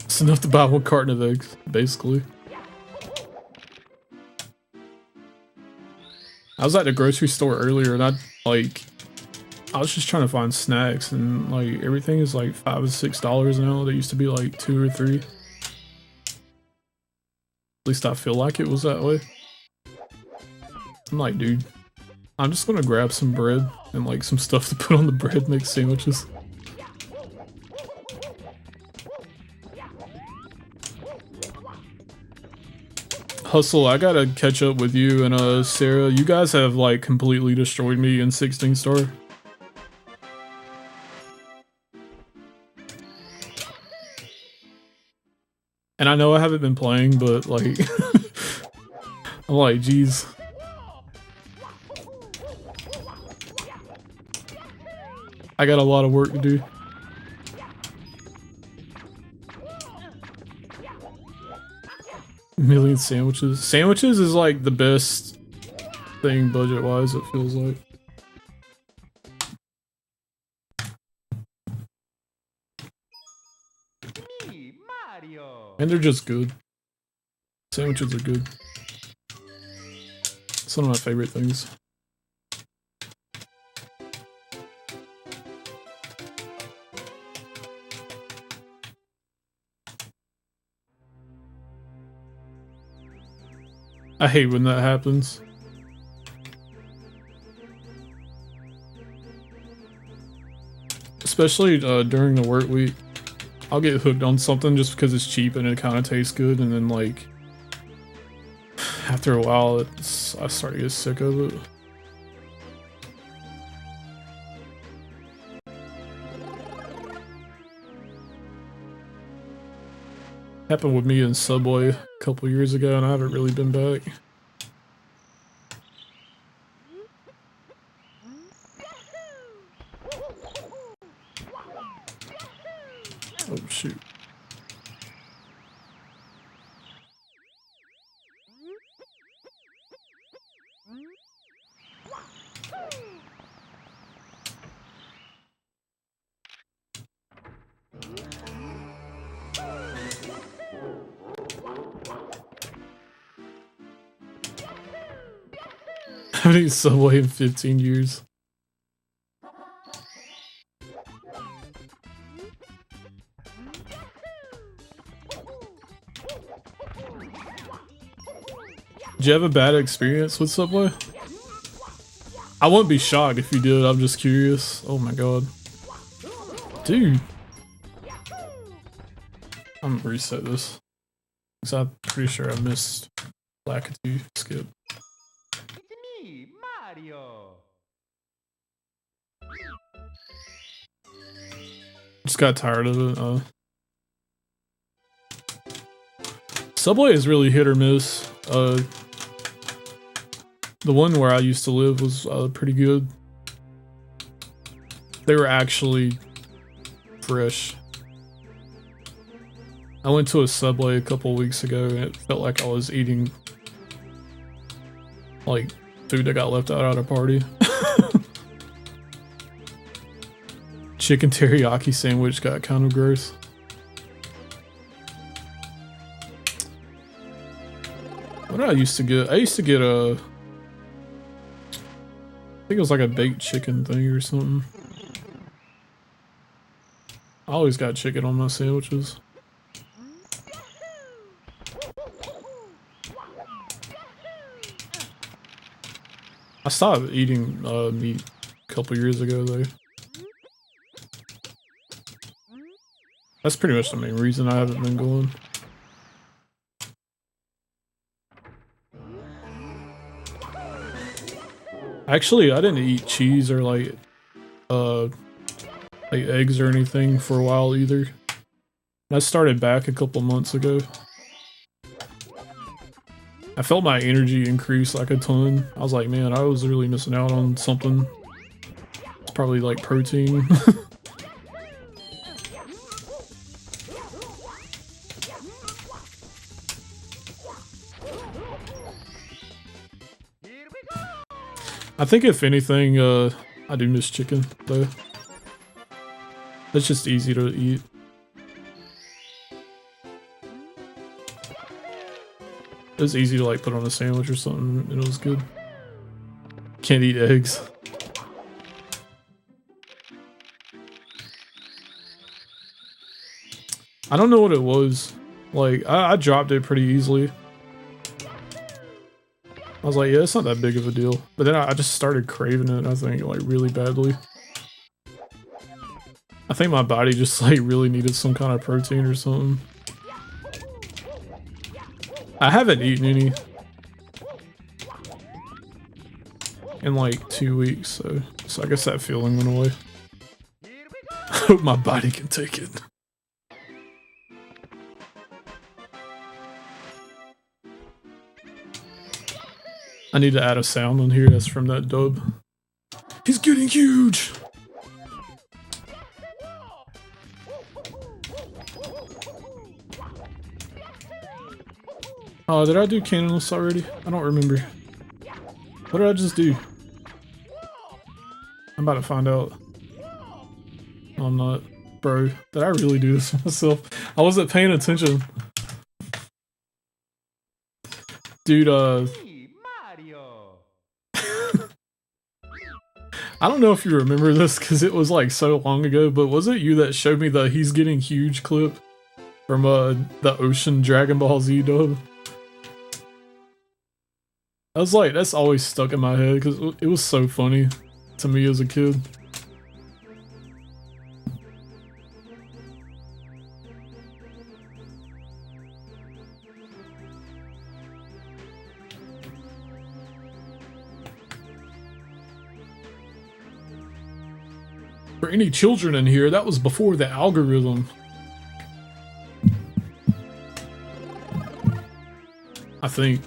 It's enough to buy one carton of eggs, basically. I was at the grocery store earlier and I was just trying to find snacks and like everything is like $5 or $6 now. They used to be like $2 or $3. At least I feel like it was that way. I'm like, dude, I'm just gonna grab some bread and like some stuff to put on the bread, make sandwiches. Hustle, I gotta catch up with you and Sarah. You guys have like completely destroyed me in 16 star. And I know I haven't been playing, but like I'm like, geez. I got a lot of work to do. Million sandwiches. Sandwiches is like the best thing budget-wise, it feels like. Me, Mario. And they're just good. Sandwiches are good. It's one of my favorite things. I hate when that happens. Especially during the work week. I'll get hooked on something just because it's cheap and it kind of tastes good, and then like after a while I start to get sick of it. Happened with me in Subway a couple years ago and I haven't really been back. Oh shoot. I haven't eaten Subway in 15 years. Did you have a bad experience with Subway? I wouldn't be shocked if you did, I'm just curious. Oh my god. Dude. I'm gonna reset this. Because I'm pretty sure I missed Lackatoo skip. It's me, Mario. Just got tired of it. Subway is really hit or miss. The one where I used to live was pretty good. They were actually fresh. I went to a Subway a couple weeks ago and it felt like I was eating like food that got left out at a party. Chicken teriyaki sandwich got kind of gross. What did I used to get? I used to get a... I think it was like a baked chicken thing or something. I always got chicken on my sandwiches. I stopped eating meat a couple years ago though. That's pretty much the main reason I haven't been going. Actually, I didn't eat cheese or like eggs or anything for a while either. I started back a couple months ago. I felt my energy increase like a ton. I was like, man, I was really missing out on something. It's probably like protein. I think if anything, I do miss chicken though. It's just easy to eat. It was easy to like put on a sandwich or something and it was good. Can't eat eggs. I don't know what it was. Like, I dropped it pretty easily. I was like, yeah, it's not that big of a deal. But then I just started craving it, I think, like, really badly. I think my body just, like, really needed some kind of protein or something. I haven't eaten any in, like, 2 weeks, so I guess that feeling went away. I hope my body can take it. I need to add a sound on here that's from that dub. He's getting huge! Oh, did I do canonless already? I don't remember. What did I just do? I'm about to find out. No, I'm not. Bro, did I really do this myself? I wasn't paying attention. Dude, I don't know if you remember this because it was like so long ago, but was it you that showed me the he's getting huge clip from the Ocean Dragon Ball Z dub? I was like, that's always stuck in my head because it was so funny to me as a kid. For any children in here, that was before the algorithm. I think.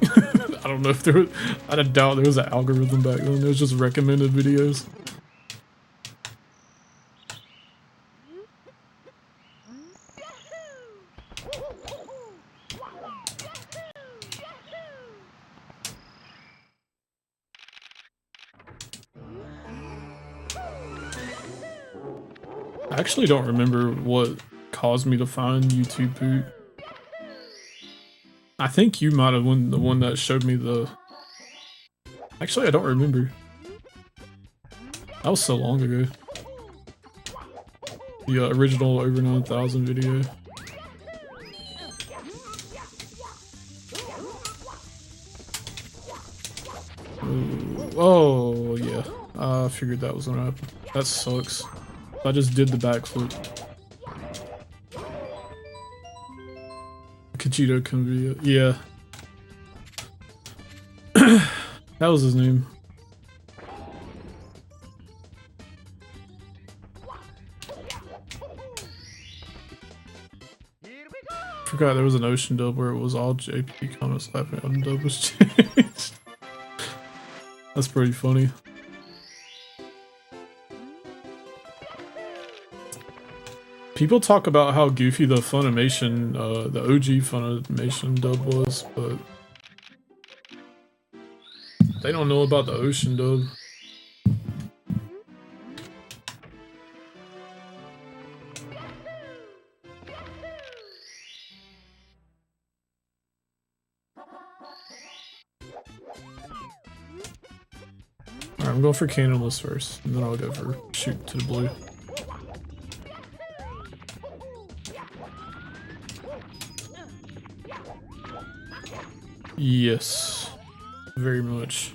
I don't know if there was, I doubt there was an algorithm back then. There was just recommended videos. I actually don't remember what caused me to find YouTube Poot. I think you might have been the one that showed me the... Actually, I don't remember. That was so long ago. The original over 9,000 video. Ooh, oh, yeah. I figured that was gonna happen. That sucks. I just did the backflip. Kachito Convia. Yeah. That was his name. Forgot there was an Ocean dub where it was all JP comments laughing out and dub was changed. That's pretty funny. People talk about how goofy the Funimation, the OG Funimation dub was, but they don't know about the Ocean dub. Alright, I'm going for canonless first, and then I'll go for shoot to the blue. Yes, very much.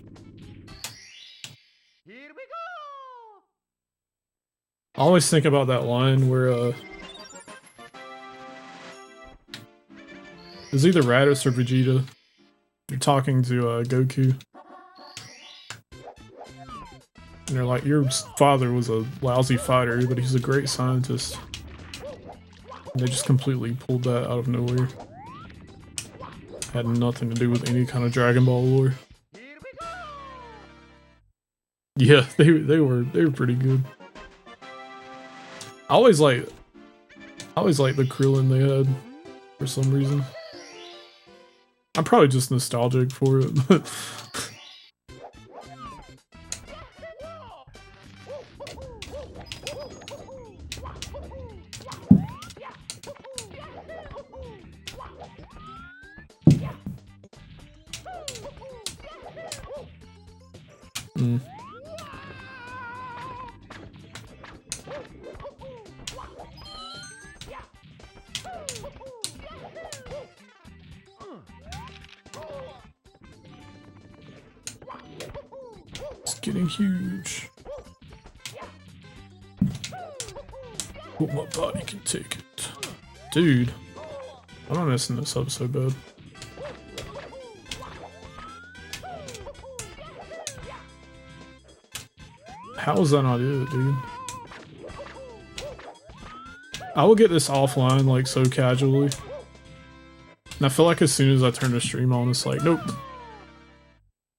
Here we go. I always think about that line where it was either Raditz or Vegeta. You're talking to Goku. And they're like, your father was a lousy fighter, but he's a great scientist. And they just completely pulled that out of nowhere. Had nothing to do with any kind of Dragon Ball lore. Yeah, they were pretty good. I always like the Krillin they had for some reason. I'm probably just nostalgic for it, but it's getting huge. But my body can take it. Dude, I'm messing this up so bad. How is that not it, dude? I will get this offline like so casually. And I feel like as soon as I turn the stream on, it's like, nope.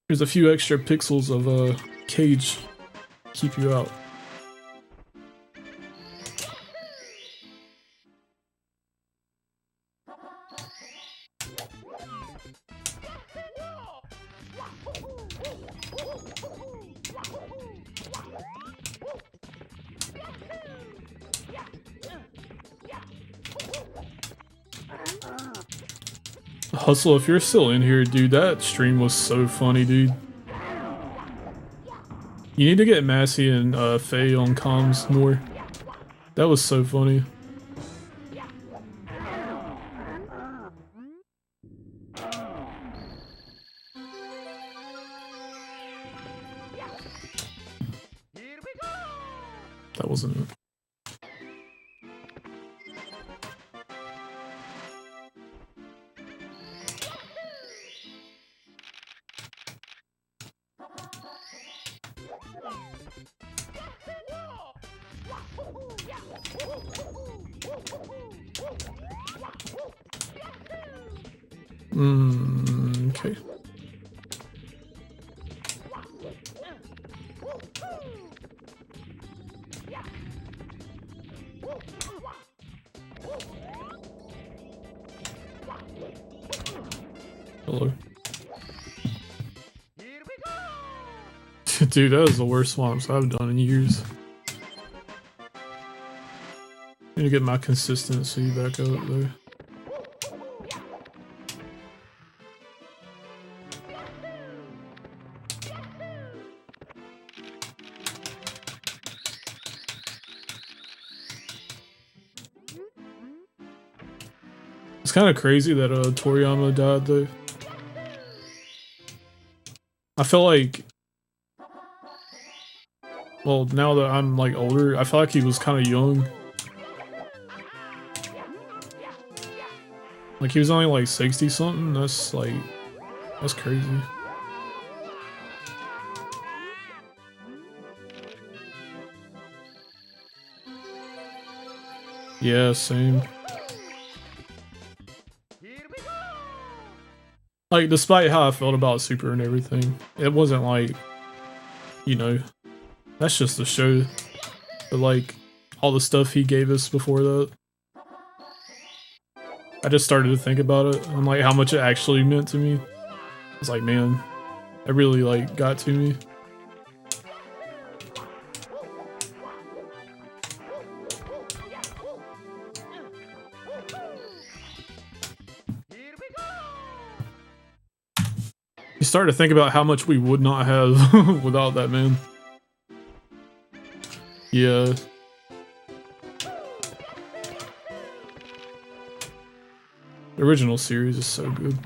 There's a few extra pixels of cage keep you out. Hustle, if you're still in here, dude, that stream was so funny, dude. You need to get Massey and Faye on comms more. That was so funny. That wasn't it. Okay. Hello. Dude, that is the worst swamps I've done in years. Need to get my consistency back up there. It's kind of crazy that Toriyama died though. I feel like, well, now that I'm like older, I feel like he was kind of young. Like he was only like 60 something. That's crazy. Yeah, same. Like, despite how I felt about Super and everything, it wasn't like, you know, that's just the show. But like, all the stuff he gave us before that, I just started to think about it and like how much it actually meant to me. I was like, man, it really like got to me. You start to think about how much we would not have without that man. Yeah. The original series is so good.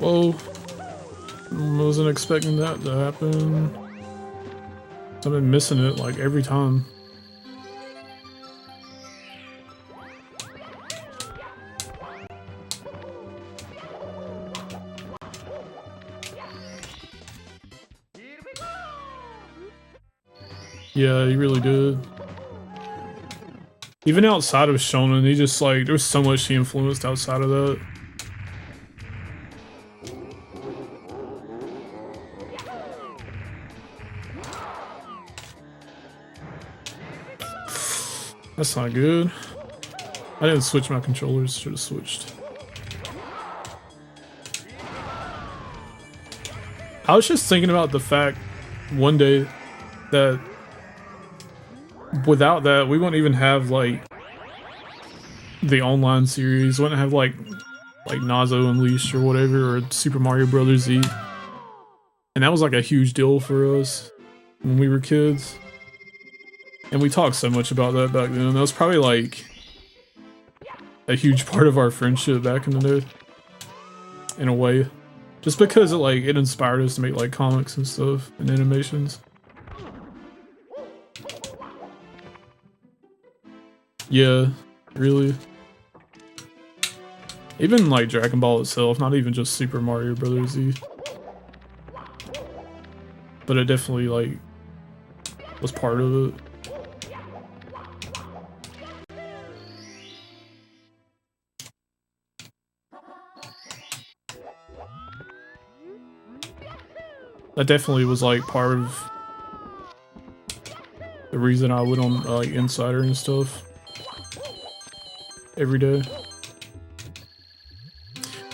Whoa. Wasn't expecting that to happen. I've been missing it like every time. Yeah, he really did. Even outside of Shonen, he just like, there was so much he influenced outside of that. That's not good. I didn't switch my controllers, should have switched. I was just thinking about the fact one day that without that, we wouldn't even have like the online series, wouldn't have like Nazo Unleashed or whatever, or Super Mario Brothers Z. And that was like a huge deal for us when we were kids. And we talked so much about that back then. That was probably like a huge part of our friendship back in the day. In a way. Just because it inspired us to make like comics and stuff and animations. Yeah, really. Even like Dragon Ball itself, not even just Super Mario Brothers Z. But it definitely like was part of it. That definitely was like part of the reason I went on like Insider and stuff every day.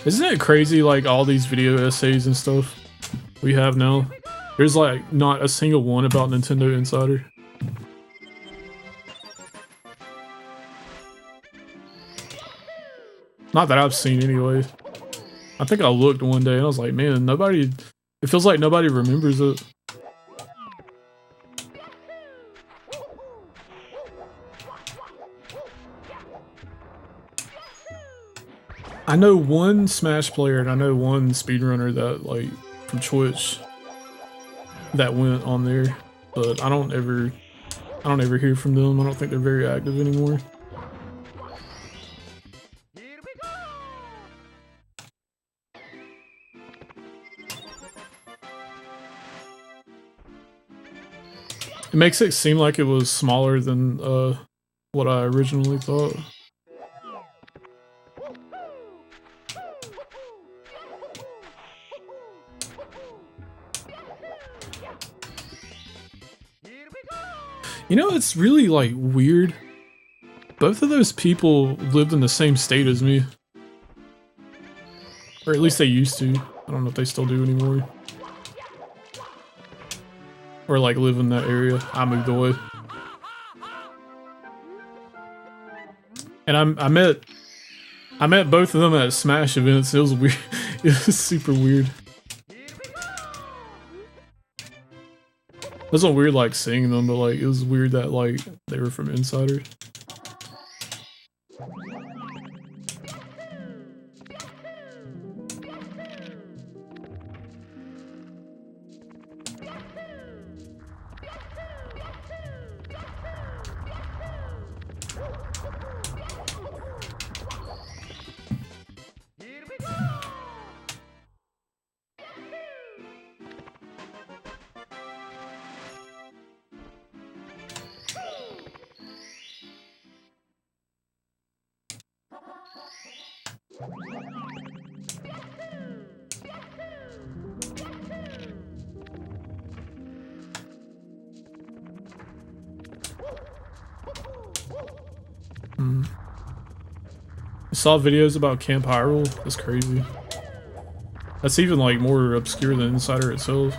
Isn't it crazy like all these video essays and stuff we have now? There's like not a single one about Nintendo Insider. Not that I've seen anyway. I think I looked one day and I was like, man, nobody... It feels like nobody remembers it. I know one Smash player and I know one speedrunner that like from Twitch that went on there, but I don't ever hear from them. I don't think they're very active anymore. It makes it seem like it was smaller than what I originally thought. You know, it's really like weird. Both of those people lived in the same state as me. Or at least they used to. I don't know if they still do anymore. Or like live in that area. I moved away. And I met both of them at Smash events. It was weird. It was super weird. It wasn't weird like seeing them, but like it was weird that like they were from Insider. I saw videos about Camp Hyrule. That's crazy. That's even like more obscure than Insider itself.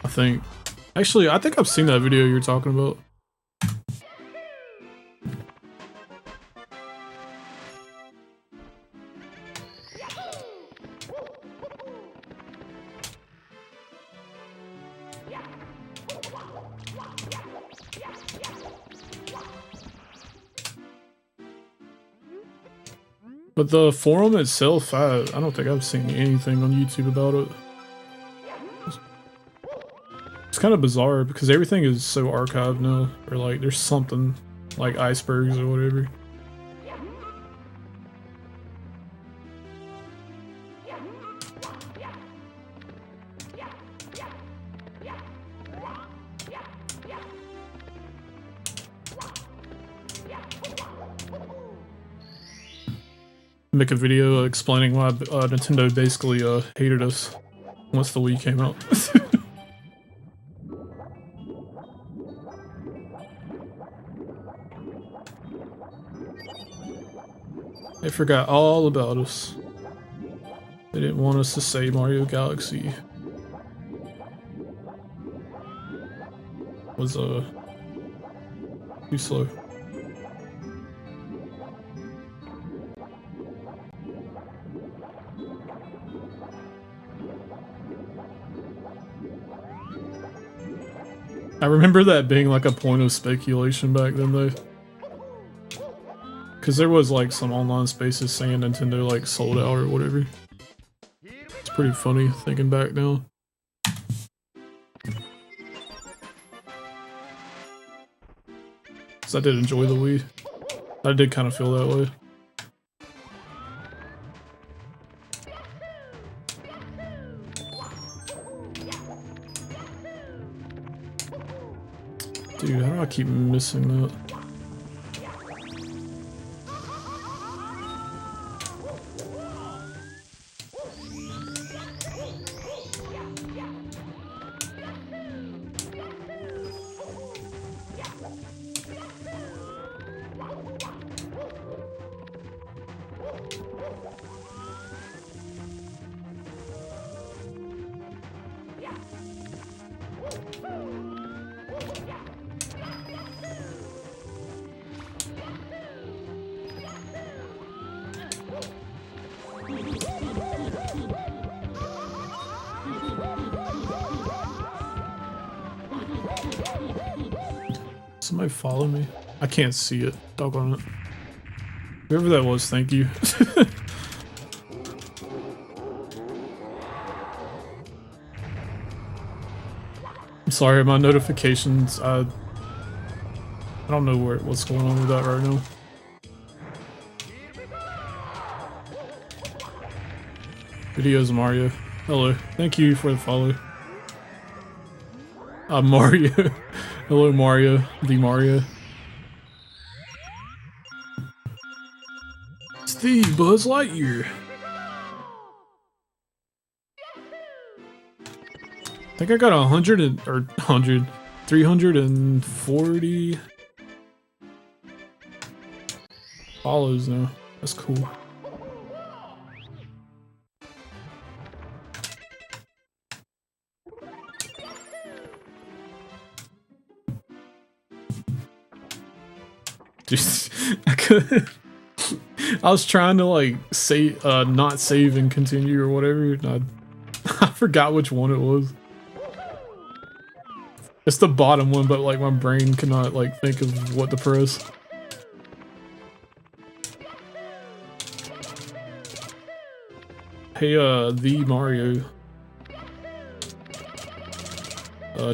I think I've seen that video you're talking about. But the forum itself, I don't think I've seen anything on YouTube about it. It's kind of bizarre because everything is so archived now, or like there's something like icebergs or whatever. Make a video explaining why Nintendo basically hated us once the Wii came out. They forgot all about us. They didn't want us to say Mario Galaxy was too slow. I remember that being like a point of speculation back then though. Cause there was like some online spaces saying Nintendo like sold out or whatever. It's pretty funny thinking back now. Cause I did enjoy the Wii. I did kind of feel that way. Dude, how do I keep missing that? Somebody follow me? I can't see it. Doggone it. Whoever that was, thank you. I'm sorry, my notifications, I don't know what's going on with that right now. Videos Mario. Hello. Thank you for the follow. Mario. Hello, Mario. The Mario. It's the Buzz Lightyear. I think I got 340 follows now. That's cool. Just I was trying to like say not save and continue or whatever, and I forgot which one it was. It's the bottom one, but like my brain cannot like think of what to press. Hey, the Mario.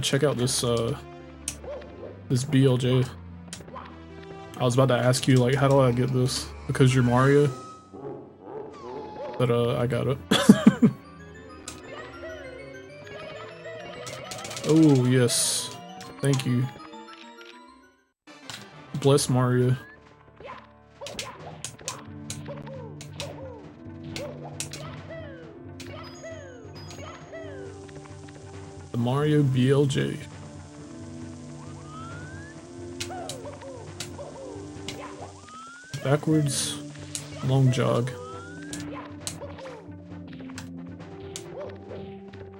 Check out this this BLJ. I was about to ask you like, how do I get this? Because you're Mario. But I got it. Oh yes, thank you. Bless Mario. The Mario BLJ. Backwards, long jog.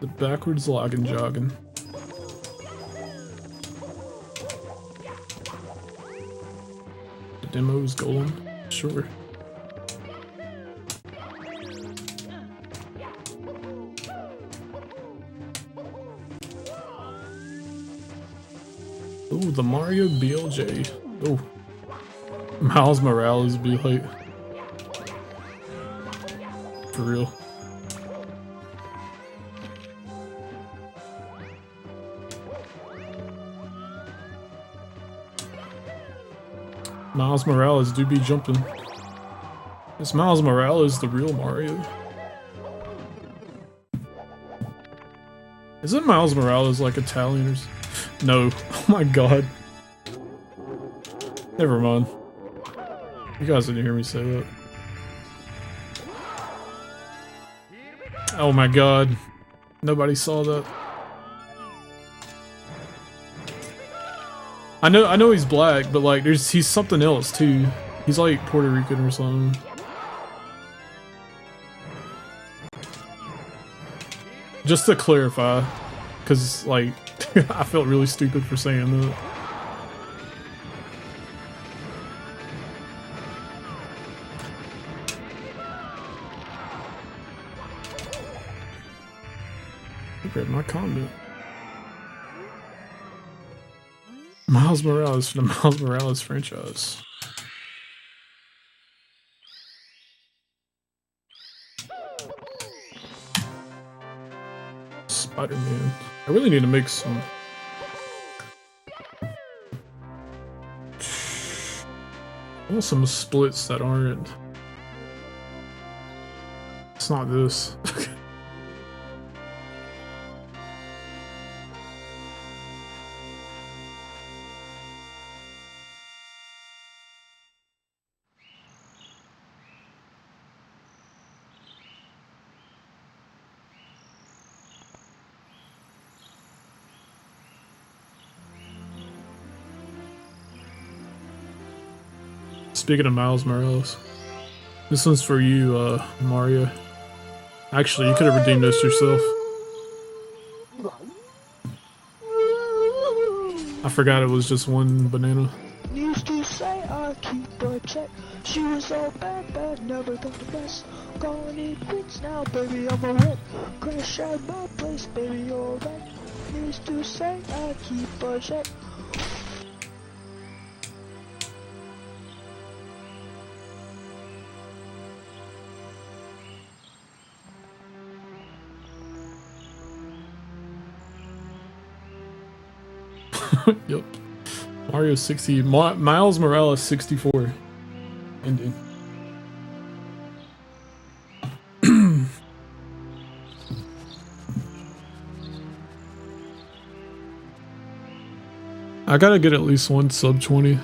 The backwards logging jogging. The demo's golem? Sure. Ooh, the Mario BLJ. Oh, Miles Morales be like for real. Miles Morales do be jumping. Is Miles Morales the real Mario? Isn't Miles Morales like Italian or no? Oh my god. Never mind. You guys didn't hear me say that. Oh my god. Nobody saw that. I know he's black, but like he's something else too. He's like Puerto Rican or something. Just to clarify, because like I felt really stupid for saying that. Grab my comment. Miles Morales from the Miles Morales franchise. Spider-Man. I really need to make some. I want some splits that aren't. It's not this. Speaking of Miles Morales, this one's for you, Mario. Actually, you could have redeemed this yourself. I forgot it was just one banana. Used to say I keep a check. She was all bad, never thought the best. Calling it quits now, baby, I'm a wreck. Crash at my place, baby, you're right. Used to say I keep a check. Yep. Mario 60. Miles Morales 64. Ending. I gotta get at least one sub 20.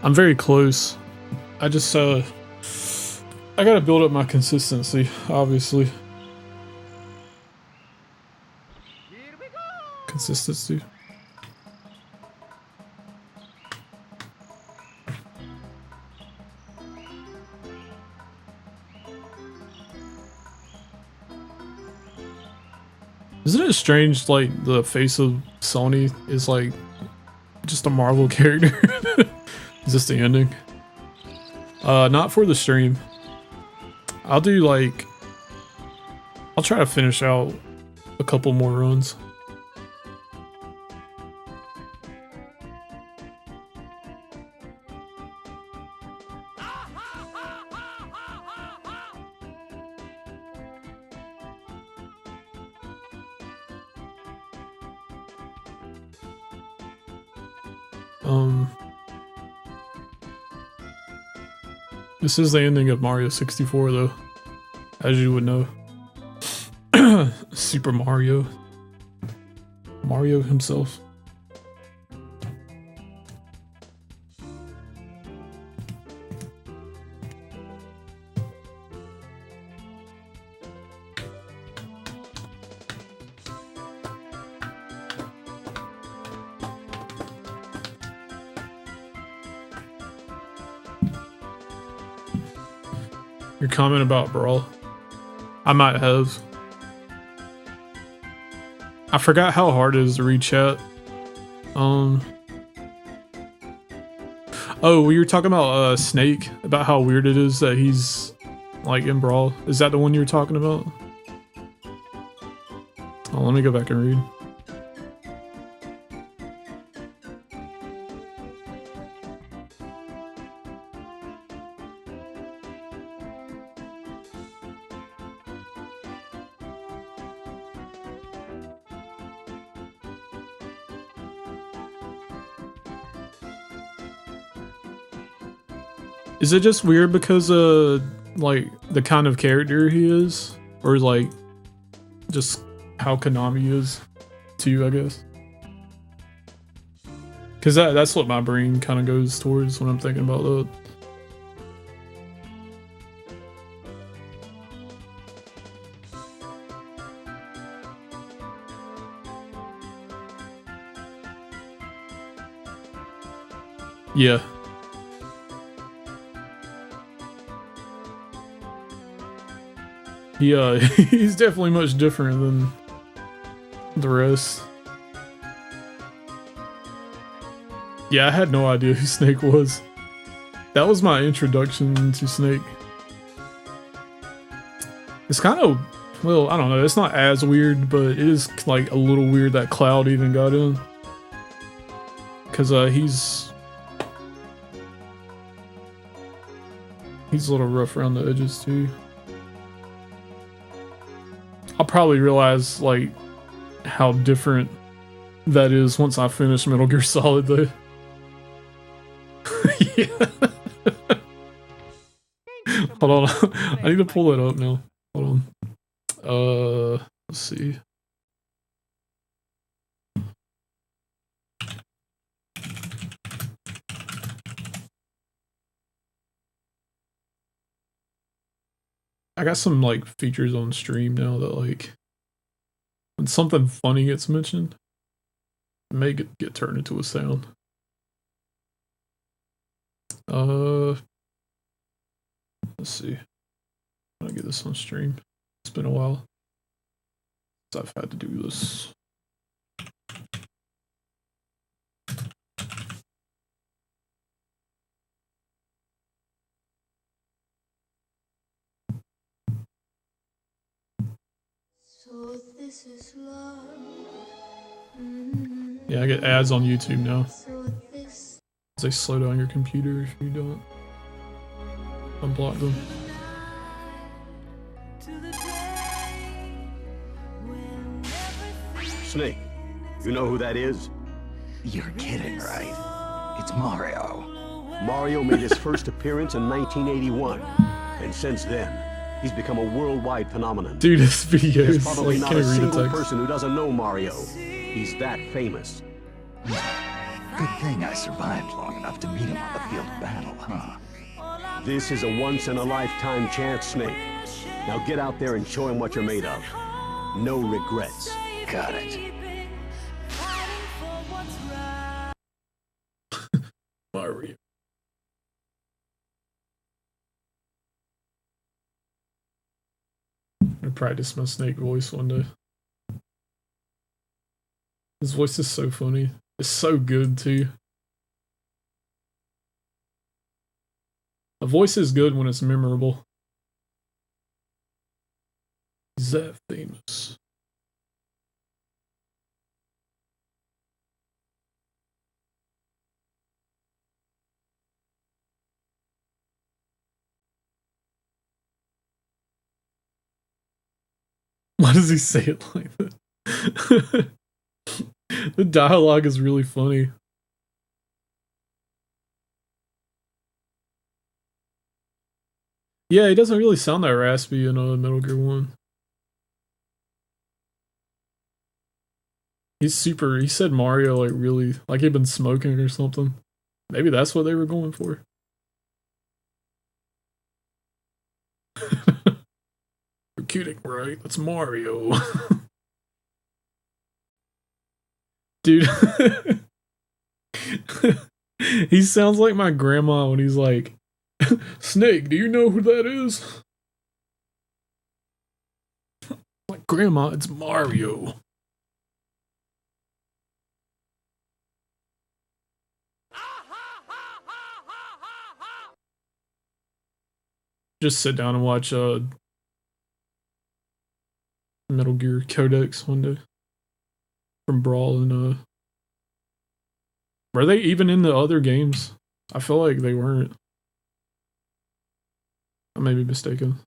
I'm very close. I just, I gotta build up my consistency, obviously. Consistency. Isn't it strange, like, the face of Sony is, like, just a Marvel character? Is this the ending? Not for the stream. I'll do, like... I'll try to finish out a couple more runs. This is the ending of Mario 64 though, as you would know. Super Mario. Mario himself. Your comment about Brawl. I might have. I forgot how hard it is to read chat. Oh, we were talking about Snake, about how weird it is that he's like in Brawl. Is that the one you were talking about? Oh, let me go back and read. Is it just weird because like the kind of character he is, or like just how Konami is too? I guess. Because that's what my brain kind of goes towards when I'm thinking about that. Yeah. Yeah, he's definitely much different than the rest. Yeah, I had no idea who Snake was. That was my introduction to Snake. It's kind of, well, I don't know, it's not as weird, but it is like a little weird that Cloud even got in. Because he's a little rough around the edges too. I'll probably realize like how different that is once I finish Metal Gear Solid though. Yeah. Hold on, I need to pull it up now. Hold on. Let's see. I got some like features on stream now that like when something funny gets mentioned, it may get turned into a sound. Let's see. I'm gonna get this on stream. It's been a while since I've had to do this. So this is love. Yeah, I get ads on YouTube now. So this They slow down your computer if you don't unblock them. Snake, you know who that is? You're kidding, right? It's Mario. Mario made his first appearance in 1981, and since then, he's become a worldwide phenomenon. Dude, this video There's is probably like, not can't a read a single text. person who doesn't know Mario. He's that famous. Good thing I survived long enough to meet him on the field of battle, huh? This is a once-in-a-lifetime chance, Snake. Now get out there and show him what you're made of. No regrets. Got it. Mario. I practice my Snake voice one day. His voice is so funny. It's so good too. A voice is good when it's memorable. He's that famous. Why does he say it like that? The dialogue is really funny. Yeah, he doesn't really sound that raspy in Metal Gear 1. He said Mario like really, like he'd been smoking or something. Maybe that's what they were going for. You're kidding, right? That's Mario. Dude. He sounds like my grandma when he's like, Snake, do you know who that is? Like, Grandma, it's Mario. Just sit down and watch Metal Gear Codex one day. From Brawl and were they even in the other games? I feel like they weren't. I may be mistaken.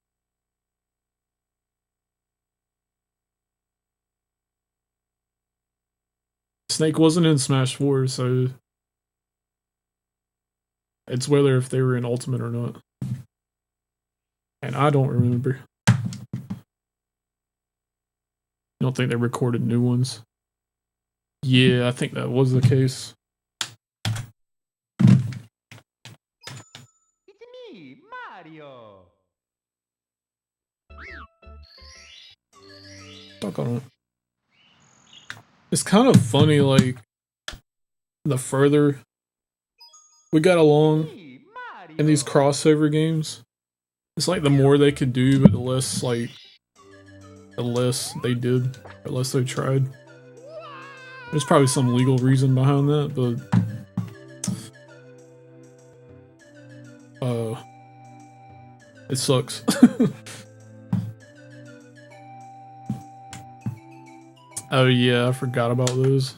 Snake wasn't in Smash 4, so It's whether if they were in Ultimate or not. And I don't remember. I don't think they recorded new ones. Yeah, I think that was the case. It's me, Mario. Fuck on it. It's kind of funny, like, the further we got along Me, Mario. in these crossover games, it's like the more they could do, but the less, like, the less they did, the less they tried. There's probably some legal reason behind that, but it sucks. Oh yeah, I forgot about those.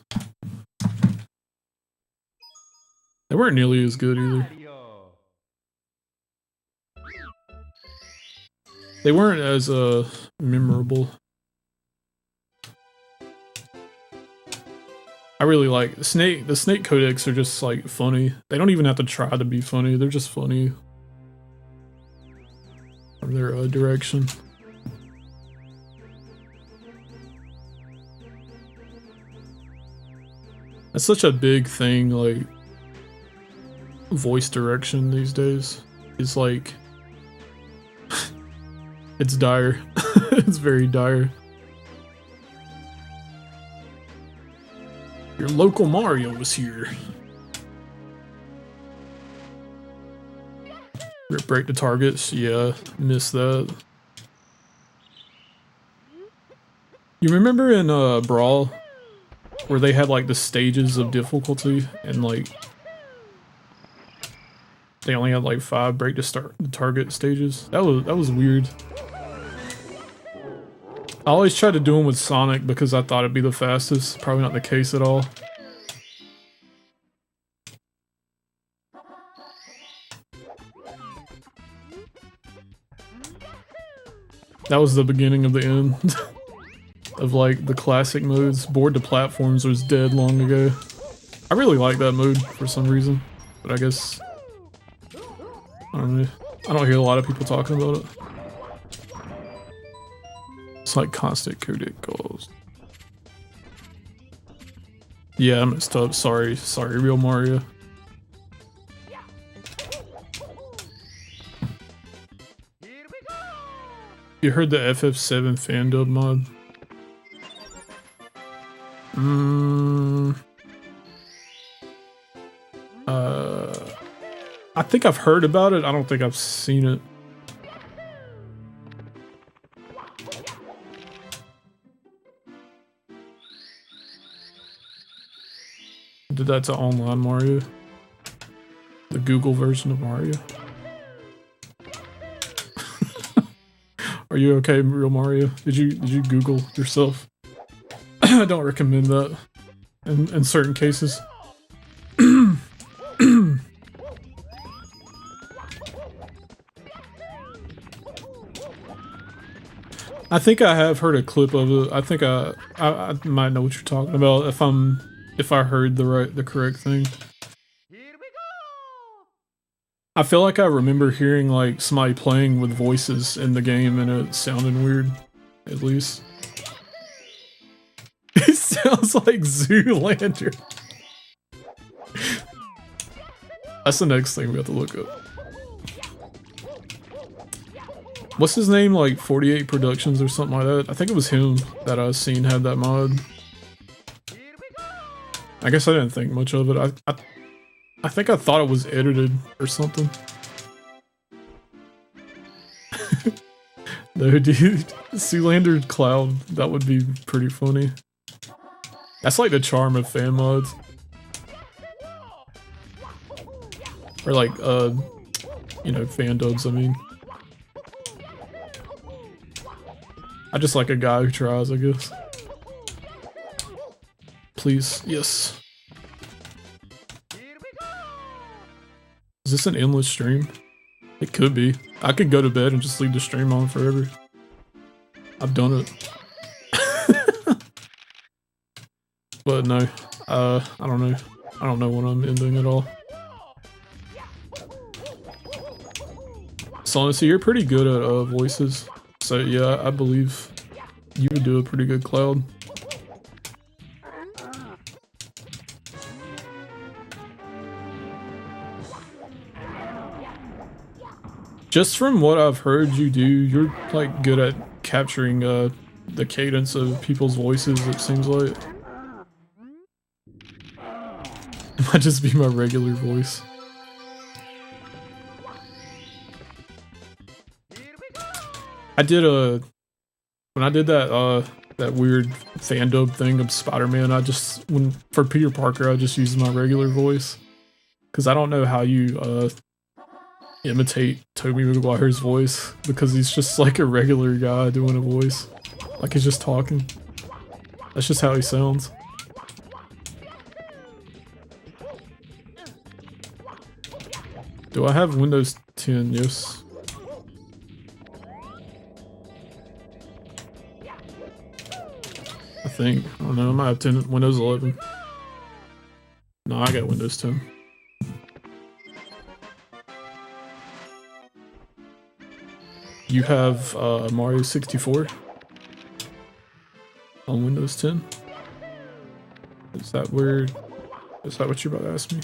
They weren't nearly as good either. Mario. They weren't as memorable. I really like the snake codecs are just like funny. They don't even have to try to be funny, they're just funny from their direction. That's such a big thing, like voice direction these days. It's like it's dire. It's very dire. Your local Mario is here. Break the targets, yeah, missed that. You remember in Brawl where they had like the stages of difficulty and like they only had like 5 break the target stages? That was weird. I always tried to do them with Sonic because I thought it'd be the fastest. Probably not the case at all. That was the beginning of the end of like the classic modes. Board to Platforms was dead long ago. I really like that mode for some reason, but I guess I don't know. I don't hear a lot of people talking about it. It's like constant codec calls. Yeah, I messed up. Sorry, real Mario. Here we go. You heard the FF7 fan dub mod? I think I've heard about it. I don't think I've seen it. Did that to online Mario? The Google version of Mario? Are you okay, real Mario? Did you Google yourself? I don't recommend that in certain cases. I think I have heard a clip of it. I think I might know what you're talking about if I heard the correct thing. Here we go. I feel like I remember hearing like somebody playing with voices in the game and it sounded weird, at least. It sounds like Zoolander. That's the next thing we have to look up. What's his name? Like 48 Productions or something like that? I think it was him that I seen had that mod. I guess I didn't think much of it. I think I thought it was edited or something. No, dude. Zoolander Cloud. That would be pretty funny. That's like the charm of fan mods. Or like, you know, fan dubs, I mean. I just like a guy who tries, I guess. Please, yes. Is this an endless stream? It could be. I could go to bed and just leave the stream on forever. I've done it. But no, I don't know. I don't know when I'm ending it all. So you're pretty good at voices. So yeah, I believe you would do a pretty good Cloud. Just from what I've heard you do, you're like good at capturing the cadence of people's voices, it seems like. It might just be my regular voice. I did when I did that that weird fan dub thing of Spider-Man, for Peter Parker I just used my regular voice. Cause I don't know how you imitate Tobey Maguire's voice, because he's just like a regular guy doing a voice. Like he's just talking. That's just how he sounds. Do I have Windows 10? Yes. I think. I don't know, I might have 10, Windows 11. No, I got Windows 10. You have Mario 64 on Windows 10? Is that what you're about to ask me?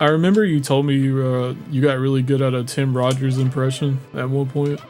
I remember you told me you got really good at a Tim Rogers impression at one point.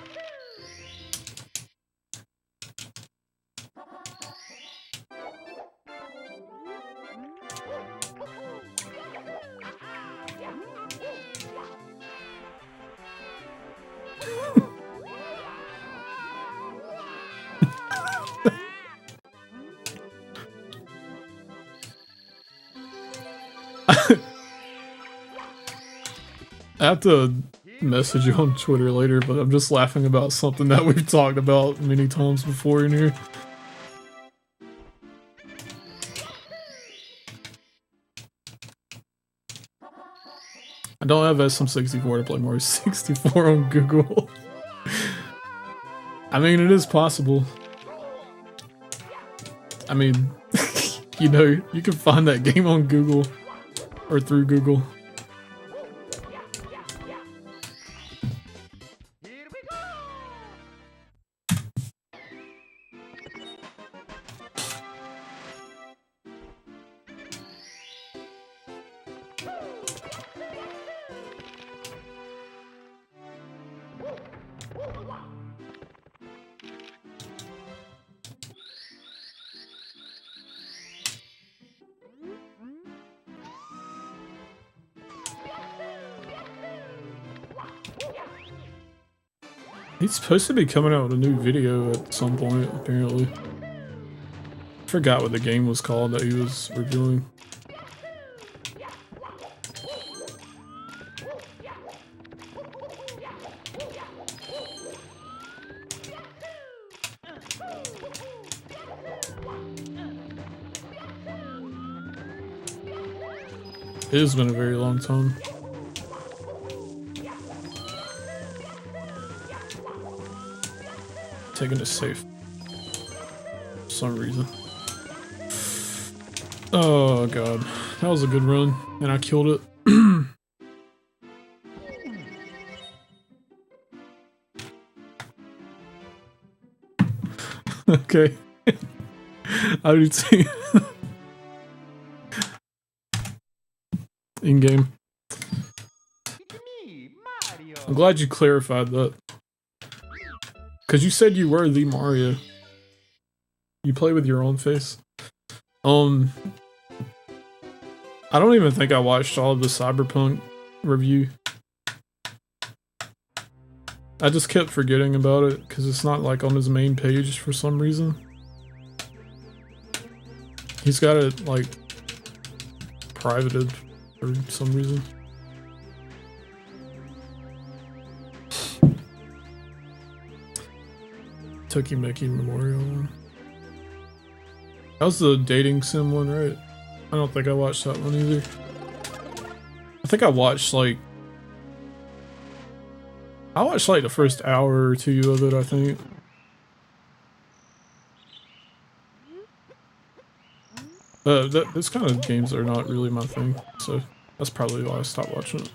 I have to message you on Twitter later, but I'm just laughing about something that we've talked about many times before in here. I don't have SM64 to play Mario 64 on Google. I mean, it is possible. I mean, you know, you can find that game on Google or through Google. He's supposed to be coming out with a new video at some point, apparently. Forgot what the game was called that he was reviewing. It has been a very long time. Taking it safe for some reason. Oh god, that was a good run, and I killed it. Okay. I do too. In game. I'm glad you clarified that. Because you said you were the Mario. You play with your own face. I don't even think I watched all of the Cyberpunk review. I just kept forgetting about it because it's not like on his main page for some reason. He's got it like privated for some reason. Tokimeki Memorial one. That was the dating sim one, right? I don't think I watched that one either. I think I watched like the first hour or two of it, I think. Those kind of games are not really my thing, so that's probably why I stopped watching it.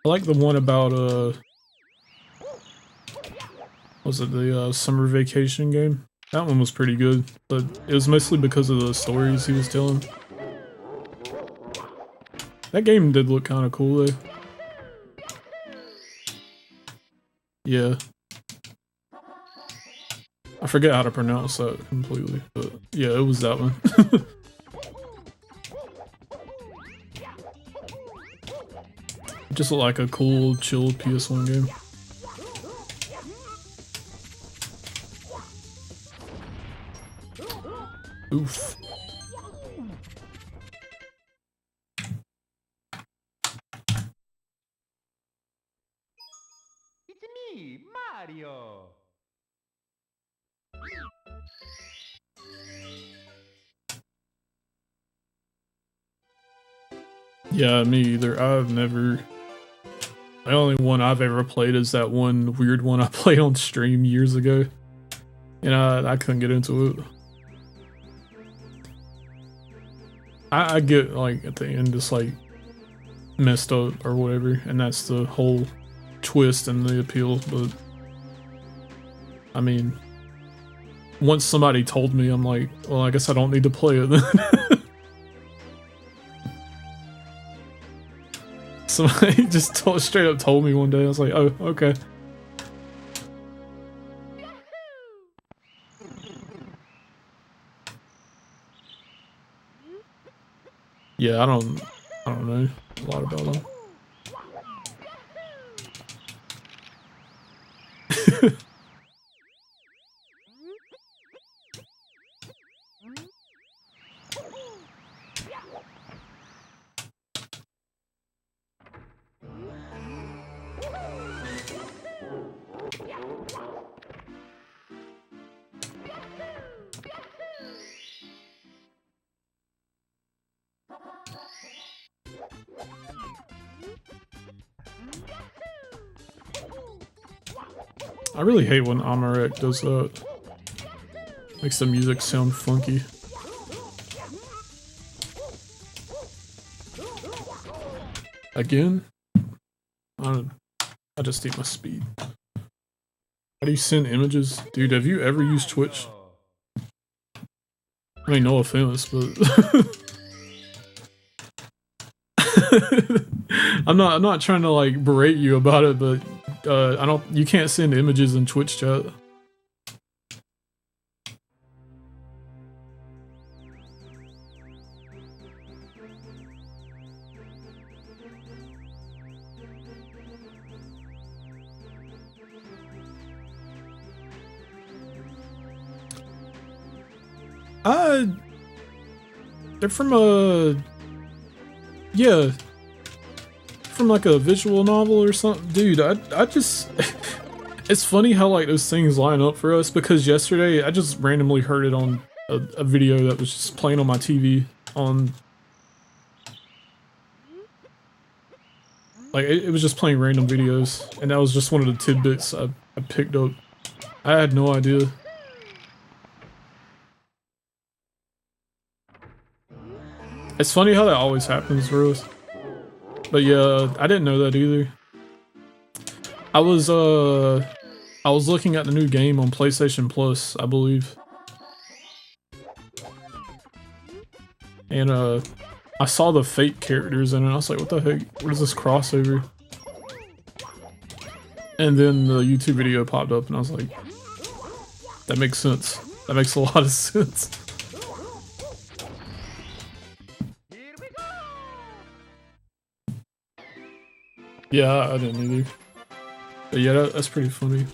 I like the one about, was it the summer vacation game? That one was pretty good, but it was mostly because of the stories he was telling. That game did look kind of cool though. Yeah. I forget how to pronounce that completely, but yeah, it was that one. Just looked like a cool, chill PS1 game. Oof. It's me, Mario. Yeah, me either. I've never... The only one I've ever played is that one weird one I played on stream years ago. And I couldn't get into it. I get, like, at the end, just, like, messed up or whatever. And that's the whole twist and the appeal, but... I mean... Once somebody told me, I'm like, well, I guess I don't need to play it then. Somebody just straight up told me one day. I was like, oh, okay. Yeah, I don't know a lot about them. I really hate when Amarek does that. Makes the music sound funky. Again? I just need my speed. How do you send images? Dude, have you ever used Twitch? I mean, no offense, but... I'm not trying to, like, berate you about it, but you can't send images in Twitch chat. They're from yeah, from like a visual novel or something. Dude, I just, it's funny how like those things line up for us, because yesterday I just randomly heard it on a video that was just playing on my TV on, like it was just playing random videos, and that was just one of the tidbits I picked up. I had no idea. It's funny how that always happens for us. But yeah, I didn't know that either. I was looking at the new game on PlayStation Plus, I believe. And I saw the fake characters in it, and I was like, what the heck? What is this crossover? And then the YouTube video popped up, and I was like, that makes sense. That makes a lot of sense. Yeah, I didn't either. But yeah, that's pretty funny.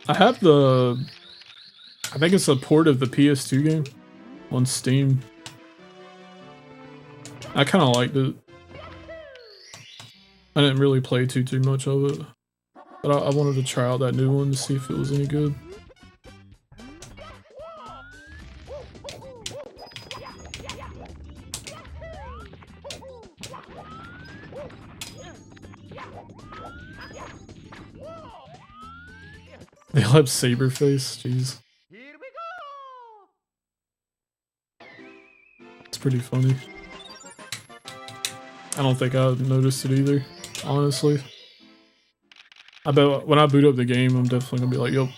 I have I think it's a port of the PS2 game on Steam. I kind of liked it. I didn't really play too much of it. But I wanted to try out that new one to see if it was any good. They all have saber face. Jeez, Here we go. it's pretty funny. I don't think I noticed it either, honestly. I bet when I boot up the game, I'm definitely gonna be like, yup.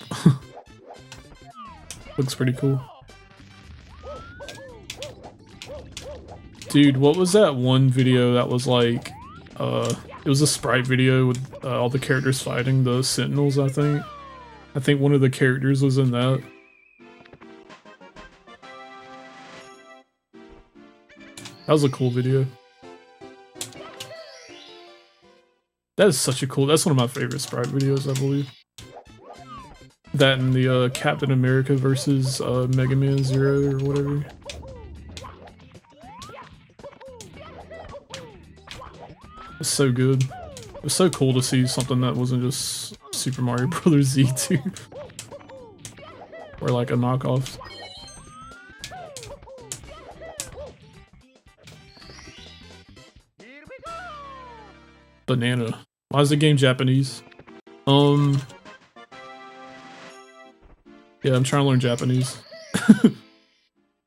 Looks pretty cool. Dude, what was that one video that was like, it was a sprite video with all the characters fighting the Sentinels, I think. I think one of the characters was in that. That was a cool video. That is such a cool, that's one of my favorite sprite videos, I believe. That and the Captain America versus Mega Man Zero or whatever. It's so good. It was so cool to see something that wasn't just Super Mario Bros. Z2. Or like a knockoff. Banana. Why is the game Japanese? Yeah, I'm trying to learn Japanese.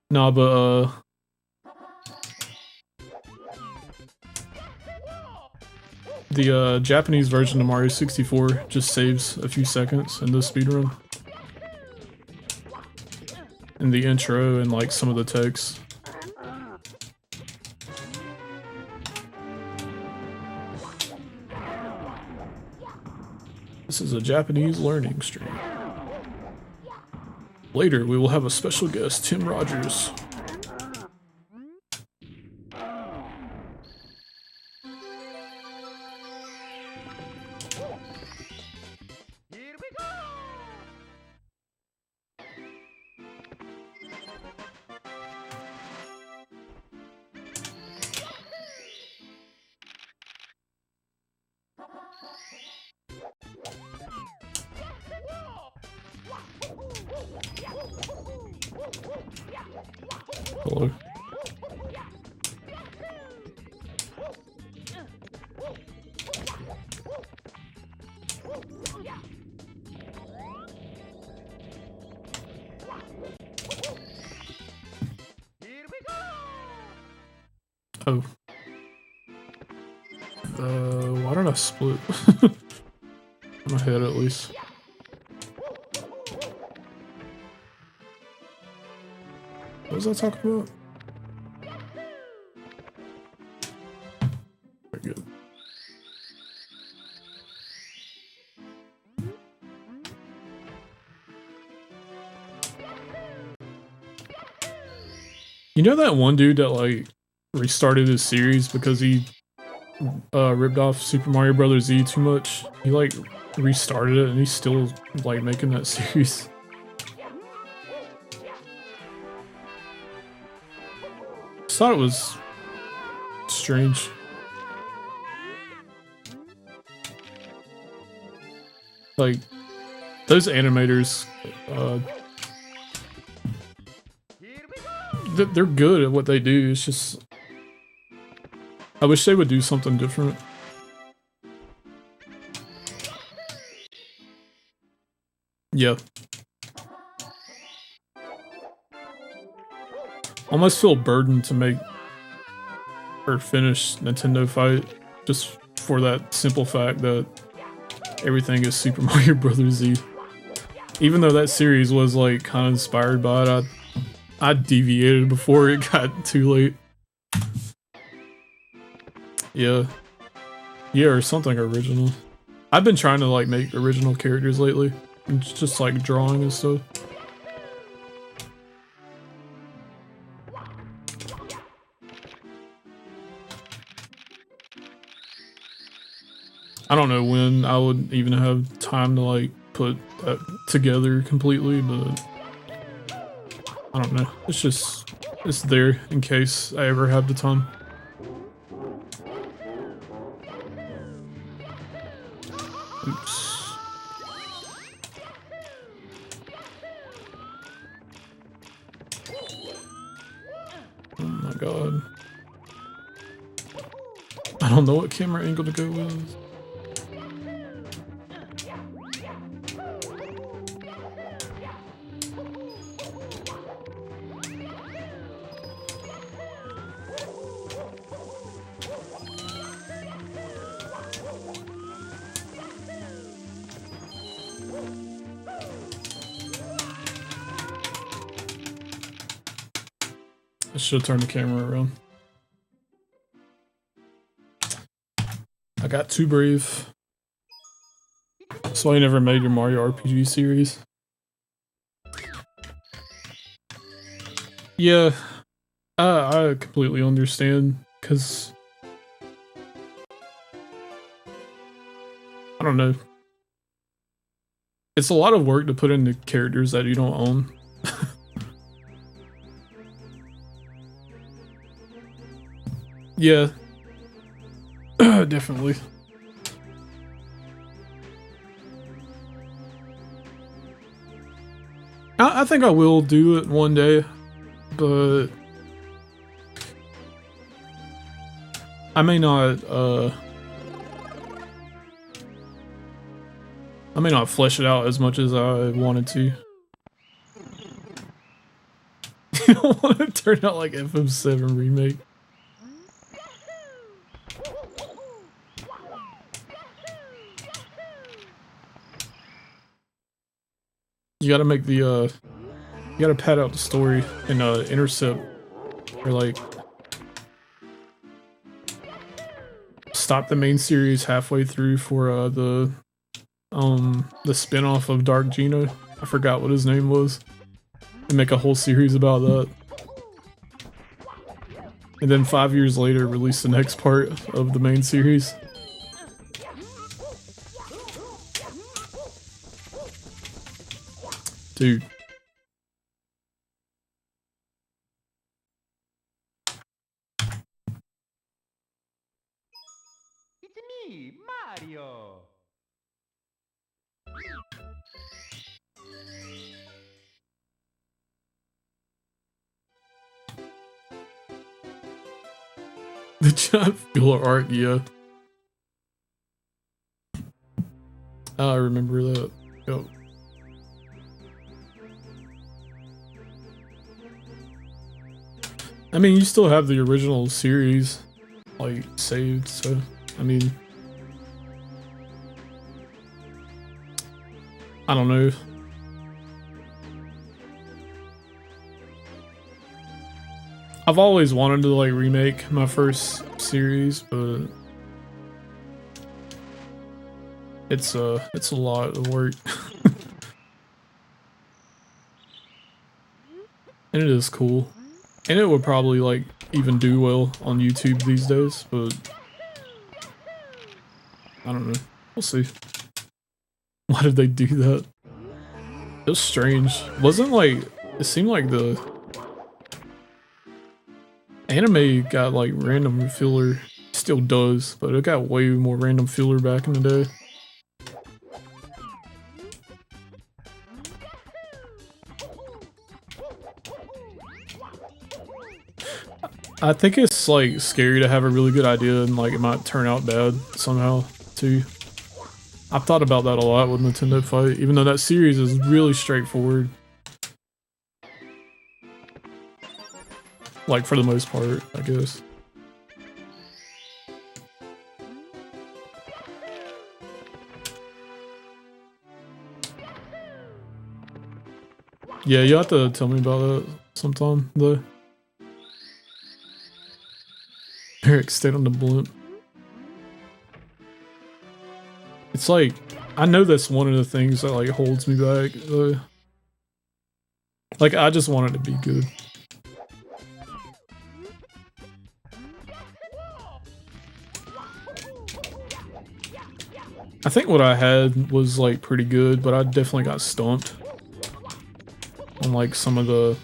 Nah, but the Japanese version of Mario 64 just saves a few seconds in the speedrun. In the intro and like some of the text. This is a Japanese learning stream. Later, we will have a special guest, Tim Rogers. Here we go. Hello. Here we go. Oh. Why did I split? In my head, at least. What was I talking about? Very good. You know that one dude that like restarted his series because he ripped off Super Mario Bros. Z too much? He like restarted it and he's still like making that series. Just thought it was strange. Like, those animators, they're good at what they do. It's just, I wish they would do something different. Yeah. Almost feel burdened to make or finish Nintendo Fight just for that simple fact that everything is Super Mario Bros. Z. Even though that series was like kind of inspired by it, I deviated before it got too late. Yeah. Yeah, or something original. I've been trying to like make original characters lately. And just like drawing and stuff. I don't know when I would even have time to like put that together completely, but I don't know. It's just, it's there in case I ever have the time. Oops. Oh my god. I don't know what camera angle to go with. should have turned the camera around. I got too brave. So I never made your Mario RPG series. Yeah, I completely understand, because I don't know. It's a lot of work to put into characters that you don't own. Yeah. Definitely. I think I will do it one day, but I may not flesh it out as much as I wanted to. You don't want to turn out like FM7 remake. You gotta make the you gotta pad out the story and intercept, or like stop the main series halfway through for the spin-off of Dark Gino. I forgot what his name was. And make a whole series about that. And then 5 years later release the next part of the main series. Dude. It's me, Mario. The giant filler arc, yeah. I remember that. Yep. I mean, you still have the original series, like, saved, so, I mean... I don't know. I've always wanted to, like, remake my first series, but... It's a lot of work. And it is cool. And it would probably, like, even do well on YouTube these days, but... I don't know. We'll see. Why did they do that? It was strange. Wasn't like... It seemed like the... Anime got, like, random filler. Still does, but it got way more random filler back in the day. I think it's like scary to have a really good idea and like it might turn out bad somehow too. I've thought about that a lot with Nintendo Fight, even though that series is really straightforward. Like for the most part, I guess. Yeah, you have to tell me about that sometime though. Eric stayed on the blimp. It's like, I know that's one of the things that like holds me back. Like, I just want it to be good. I think what I had was like pretty good, but I definitely got stumped on like some of the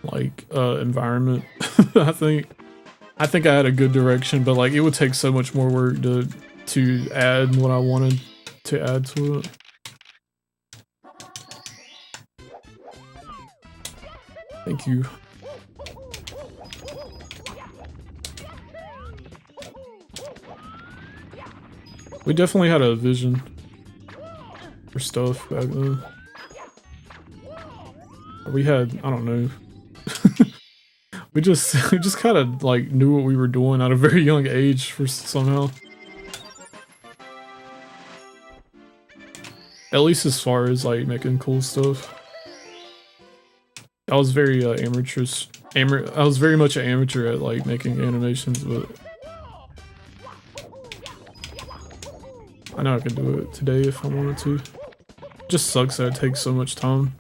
like environment. I think I had a good direction, but like it would take so much more work to add what I wanted to add to it. Thank you. We definitely had a vision for stuff back then. We had, I don't know. we just kind of like knew what we were doing at a very young age for somehow. At least as far as like making cool stuff. I was very I was very much an amateur at like making animations, but I know I could do it today if I wanted to. Just sucks that it takes so much time.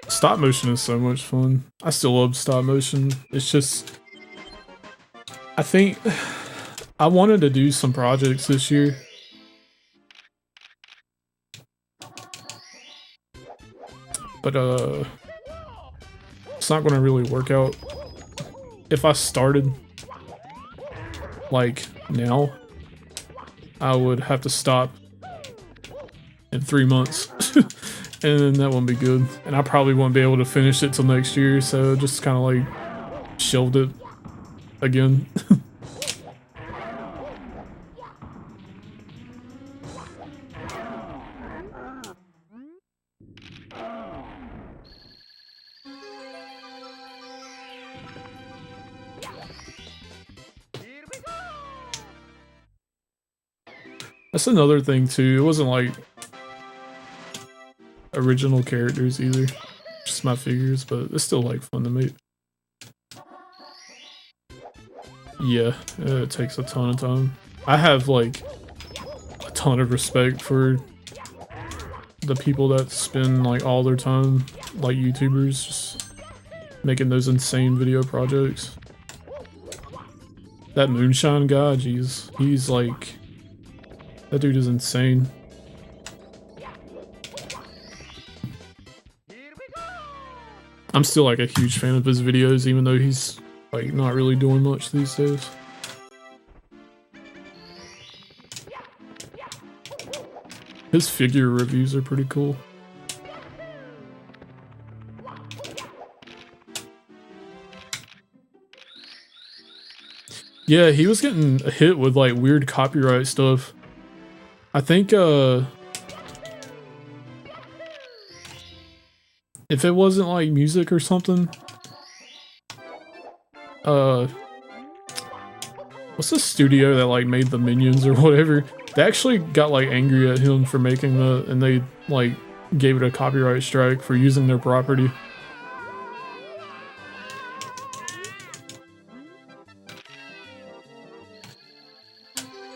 Stop motion is so much fun. I still love stop motion. It's just, I think I wanted to do some projects this year. But it's not gonna really work out. If I started like now, I would have to stop in 3 months. And then that won't be good. And I probably won't be able to finish it till next year, so just kind of like shelved it again. That's another thing too. It wasn't like original characters either, just my figures, but it's still like fun to make. Yeah, it takes a ton of time. I have like a ton of respect for the people that spend like all their time, like YouTubers, just making those insane video projects. That Moonshine guy, jeez, he's like, that dude is insane. I'm still like a huge fan of his videos, even though he's like not really doing much these days. His figure reviews are pretty cool. Yeah, he was getting hit with like weird copyright stuff. I think if it wasn't like music or something, what's the studio that like made the Minions or whatever? They actually got like angry at him for making that, and they like gave it a copyright strike for using their property.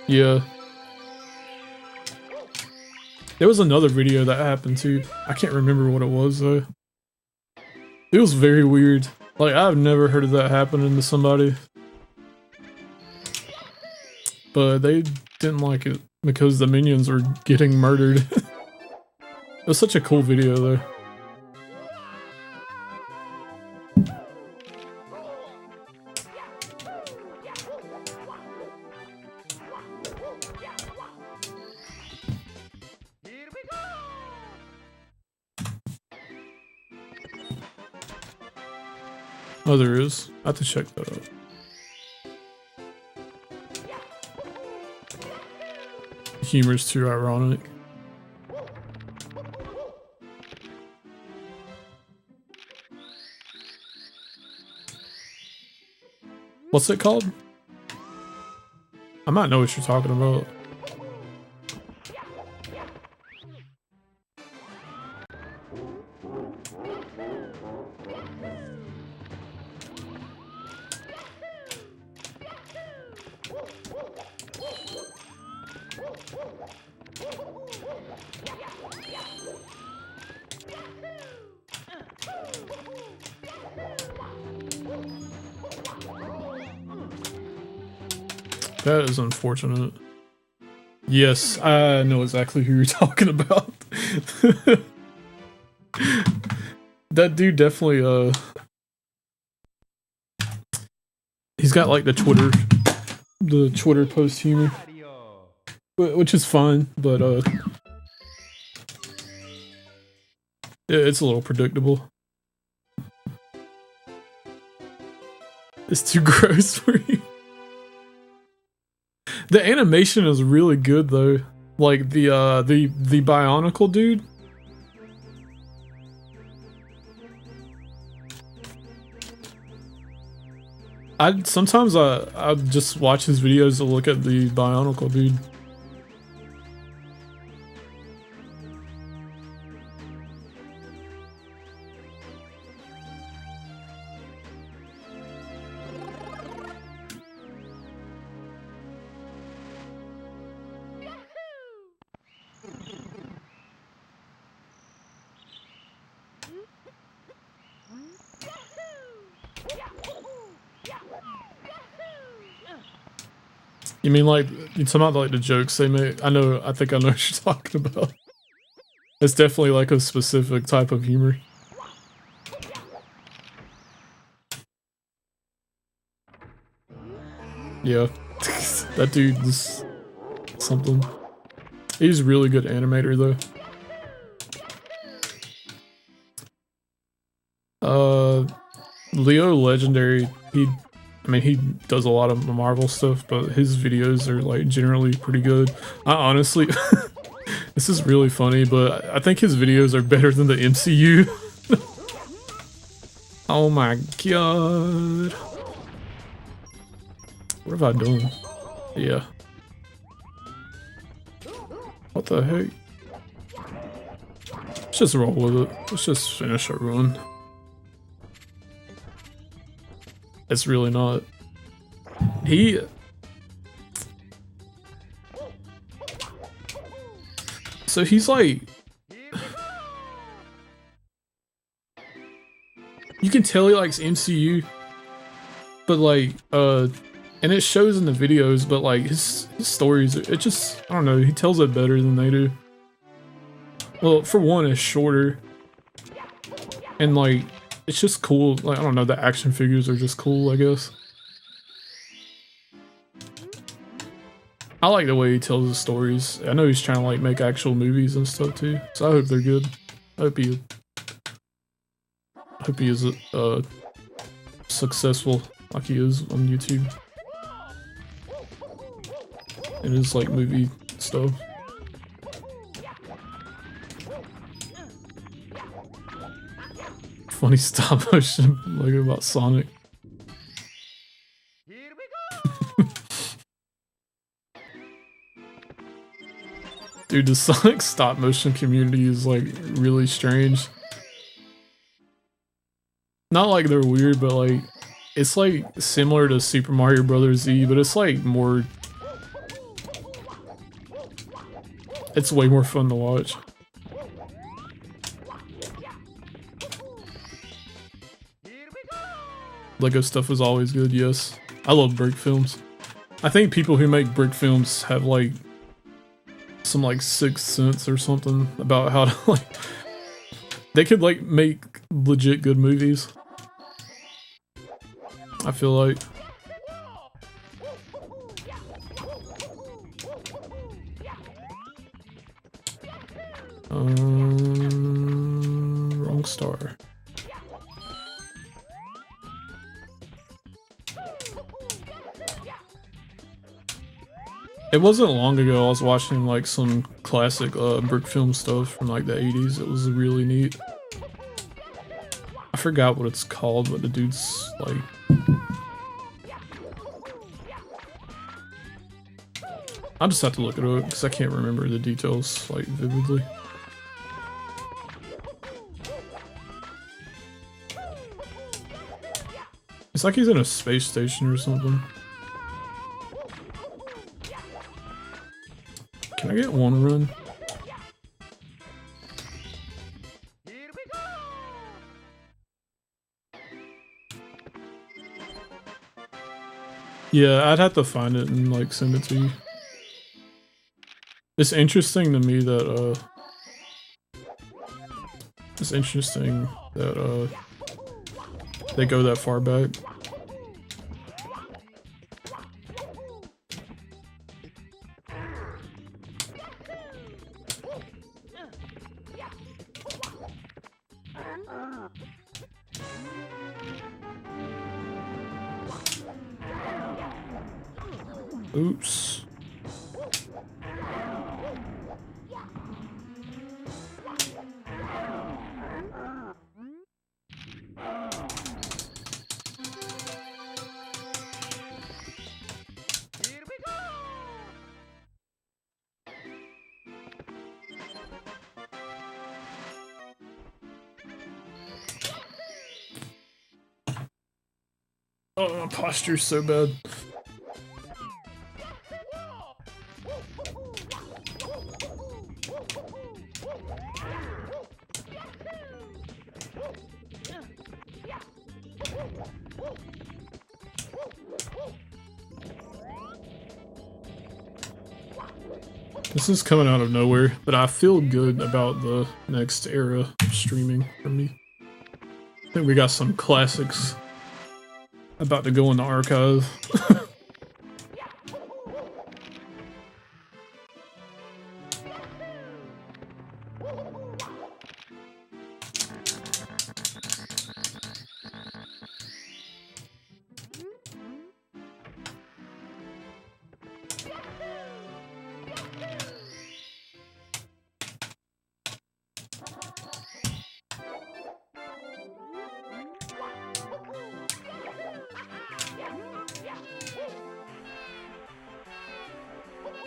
Yeah. There was another video that happened too. I can't remember what it was though. It was very weird. Like, I've never heard of that happening to somebody. But they didn't like it because the Minions were getting murdered. It was such a cool video though. Oh, there is. I have to check that out. The humor's too ironic. What's it called? I might know what you're talking about. That is unfortunate. Yes, I know exactly who you're talking about. That dude definitely, he's got like the Twitter post humor, which is fine, but it's a little predictable. It's too gross for you. The animation is really good though. Like the Bionicle dude. Sometimes I just watch his videos to look at the Bionicle dude. You mean like you talking about like the jokes they make? I know. I think I know what you're talking about. It's definitely like a specific type of humor. Yeah, that dude is something. He's a really good animator though. Leo Legendary, I mean, he does a lot of Marvel stuff, but his videos are like generally pretty good. I honestly, this is really funny, but I think his videos are better than the MCU. Oh my god. What have I done? Yeah. What the heck? Let's just roll with it. Let's just finish our run. It's really not. So he's like, you can tell he likes MCU, but like, and it shows in the videos, but like his stories, it just, I don't know, he tells it better than they do. Well, for one, it's shorter, and like, it's just cool. Like, I don't know, the action figures are just cool, I guess. I like the way he tells his stories. I know he's trying to like make actual movies and stuff too, so I hope they're good. I hope he is successful like he is on YouTube. And his like movie stuff. Funny stop motion like about Sonic. Dude, the Sonic stop motion community is like really strange. Not like they're weird, but like it's like similar to Super Mario Bros. Z, but it's like more. It's way more fun to watch. Lego stuff is always good, yes. I love brick films. I think people who make brick films have like some like sixth sense or something about how to like, they could like make legit good movies. I feel like. Wrong star. It wasn't long ago I was watching like some classic brick film stuff from like the 80s. It was really neat. I forgot what it's called, but the dude's like... I'll just have to look it up because I can't remember the details like vividly. It's like he's in a space station or something. Can I get one run? Yeah, I'd have to find it and like send it to you. It's interesting to me that they go that far back. Oops. Oh, my posture's so bad. This is coming out of nowhere, but I feel good about the next era of streaming for me. I think we got some classics about to go in the archive.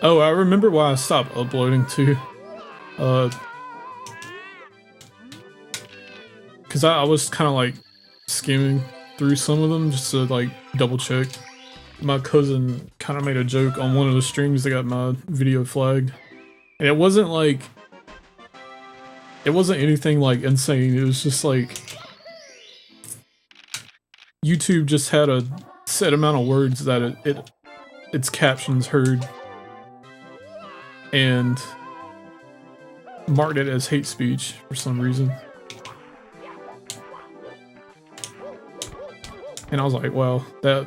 Oh, I remember why I stopped uploading too. Cause I was kind of like skimming through some of them just to like double check. My cousin kind of made a joke on one of the streams that got my video flagged. And it wasn't like, it wasn't anything like insane. It was just like, YouTube just had a set amount of words that its captions heard. And marked it as hate speech for some reason. And I was like, wow, that...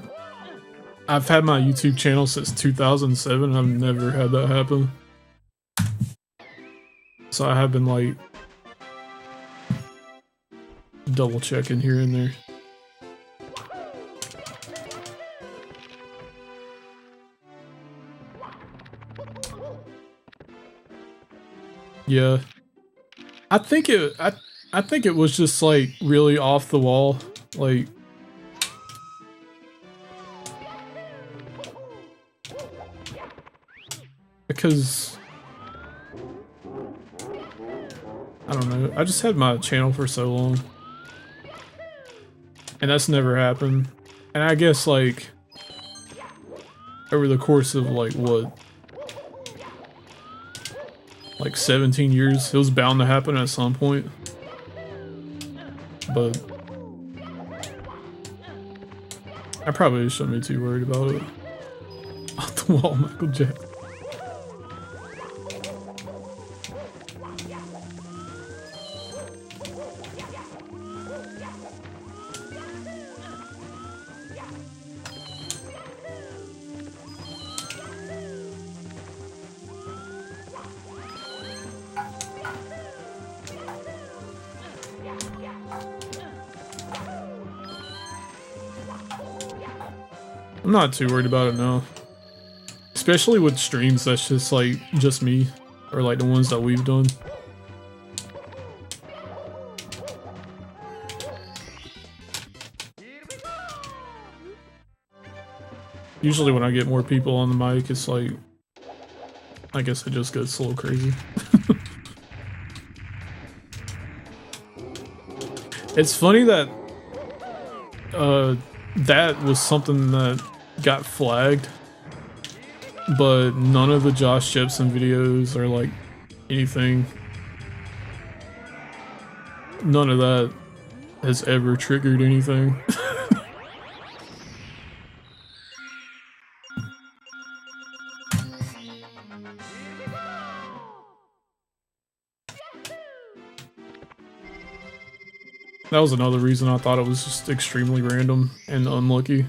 I've had my YouTube channel since 2007 and I've never had that happen. So I have been like... double checking here and there. Yeah, I think it was just like really off the wall, like because I don't know. I just had my channel for so long, and that's never happened. And I guess like over the course of like what? Like 17 years, it was bound to happen at some point. But I probably shouldn't be too worried about it. Off the wall, Michael Jackson. I'm not too worried about it now. Especially with streams that's just like, just me. Or like the ones that we've done. Usually when I get more people on the mic, it's like, I guess it just gets a little crazy. It's funny that, that was something that got flagged, but none of the Josh Jepson videos or like anything, none of that has ever triggered anything. That was another reason I thought it was just extremely random and unlucky.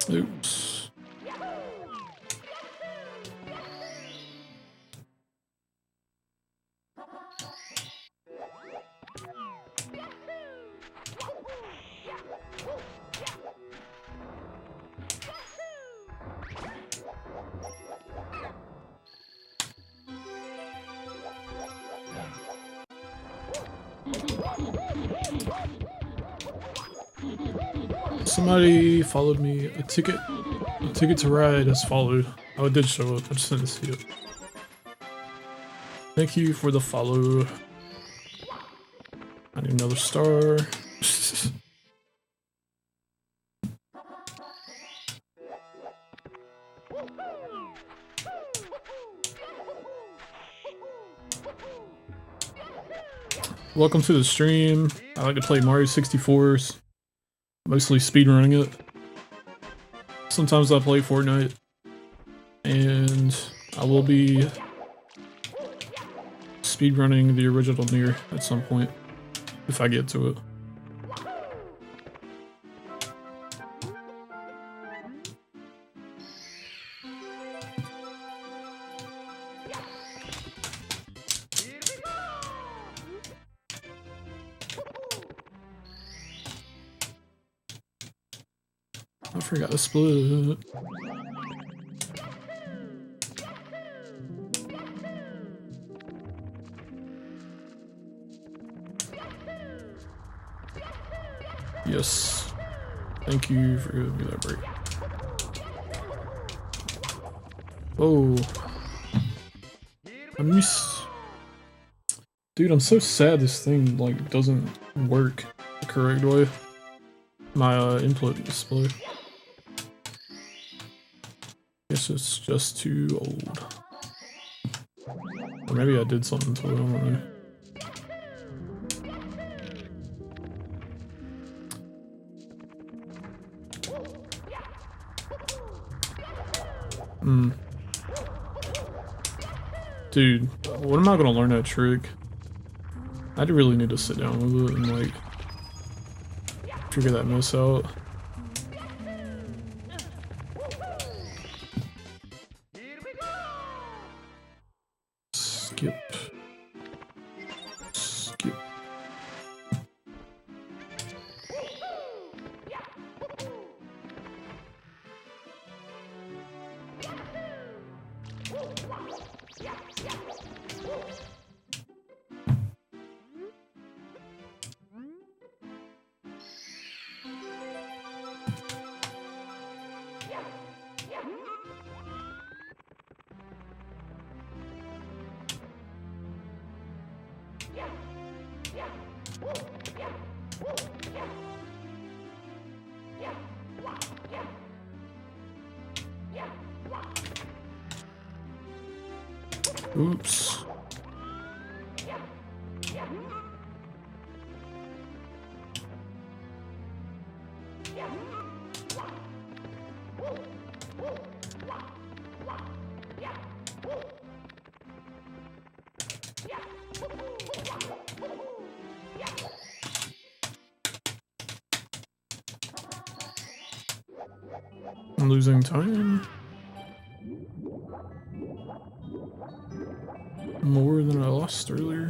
Oops. Somebody followed me. A ticket to ride has followed. Oh, it did show up. I just didn't see it. Thank you for the follow. I need another star. Welcome to the stream. I like to play Mario 64s. Mostly speedrunning it. Sometimes I play Fortnite. And I will be speedrunning the original Nier at some point. If I get to it. I forgot to split. Yes. Thank you for giving me that break. Oh. I miss... Dude, I'm so sad this thing, like, doesn't work the correct way. My input display. Guess it's just too old. Or maybe I did something to it, I don't know. Dude, when am I gonna learn that trick? I really need to sit down with it and like figure that mess out. Skip. Skip. Oops. I'm losing time. More than I lost earlier.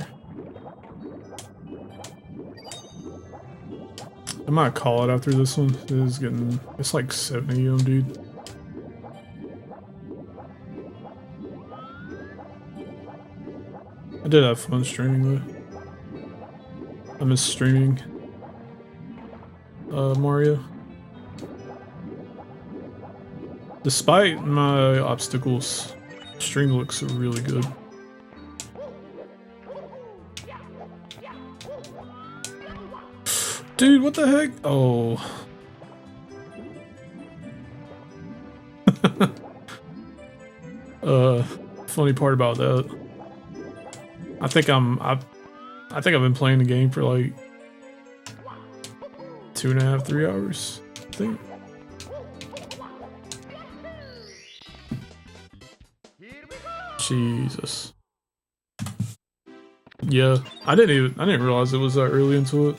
I might call it after this one. It is getting, it's like 7 AM, dude. I did have fun streaming though. I miss streaming Mario. Despite my obstacles, stream looks really good. Dude, what the heck? Oh. Funny part about that. I think I've been playing the game for like 2.5, 3 hours, I think. Jesus. Yeah, I didn't realize it was that early into it.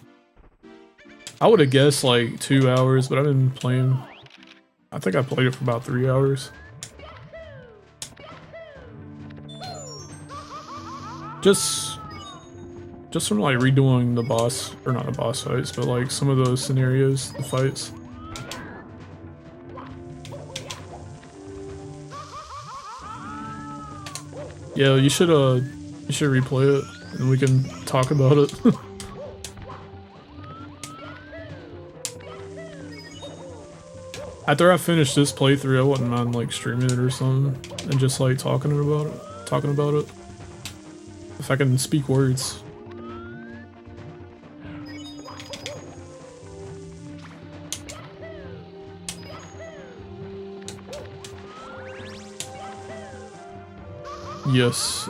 I would have guessed like 2 hours, but I've been playing I think I played it for about 3 hours. Just from like redoing the boss, or not the boss fights, but like some of those scenarios, the fights. Yeah, you should replay it and we can talk about it. After I finish this playthrough, I wouldn't mind like streaming it or something and just like talking about it. If I can speak words. Yes.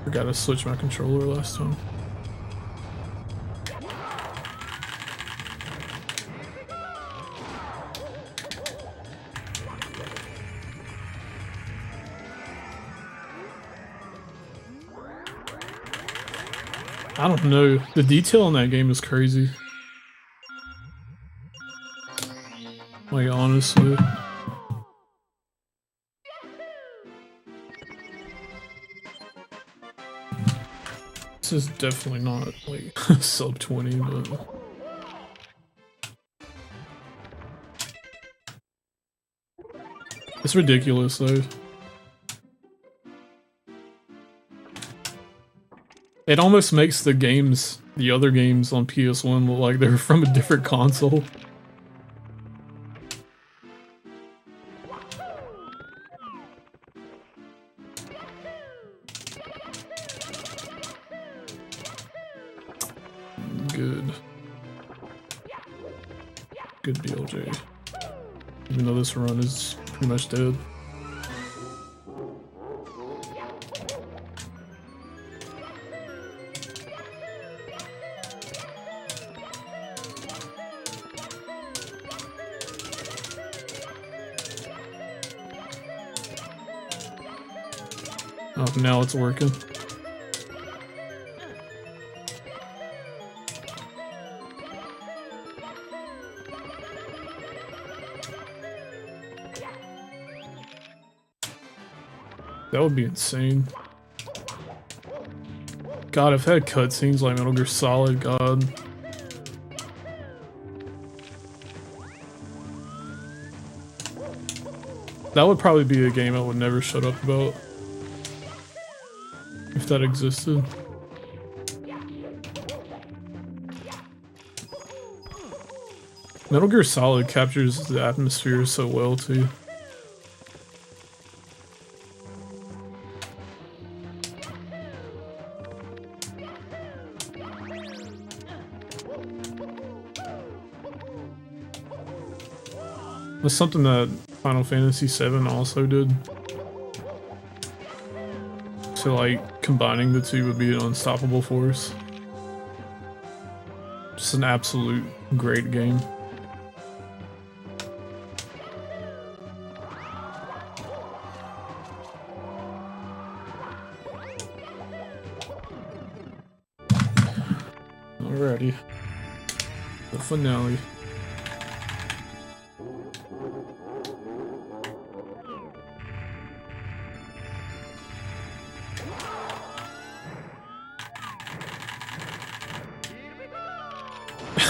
Forgot to switch my controller last time. I don't know. The detail in that game is crazy. Like, honestly. This is definitely not, like, sub 20, but... It's ridiculous, though. It almost makes the games, the other games on PS1 look like they're from a different console. Good. Good BLJ. Even though this run is pretty much dead. Oh, now it's working. That would be insane. God, I've had cutscenes like Metal Gear Solid, God. That would probably be a game I would never shut up about. If that existed. Metal Gear Solid captures the atmosphere so well too. That's something that Final Fantasy VII also did. So like, combining the two would be an unstoppable force. Just an absolute great game. Alrighty. The finale.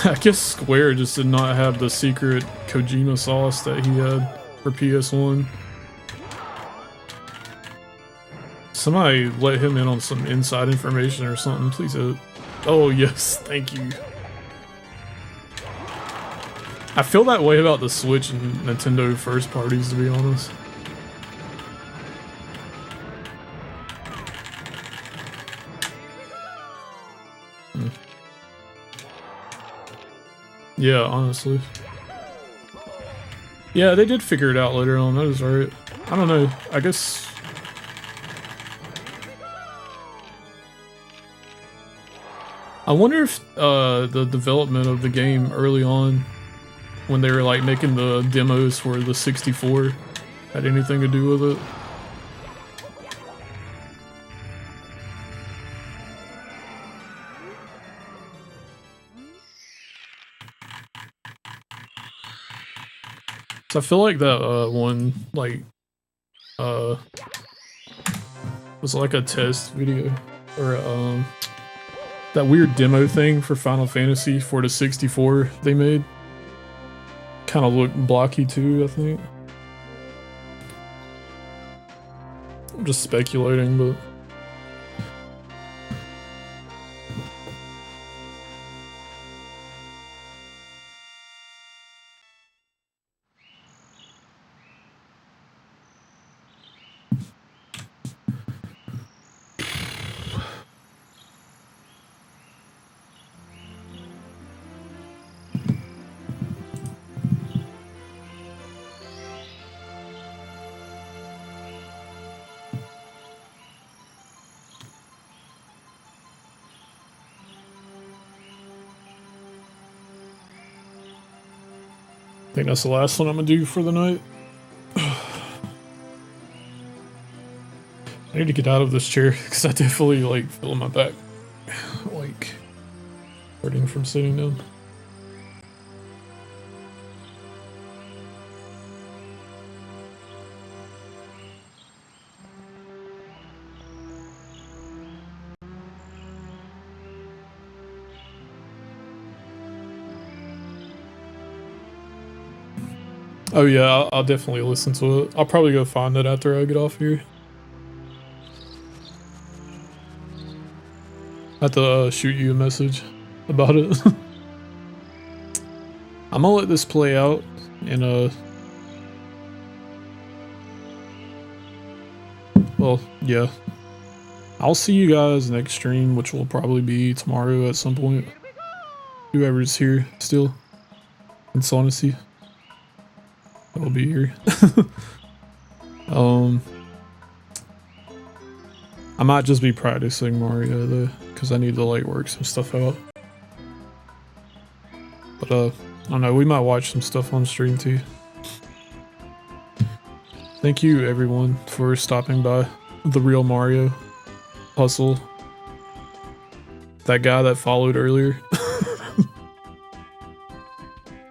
I guess Square just did not have the secret Kojima sauce that he had for PS1. Somebody let him in on some inside information or something, please. Oh yes, thank you. I feel that way about the Switch and Nintendo first parties, to be honest. Yeah, honestly. Yeah, they did figure it out later on, that is right. I don't know, I guess... I wonder if the development of the game early on when they were like making the demos for the 64 had anything to do with it. So I feel like that one like was like a test video or that weird demo thing for Final Fantasy for the 64 they made. Kind of looked blocky too, I think. I'm just speculating, but I think that's the last one I'm gonna do for the night. I need to get out of this chair because I definitely like feel my back like hurting from sitting down. Oh yeah, I'll definitely listen to it. I'll probably go find it after I get off here. I have to shoot you a message about it. I'm gonna let this play out and well, yeah. I'll see you guys next stream, which will probably be tomorrow at some point. Whoever's here still in Sonacy, I'll be here. I might just be practicing Mario though, because I need to like work some stuff out. But I don't know, we might watch some stuff on stream too. Thank you everyone for stopping by. The Real Mario, Hustle, that guy that followed earlier.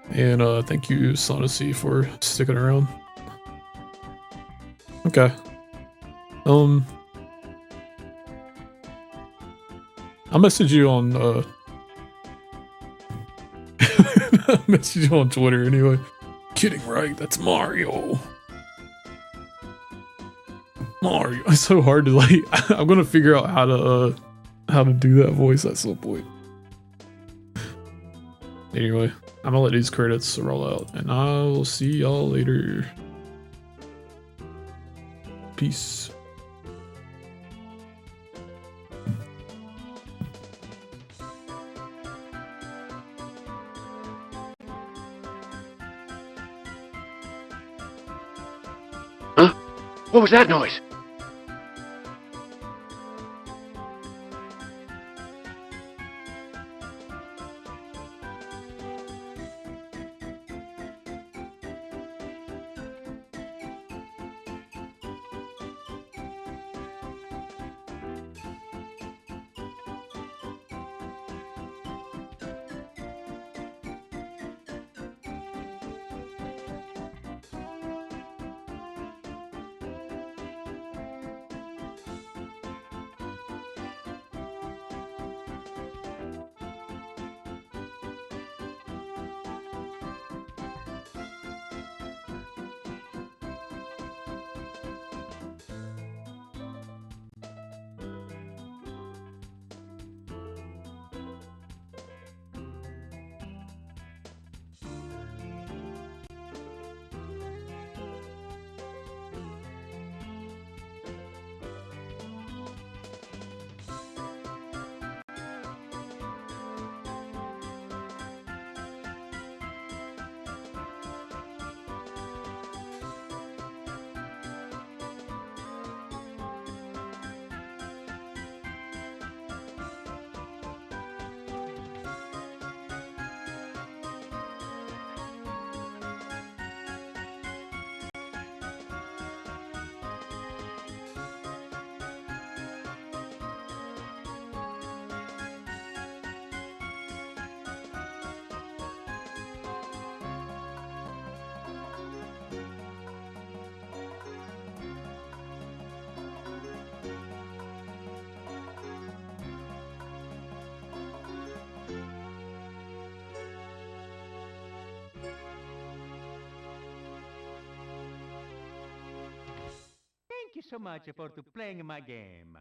And thank you Sonacy for sticking around. Okay. I'll message you on I'll message you on Twitter anyway. Kidding, right? That's Mario. Mario. It's so hard to like I'm gonna figure out how to do that voice at some point. Anyway, I'm gonna let these credits roll out and I will see y'all later. Peace. Huh? What was that noise? you so much for to playing my game.